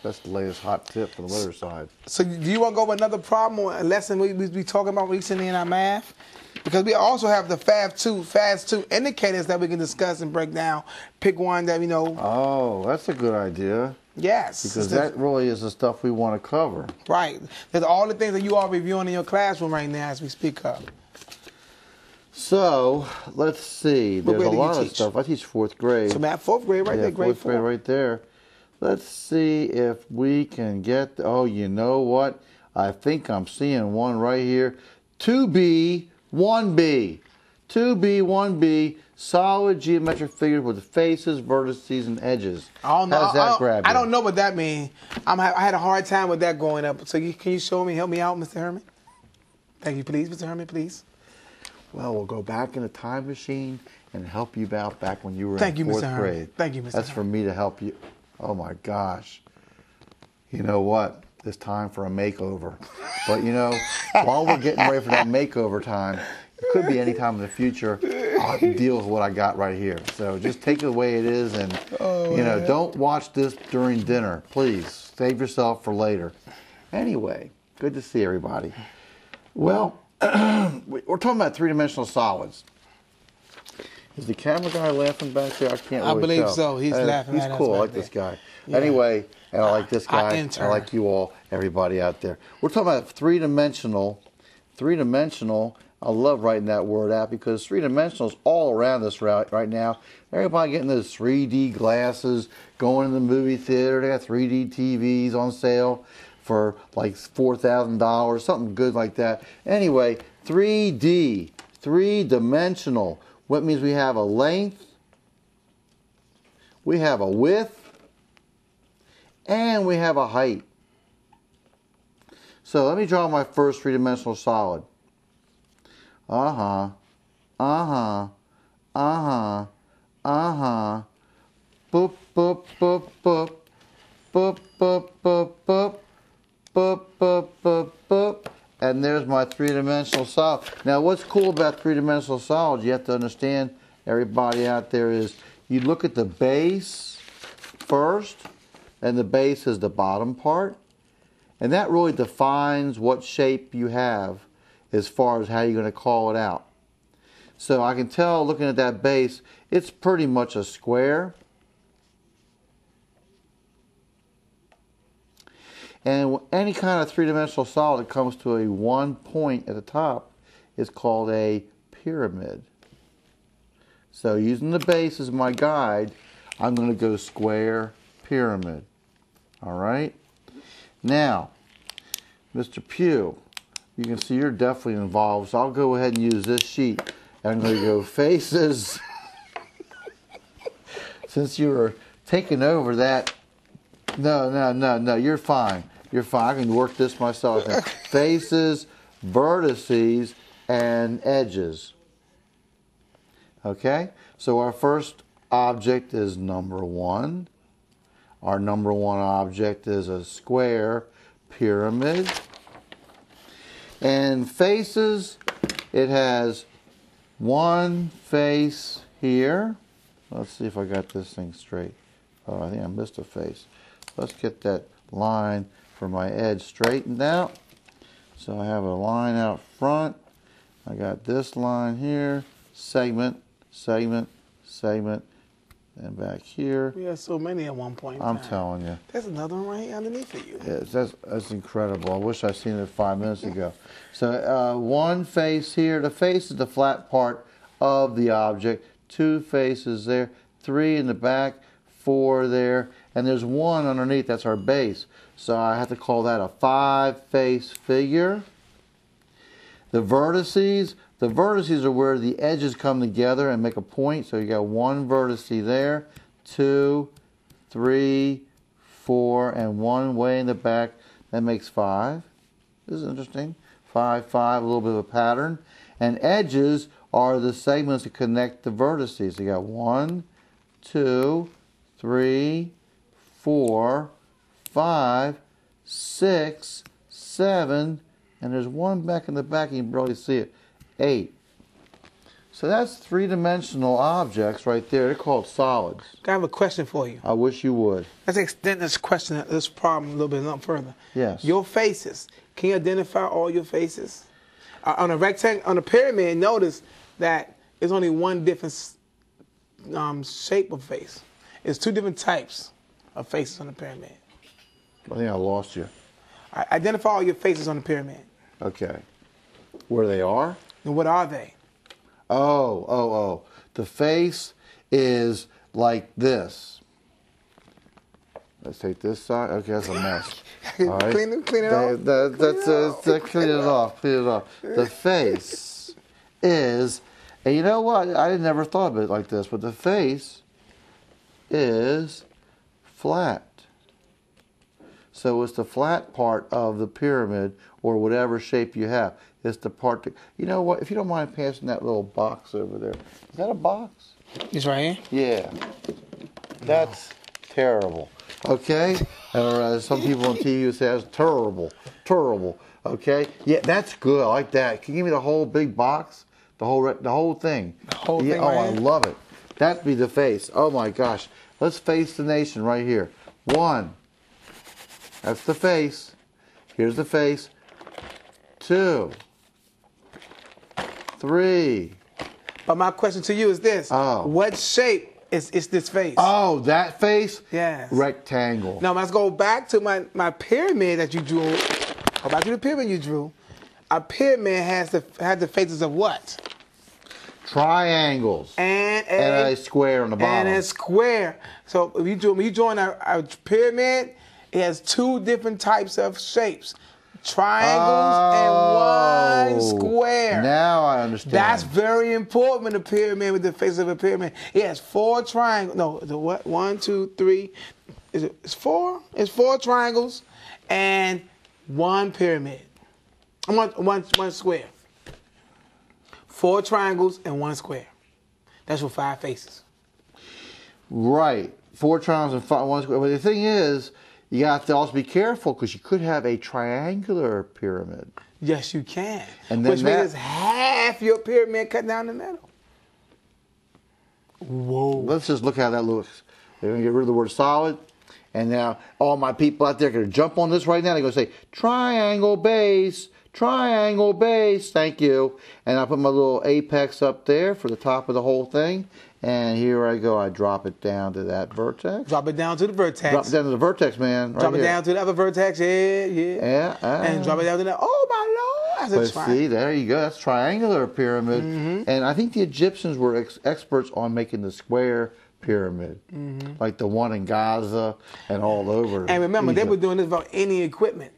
Speaker 17: That's the latest hot tip for the weather side.
Speaker 18: So do you want to go over another problem or a lesson we talking about recently in our math? Because we also have the FAST 2 indicators that we can discuss and break down. Pick one that we know.
Speaker 17: Oh, that's a good idea.
Speaker 18: Yes.
Speaker 17: Because that really is the stuff we want to cover.
Speaker 18: Right. There's all the things that you are reviewing in your classroom right now as we speak of.
Speaker 17: So, let's see. There's a lot of stuff. I teach 4th grade.
Speaker 18: So, Matt, 4th grade right there, grade 4.
Speaker 17: 4th grade right there. Let's see if we can get, oh, you know what? I think I'm seeing one right here. 2B, 1B. 2B, 1B, solid geometric figures with faces, vertices, and edges. How does that grab you?
Speaker 18: I don't know what that means. I had a hard time with that growing up. So can you show me, help me out, Mr. Herman? Thank you, please, Mr. Herman, please.
Speaker 17: Well, we'll go back in a time machine and help you out back when you were
Speaker 18: in
Speaker 17: 4th grade.
Speaker 18: Thank you, Mr.
Speaker 17: That's for me to help you. Oh, my gosh. You know what? It's time for a makeover. But, while we're getting ready for that makeover time, it could be any time in the future, I'll deal with what I got right here. So just take it the way it is and, don't watch this during dinner. Please, save yourself for later. Anyway, good to see everybody. Well, we're talking about three-dimensional solids. Is the camera guy laughing back there? I can't really tell.
Speaker 18: I believe so. He's laughing
Speaker 17: at us. He's cool. I like this guy. Yeah. Anyway, and I like this guy. I like you all, everybody out there. We're talking about three-dimensional. Three-dimensional. I love writing that word out because three-dimensional is all around us right now. Everybody getting those 3D glasses, going to the movie theater. They got 3D TVs on sale for like $4,000, something good like that. Anyway, 3D, three-dimensional. What means we have a length, we have a width, and we have a height. So let me draw my first three-dimensional solid. Boop, boop, boop, boop. Boop, boop, boop, boop. Boop, boop, boop, boop. And there's my three-dimensional solid. Now, what's cool about three-dimensional solids, you have to understand, everybody out there, is you look at the base first, and the base is the bottom part. And that really defines what shape you have as far as how you're going to call it out. So I can tell, looking at that base, it's pretty much a square. And any kind of three-dimensional solid that comes to a one point at the top is called a pyramid. So using the base as my guide, I'm going to go square, pyramid. All right? Now, Mr. Pugh, you can see you're definitely involved, so I'll go ahead and use this sheet. I'm going to go faces. Since you were taking over that. No, you're fine. You're fine. I can work this myself. Faces, vertices, and edges. Okay? So our first object is number 1. Our number 1 object is a square pyramid. And faces, it has one face here. Let's see if I got this thing straight. Oh, I think I missed a face. Let's get that line for my edge straightened out. So I have a line out front. I got this line here, segment, segment, segment, and back here.
Speaker 18: We had so many at one point.
Speaker 17: I'm telling you.
Speaker 18: There's another one right underneath of you.
Speaker 17: Yes, that's incredible. I wish I'd seen it 5 minutes ago. So one face here. The face is the flat part of the object. 2 faces there. 3 in the back. 4 there. And there's 1 underneath. That's our base. So I have to call that a 5-face figure. The vertices are where the edges come together and make a point. So you got 1 vertice there, 2, 3, 4, and 1 way in the back. That makes 5. This is interesting. 5, 5, a little bit of a pattern. And edges are the segments that connect the vertices. You got 1, 2, 3, 4, 5, 6, 7, and there's one back in the back, you can barely see it, 8. So that's three-dimensional objects right there. They're called solids.
Speaker 18: I have a question for you.
Speaker 17: I wish you would.
Speaker 18: Let's extend this question, this problem a little bit further.
Speaker 17: Yes.
Speaker 18: Your faces. Can you identify all your faces? On a rectangle, on a pyramid, notice that there's only one different shape of face. It's 2 different types of faces on the pyramid.
Speaker 17: I think I lost you.
Speaker 18: Identify all your faces on the pyramid.
Speaker 17: Okay. Where they are?
Speaker 18: And what are they?
Speaker 17: Oh. The face is like this. Let's take this side. Okay, that's a mess. All right.
Speaker 18: Clean it off.
Speaker 17: Clean it off. The face is, and you know what? I never thought of it like this, but the face is flat. So it's the flat part of the pyramid, or whatever shape you have. It's the part that, you know what, if you don't mind passing that little box over there. Is that a box?
Speaker 18: It's right here?
Speaker 17: Yeah. That's terrible. Okay? Or some people on TV would say that's terrible. Okay? Yeah, that's good. I like that. Can you give me the whole big box? The whole thing.
Speaker 18: The whole thing
Speaker 17: Oh,
Speaker 18: right
Speaker 17: I
Speaker 18: here?
Speaker 17: love it. That'd be the face. Oh my gosh. Let's face the nation right here. 1. That's the face. Here's the face. 2. 3.
Speaker 18: But my question to you is this.
Speaker 17: Oh.
Speaker 18: What shape is this face?
Speaker 17: Oh, that face?
Speaker 18: Yes.
Speaker 17: Rectangle.
Speaker 18: Now, let's go back to my pyramid that you drew. Go back to the pyramid you drew. A pyramid had the faces of what?
Speaker 17: Triangles.
Speaker 18: And
Speaker 17: a square on the bottom.
Speaker 18: And a square. So if you drawing a pyramid, it has 2 different types of shapes. Triangles and 1 square.
Speaker 17: Now I understand.
Speaker 18: That's very important in a pyramid with the face of a pyramid. It has 4 triangles. No, the what? 1, 2, 3. It's 4? It's 4 triangles and 1 pyramid. One square. 4 triangles and 1 square. That's with 5 faces.
Speaker 17: Right. 4 triangles and 1 square. But the thing is, you have to also be careful because you could have a triangular pyramid.
Speaker 18: Yes, you can.
Speaker 17: And then
Speaker 18: which means half your pyramid cut down the middle. Whoa.
Speaker 17: Let's just look how that looks. They're going to get rid of the word solid. And now all my people out there are going to jump on this right now. They're going to say, triangle base, thank you. And I put my little apex up there for the top of the whole thing. And here I go. I drop it down to that vertex.
Speaker 18: Drop it down to the vertex.
Speaker 17: Drop it down to the vertex, man. Right
Speaker 18: drop it
Speaker 17: here.
Speaker 18: down to the other vertex. Yeah. And drop it down to that. Oh, my Lord.
Speaker 17: But see, there you go. That's triangular pyramid. Mm-hmm. And I think the Egyptians were experts on making the square pyramid. Mm-hmm. Like the one in Gaza and all over.
Speaker 18: And remember,
Speaker 17: Egypt.
Speaker 18: they were doing this without any equipment.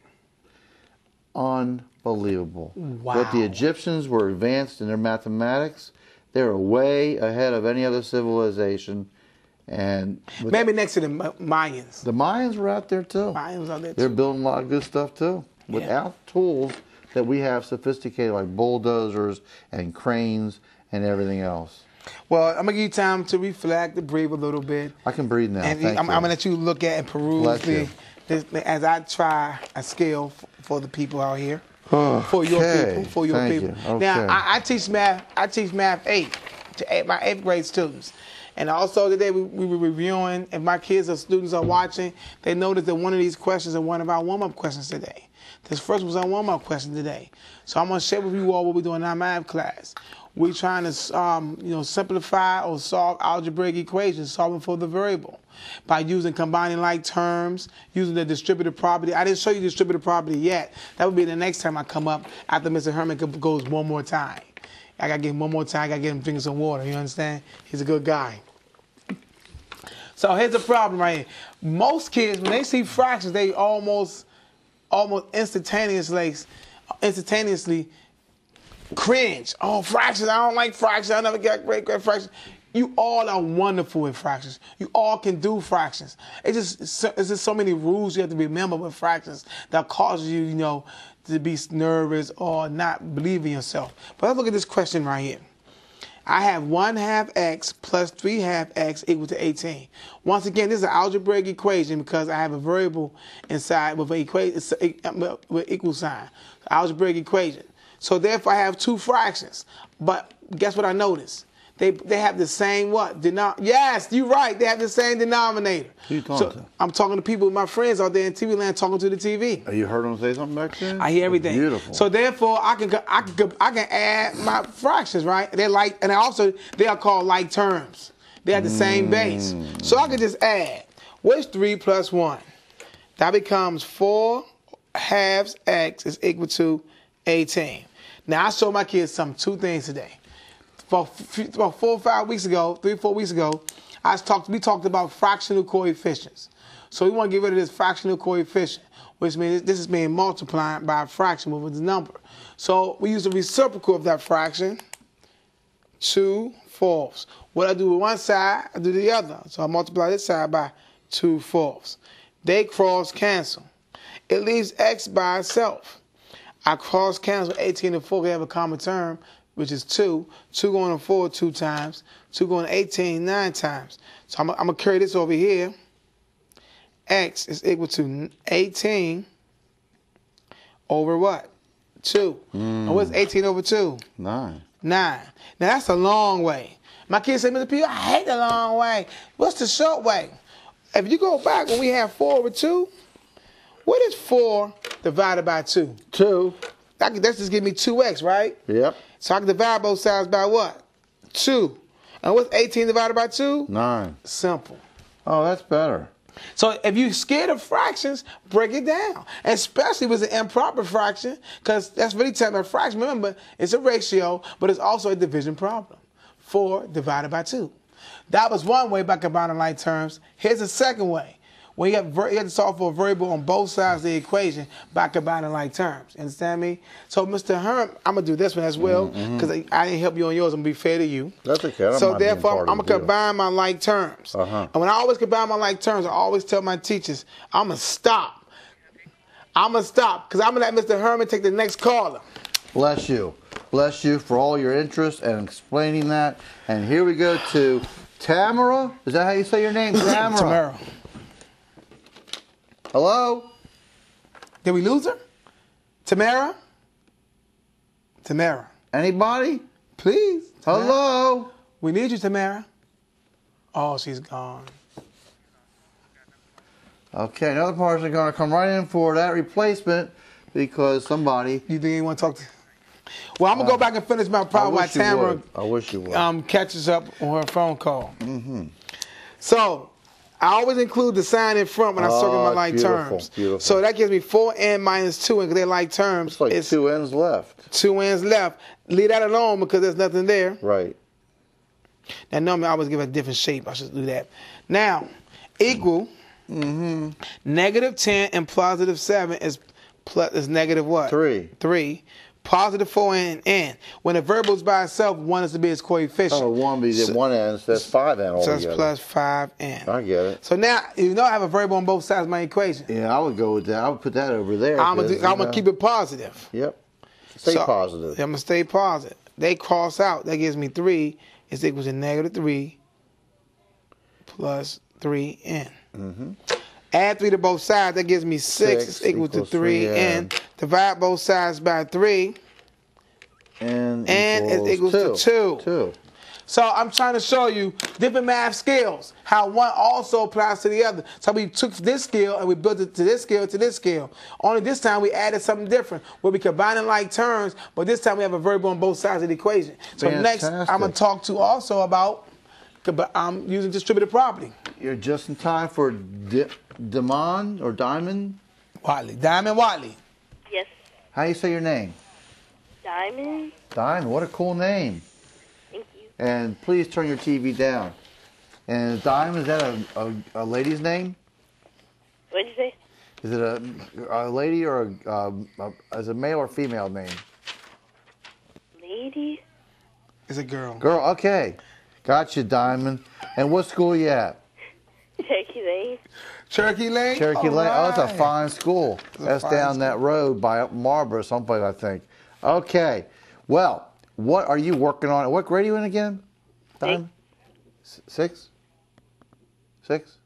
Speaker 17: Unbelievable.
Speaker 18: Wow.
Speaker 17: But the Egyptians were advanced in their mathematics. They were way ahead of any other civilization. And
Speaker 18: maybe next to the Mayans.
Speaker 17: The Mayans were out there too.
Speaker 18: Mayans out there too.
Speaker 17: They're building a lot of good stuff too. Without tools that we have sophisticated like bulldozers and cranes and everything else.
Speaker 18: Well, I'm going to give you time to reflect, to breathe a little bit.
Speaker 17: I can breathe now.
Speaker 18: And I'm going to let you look at and peruse this, as I try a scale for the people out here. For your people.
Speaker 17: Okay.
Speaker 18: Now, I teach math. I teach math 8 to my 8th grade students. And also today we were reviewing. If my kids or students are watching, they noticed that one of these questions is one of our warm-up questions today. This first was our warm-up question today. So I'm going to share with you all what we're doing in our math class. We're trying to simplify or solve algebraic equations, solving for the variable by combining like terms, using the distributive property. I didn't show you the distributive property yet. That would be the next time I come up after Mr. Herman goes one more time. I got to give him one more time. I got to get him drinking some water. You understand? He's a good guy. So here's the problem right here. Most kids, when they see fractions, they almost instantaneously cringe. Oh, fractions. I don't like fractions. I never get great fractions. You all are wonderful with fractions. You all can do fractions. It's just so many rules you have to remember with fractions that causes you, to be nervous or not believe in yourself. But let's look at this question right here. I have 1/2 x plus 3/2 x equal to 18. Once again, this is an algebraic equation because I have a variable inside with with equal sign. Algebraic equation. So therefore, I have two fractions. But guess what I noticed? They have the same what? Yes, you're right. They have the same denominator.
Speaker 17: Who you talking to?
Speaker 18: I'm talking to people, my friends out there in TV land, talking to the TV.
Speaker 17: You heard them say something back there?
Speaker 18: I hear everything.
Speaker 17: Beautiful.
Speaker 18: So therefore, I can add my fractions, right? They're like, and also they are called like terms. They have the same base. So I can just add. What's 3 plus 1? That becomes 4/2 x is equal to 18. Now I showed my kids two things today. About 4 or 5 weeks ago, 3 or 4 weeks ago, we talked about fractional coefficients. So we want to get rid of this fractional coefficient, which means this is being multiplied by a fraction with a number. So we use the reciprocal of that fraction, 2/4. What I do with one side, I do the other. So I multiply this side by 2/4. They cross cancel. It leaves x by itself. I cross cancel 18 and 4, we have a common term, which is 2. 2 going to 4 2 times. 2 going to 18 9 times. So I'm going to carry this over here. X is equal to 18 over what? 2. And what's 18 over 2?
Speaker 17: 9.
Speaker 18: 9. Now that's a long way. My kids say, Mr. P, I hate the long way. What's the short way? If you go back when we have 4 over 2, what is 4 divided by 2?
Speaker 17: 2.
Speaker 18: That's just give me 2x, right?
Speaker 17: Yep.
Speaker 18: So I can divide both sides by what? 2. And what's 18 divided by 2?
Speaker 17: 9.
Speaker 18: Simple.
Speaker 17: Oh, that's better.
Speaker 18: So if you're scared of fractions, break it down. Especially if it's an improper fraction, because that's really telling a fraction. Remember, it's a ratio, but it's also a division problem. 4 divided by 2. That was one way by combining like terms. Here's a second way. When you have to solve for a variable on both sides of the equation by combining like terms. Understand me? So, Mr. Herm, I'm going to do this one as well because I didn't help you on yours. I'm going to be fair to you.
Speaker 17: That's okay.
Speaker 18: So, therefore, I'm going to combine my like terms. And when I always combine my like terms, I always tell my teachers, I'm going to stop. I'm going to stop because I'm going to let Mr. Herman take the next caller.
Speaker 17: Bless you. Bless you for all your interest and explaining that. And here we go to Tamara. Is that how you say your name? Tamara.
Speaker 18: Tamara.
Speaker 17: Hello?
Speaker 18: Did we lose her? Tamara? Tamara.
Speaker 17: Anybody?
Speaker 18: Please. Tamara.
Speaker 17: Hello?
Speaker 18: We need you, Tamara. Oh, she's gone.
Speaker 17: Okay, another person going to come right in for that replacement because somebody...
Speaker 18: You think you want to talk to... Well, I'm going to go back and finish my problem while Tamara
Speaker 17: I wish you would.
Speaker 18: Catches up on her phone call. So... I always include the sign in front when I circle my like terms.
Speaker 17: Beautiful.
Speaker 18: So that gives me 4n minus 2, and because they're like terms.
Speaker 17: It's like 2 n's left.
Speaker 18: 2 n's left. Leave that alone because there's nothing there.
Speaker 17: Right.
Speaker 18: Now, normally I always give a different shape. I should do that. Now, equal negative 10 and positive 7 is negative what?
Speaker 17: 3.
Speaker 18: 3. Positive 4 and n. When a variable is by itself, 1 is to be its coefficient.
Speaker 17: Oh, 1 be the 1 n, so that's 5 n altogether.
Speaker 18: So that's plus 5n.
Speaker 17: I get it.
Speaker 18: So now, you know I have a variable on both sides of my equation.
Speaker 17: Yeah, I would go with that. I would put that over there.
Speaker 18: I'm going to keep it positive.
Speaker 17: Yep. Stay positive.
Speaker 18: I'm going to stay positive. They cross out. That gives me 3 is equal to negative 3 plus 3n. Add 3 to both sides. That gives me 6 is equal to 3n. Divide both sides by 3.
Speaker 17: And
Speaker 18: is equal to 2. So I'm trying to show you different math skills, how one also applies to the other. So we took this skill and we built it to this skill, to this skill. Only this time we added something different. We'll be combining like terms, but this time we have a variable on both sides of the equation. So next I'm going to talk to also about using distributed property.
Speaker 17: You're just in time for Diamond or Diamond?
Speaker 18: Watley. Diamond Watley.
Speaker 21: Yes.
Speaker 17: How do you say your name?
Speaker 21: Diamond.
Speaker 17: Diamond, what a cool name.
Speaker 21: Thank you.
Speaker 17: And please turn your TV down. And Diamond, is that a lady's name?
Speaker 21: What did you say?
Speaker 17: Is it a lady or is it a male or female name?
Speaker 21: Lady.
Speaker 18: It's a girl.
Speaker 17: Girl, okay. Got you, Diamond. And what school are you at?
Speaker 21: Cherokee Lane.
Speaker 18: Cherokee Lane?
Speaker 17: Cherokee Lane.
Speaker 18: Right.
Speaker 17: Oh, that's a fine school. That's down that road by Marlboro, someplace, I think. Okay. Well, what are you working on? What grade are you in again? Diamond? 6? 6?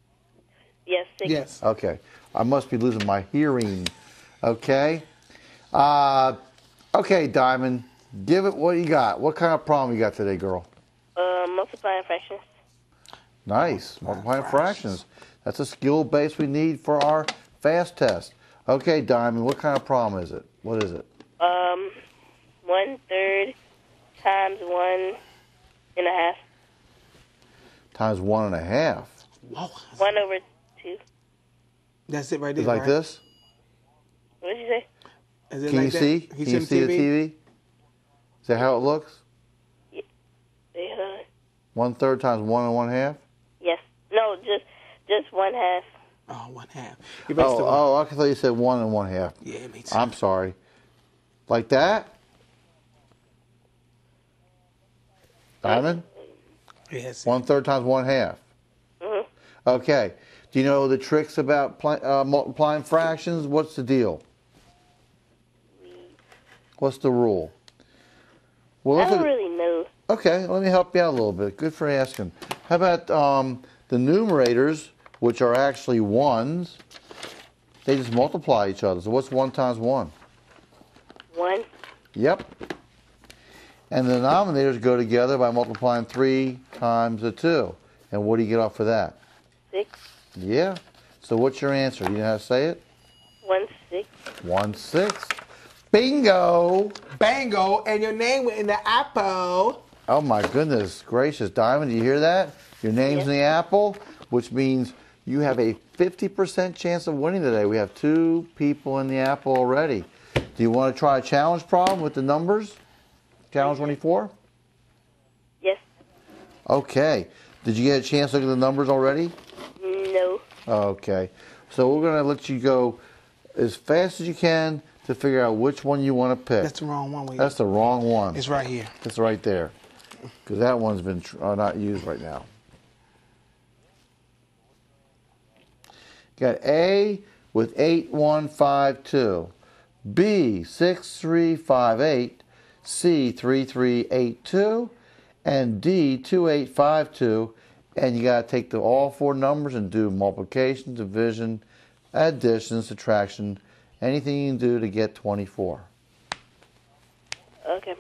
Speaker 21: Yes, 6.
Speaker 18: Yes.
Speaker 17: Okay. I must be losing my hearing. Okay. Okay, Diamond. Give it what you got. What kind of problem you got today, girl?
Speaker 21: Multiplying fractions.
Speaker 17: Nice. Multiplying fractions. That's a skill base we need for our fast test. Okay, Diamond, what kind of problem is it? What is it?
Speaker 21: 1/3 times 1.5.
Speaker 17: Times 1.5.
Speaker 18: Whoa.
Speaker 21: 1/2.
Speaker 18: That's it right there.
Speaker 17: It's like
Speaker 18: right?
Speaker 17: this?
Speaker 21: What did you say?
Speaker 18: Is it
Speaker 17: Can
Speaker 18: like
Speaker 17: you
Speaker 18: that?
Speaker 17: see?
Speaker 18: He's
Speaker 17: Can you
Speaker 18: in
Speaker 17: see the TV? Is that how it looks?
Speaker 21: Yeah.
Speaker 17: 1/3 times 1.5?
Speaker 21: Yes. No, just 1/2.
Speaker 18: Oh, 1/2.
Speaker 17: I thought you said 1 1/2.
Speaker 18: Yeah, me too.
Speaker 17: I'm sorry. Like that? Diamond?
Speaker 18: Yes.
Speaker 17: 1/3 times 1/2. Okay. Do you know the tricks about multiplying fractions? What's the deal? What's the rule? Well,
Speaker 21: I don't really know.
Speaker 17: Okay, let me help you out a little bit. Good for asking. How about the numerators, which are actually ones? They just multiply each other. So what's 1 times 1?
Speaker 21: 1.
Speaker 17: Yep. And the denominators go together by multiplying 3 times the 2. And what do you get off of that?
Speaker 21: 6.
Speaker 17: Yeah. So what's your answer? You know how to say it?
Speaker 21: 1/6.
Speaker 17: 1/6. Bingo!
Speaker 18: Bango, and your name went in the apple.
Speaker 17: Oh my goodness gracious, Diamond, do you hear that? Your name's in the apple, which means you have a 50% chance of winning today. We have 2 people in the apple already. Do you want to try a challenge problem with the numbers? Challenge 24?
Speaker 21: Yes.
Speaker 17: Okay. Did you get a chance to look at the numbers already?
Speaker 21: No.
Speaker 17: Okay. So we're going to let you go as fast as you can to figure out which one you want to pick.
Speaker 18: That's the wrong one.
Speaker 17: That's the wrong one.
Speaker 18: It's right here.
Speaker 17: It's right there. Because that one's been not used right now. Got A with 8152, B 6358, C 3382, and D 2852. And you got to take all 4 numbers and do multiplication, division, addition, subtraction, anything you can do to get 24.
Speaker 21: Okay.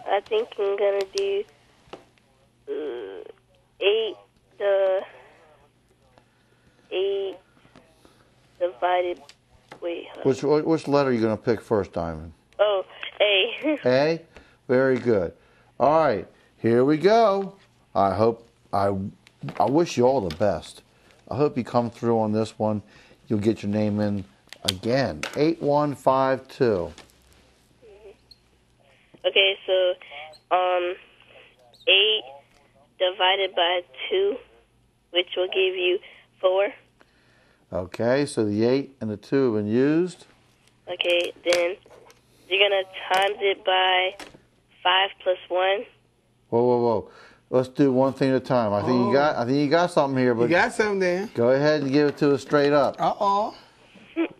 Speaker 21: I think I'm gonna do 8 divided. Wait.
Speaker 17: Which letter are you going to pick first, Diamond?
Speaker 21: Oh, A.
Speaker 17: A? Very good. All right, here we go. I wish you all the best. I hope you come through on this one. You'll get your name in again. 8152.
Speaker 21: Okay, so 8 divided by 2, which will give you 4.
Speaker 17: Okay, so the 8 and the 2 have been used.
Speaker 21: Okay, then you're gonna times it by 5 plus 1.
Speaker 17: Whoa. Let's do one thing at a time. I think you got something here, but
Speaker 18: You got something there.
Speaker 17: go ahead and give it to us straight up.
Speaker 18: Uh-oh.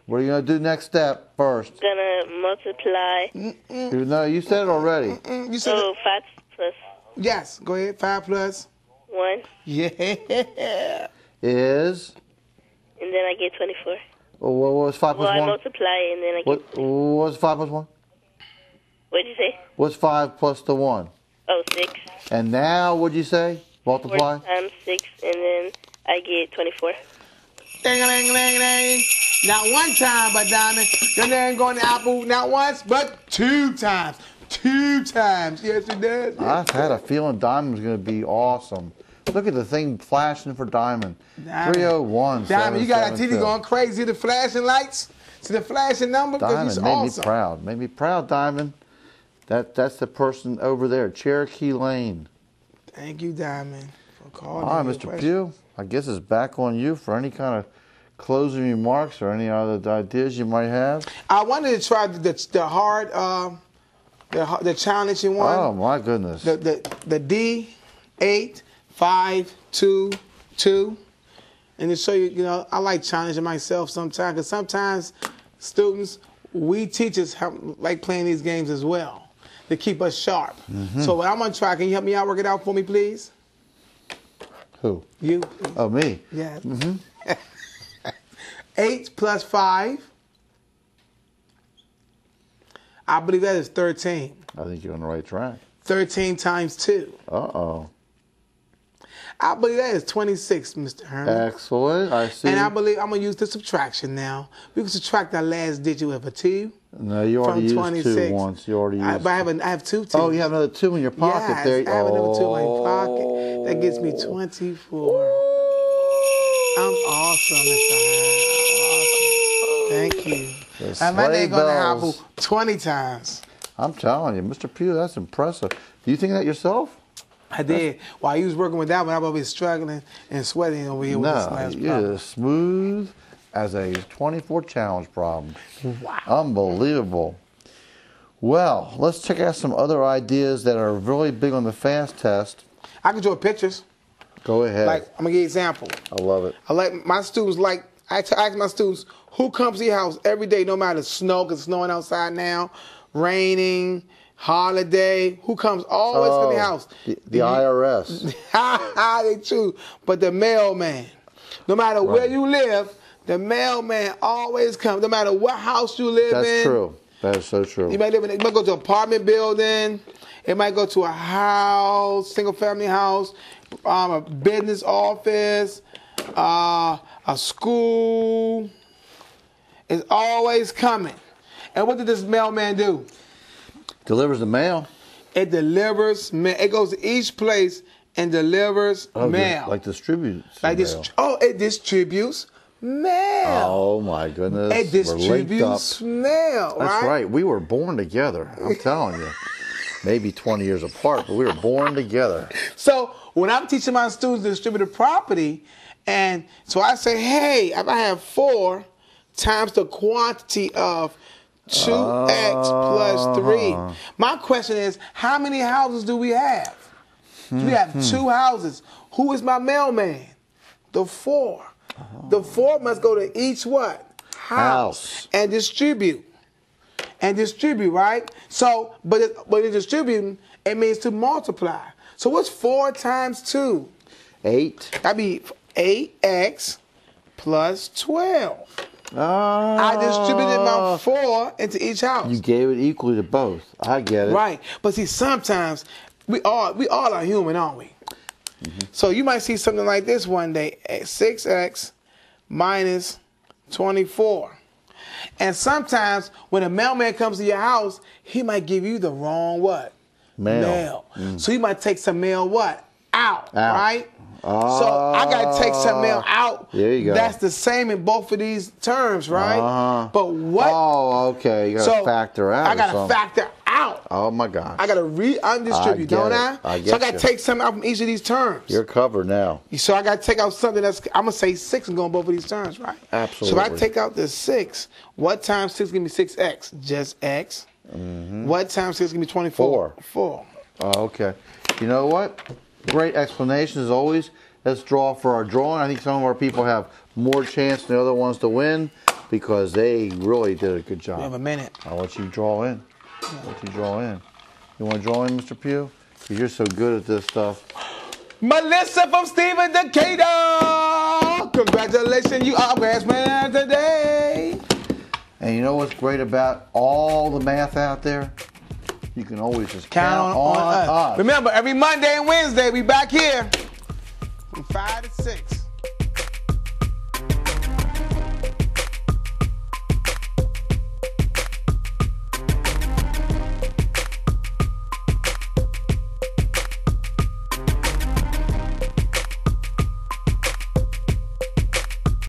Speaker 17: What are you going to do next step first?
Speaker 21: Gonna multiply.
Speaker 17: No, you said it already.
Speaker 18: You said
Speaker 21: 5 plus
Speaker 18: Yes, go ahead. 5 plus
Speaker 21: 1.
Speaker 18: Yeah.
Speaker 17: Is?
Speaker 21: And then I get 24.
Speaker 17: What was 5 plus
Speaker 21: Well,
Speaker 17: 1?
Speaker 21: I multiply and then I get...
Speaker 17: What's 5 plus 1?
Speaker 21: What'd you say?
Speaker 17: What's 5 plus the 1?
Speaker 21: Oh, 6.
Speaker 17: And now, what'd you say? Multiply?
Speaker 21: 4 times 6, and then I get 24.
Speaker 18: Ding-a-ling-a-ling-a-ling. Not one time, but Diamond, your name going to Apple not once, but 2 times. 2 times. Yes, it does.
Speaker 17: I had a feeling Diamond was going to be awesome. Look at the thing flashing for Diamond. 301.
Speaker 18: Diamond, you got that TV going crazy. The flashing lights. See the flashing number?
Speaker 17: Diamond made
Speaker 18: awesome.
Speaker 17: me proud. Made me proud, Diamond. That's the person over there, Cherokee Lane.
Speaker 18: Thank you, Diamond, for calling.
Speaker 17: All right, Mr. Pugh. I guess it's back on you for any kind of closing remarks or any other ideas you might have.
Speaker 18: I wanted to try the hard, the challenging one.
Speaker 17: Oh my goodness.
Speaker 18: The D8-5-2-2, and to show you, I like challenging myself sometimes because sometimes students, we teachers like playing these games as well. to keep us sharp. So what I'm going to try, can you help me out, work it out for me, please?
Speaker 17: Who?
Speaker 18: You.
Speaker 17: Oh, me?
Speaker 18: Yeah. 8 plus 5. I believe that is 13.
Speaker 17: I think you're on the right track.
Speaker 18: 13 times 2.
Speaker 17: Uh-oh.
Speaker 18: I believe that is 26, Mr. Herman.
Speaker 17: Excellent. I see.
Speaker 18: And I believe I'm going to use the subtraction now. We can subtract that last digit with a 2.
Speaker 17: No, you already used 2 once. You already used
Speaker 18: But I have 2 2s.
Speaker 17: Oh, you have another 2 in your pocket there.
Speaker 18: I have another 2 in my pocket. That gets me 24. I'm awesome, Mr. Herman. Awesome. Thank you. And my name going to hobble 20 times.
Speaker 17: I'm telling you, Mr. Pugh, that's impressive. Do you think that yourself?
Speaker 18: I did. While you was working with that one, I was always struggling and sweating over here with this last
Speaker 17: you're
Speaker 18: problem.
Speaker 17: as smooth as a 24 challenge problem.
Speaker 18: Wow.
Speaker 17: Unbelievable. Well, let's check out some other ideas that are really big on the FAST test.
Speaker 18: I can draw pictures.
Speaker 17: Go ahead.
Speaker 18: Like, I'm going to give you an example.
Speaker 17: I love it.
Speaker 18: I like my students, I ask my students, who comes to your house every day, no matter snow, because it's snowing outside now, raining, holiday, who comes always to the house?
Speaker 17: The IRS.
Speaker 18: They true. But the mailman. No matter where you live, the mailman always comes. No matter what house you live in.
Speaker 17: That's true. That is so true.
Speaker 18: You might go to an apartment building. It might go to a house, single family house, a business office, a school. It's always coming. And what did this mailman do?
Speaker 17: Delivers the mail.
Speaker 18: It delivers mail. It goes to each place and delivers mail.
Speaker 17: Like distributes.
Speaker 18: It distributes mail.
Speaker 17: Oh my goodness.
Speaker 18: It distributes mail.
Speaker 17: That's right. We were born together. I'm telling you. Maybe 20 years apart, but we were born together.
Speaker 18: So when I'm teaching my students to distribute a property, and so I say, hey, if I have 4 times the quantity of 2x plus 3. My question is, how many houses do we have? We have 2 houses. Who is my mailman? The 4. The 4 must go to each what? House. And distribute. Right? So, but in distributing, it means to multiply. So what's 4 times 2?
Speaker 17: 8.
Speaker 18: That'd be 8x plus 12. I distributed my 4 into each house.
Speaker 17: You gave it equally to both. I get it.
Speaker 18: Right. But see, sometimes we all are human, aren't we? So you might see something like this one day, 6x minus 24. And sometimes when a mailman comes to your house, he might give you the wrong what? Mail. So you might take some mail what? Out. Right? So I got to take some mail out.
Speaker 17: There you go.
Speaker 18: That's the same in both of these terms, right? But what?
Speaker 17: Oh, okay. You got to factor out.
Speaker 18: I got to factor out.
Speaker 17: Oh, my gosh.
Speaker 18: I got to undistribute, don't I? So I got to take something out from each of these terms.
Speaker 17: You're covered now.
Speaker 18: So I got to take out something that's, I'm going to say 6 and go in both of these terms, right?
Speaker 17: Absolutely.
Speaker 18: So if I take out the 6, what times 6 give me 6x? Just x. What times 6 give me 24? 4.
Speaker 17: Oh, okay. You know what? Great explanation as always. Let's draw for our drawing. I think some of our people have more chance than the other ones to win because they really did a good job.
Speaker 18: We have a minute.
Speaker 17: I'll let you draw in. You want to draw in, Mr. Pugh? Because you're so good at this stuff.
Speaker 18: Melissa from Stephen Decatur! Congratulations, you are best man today.
Speaker 17: And you know what's great about all the math out there? You can always just count on us.
Speaker 18: Remember, every Monday and Wednesday, we back here from 5 to 6.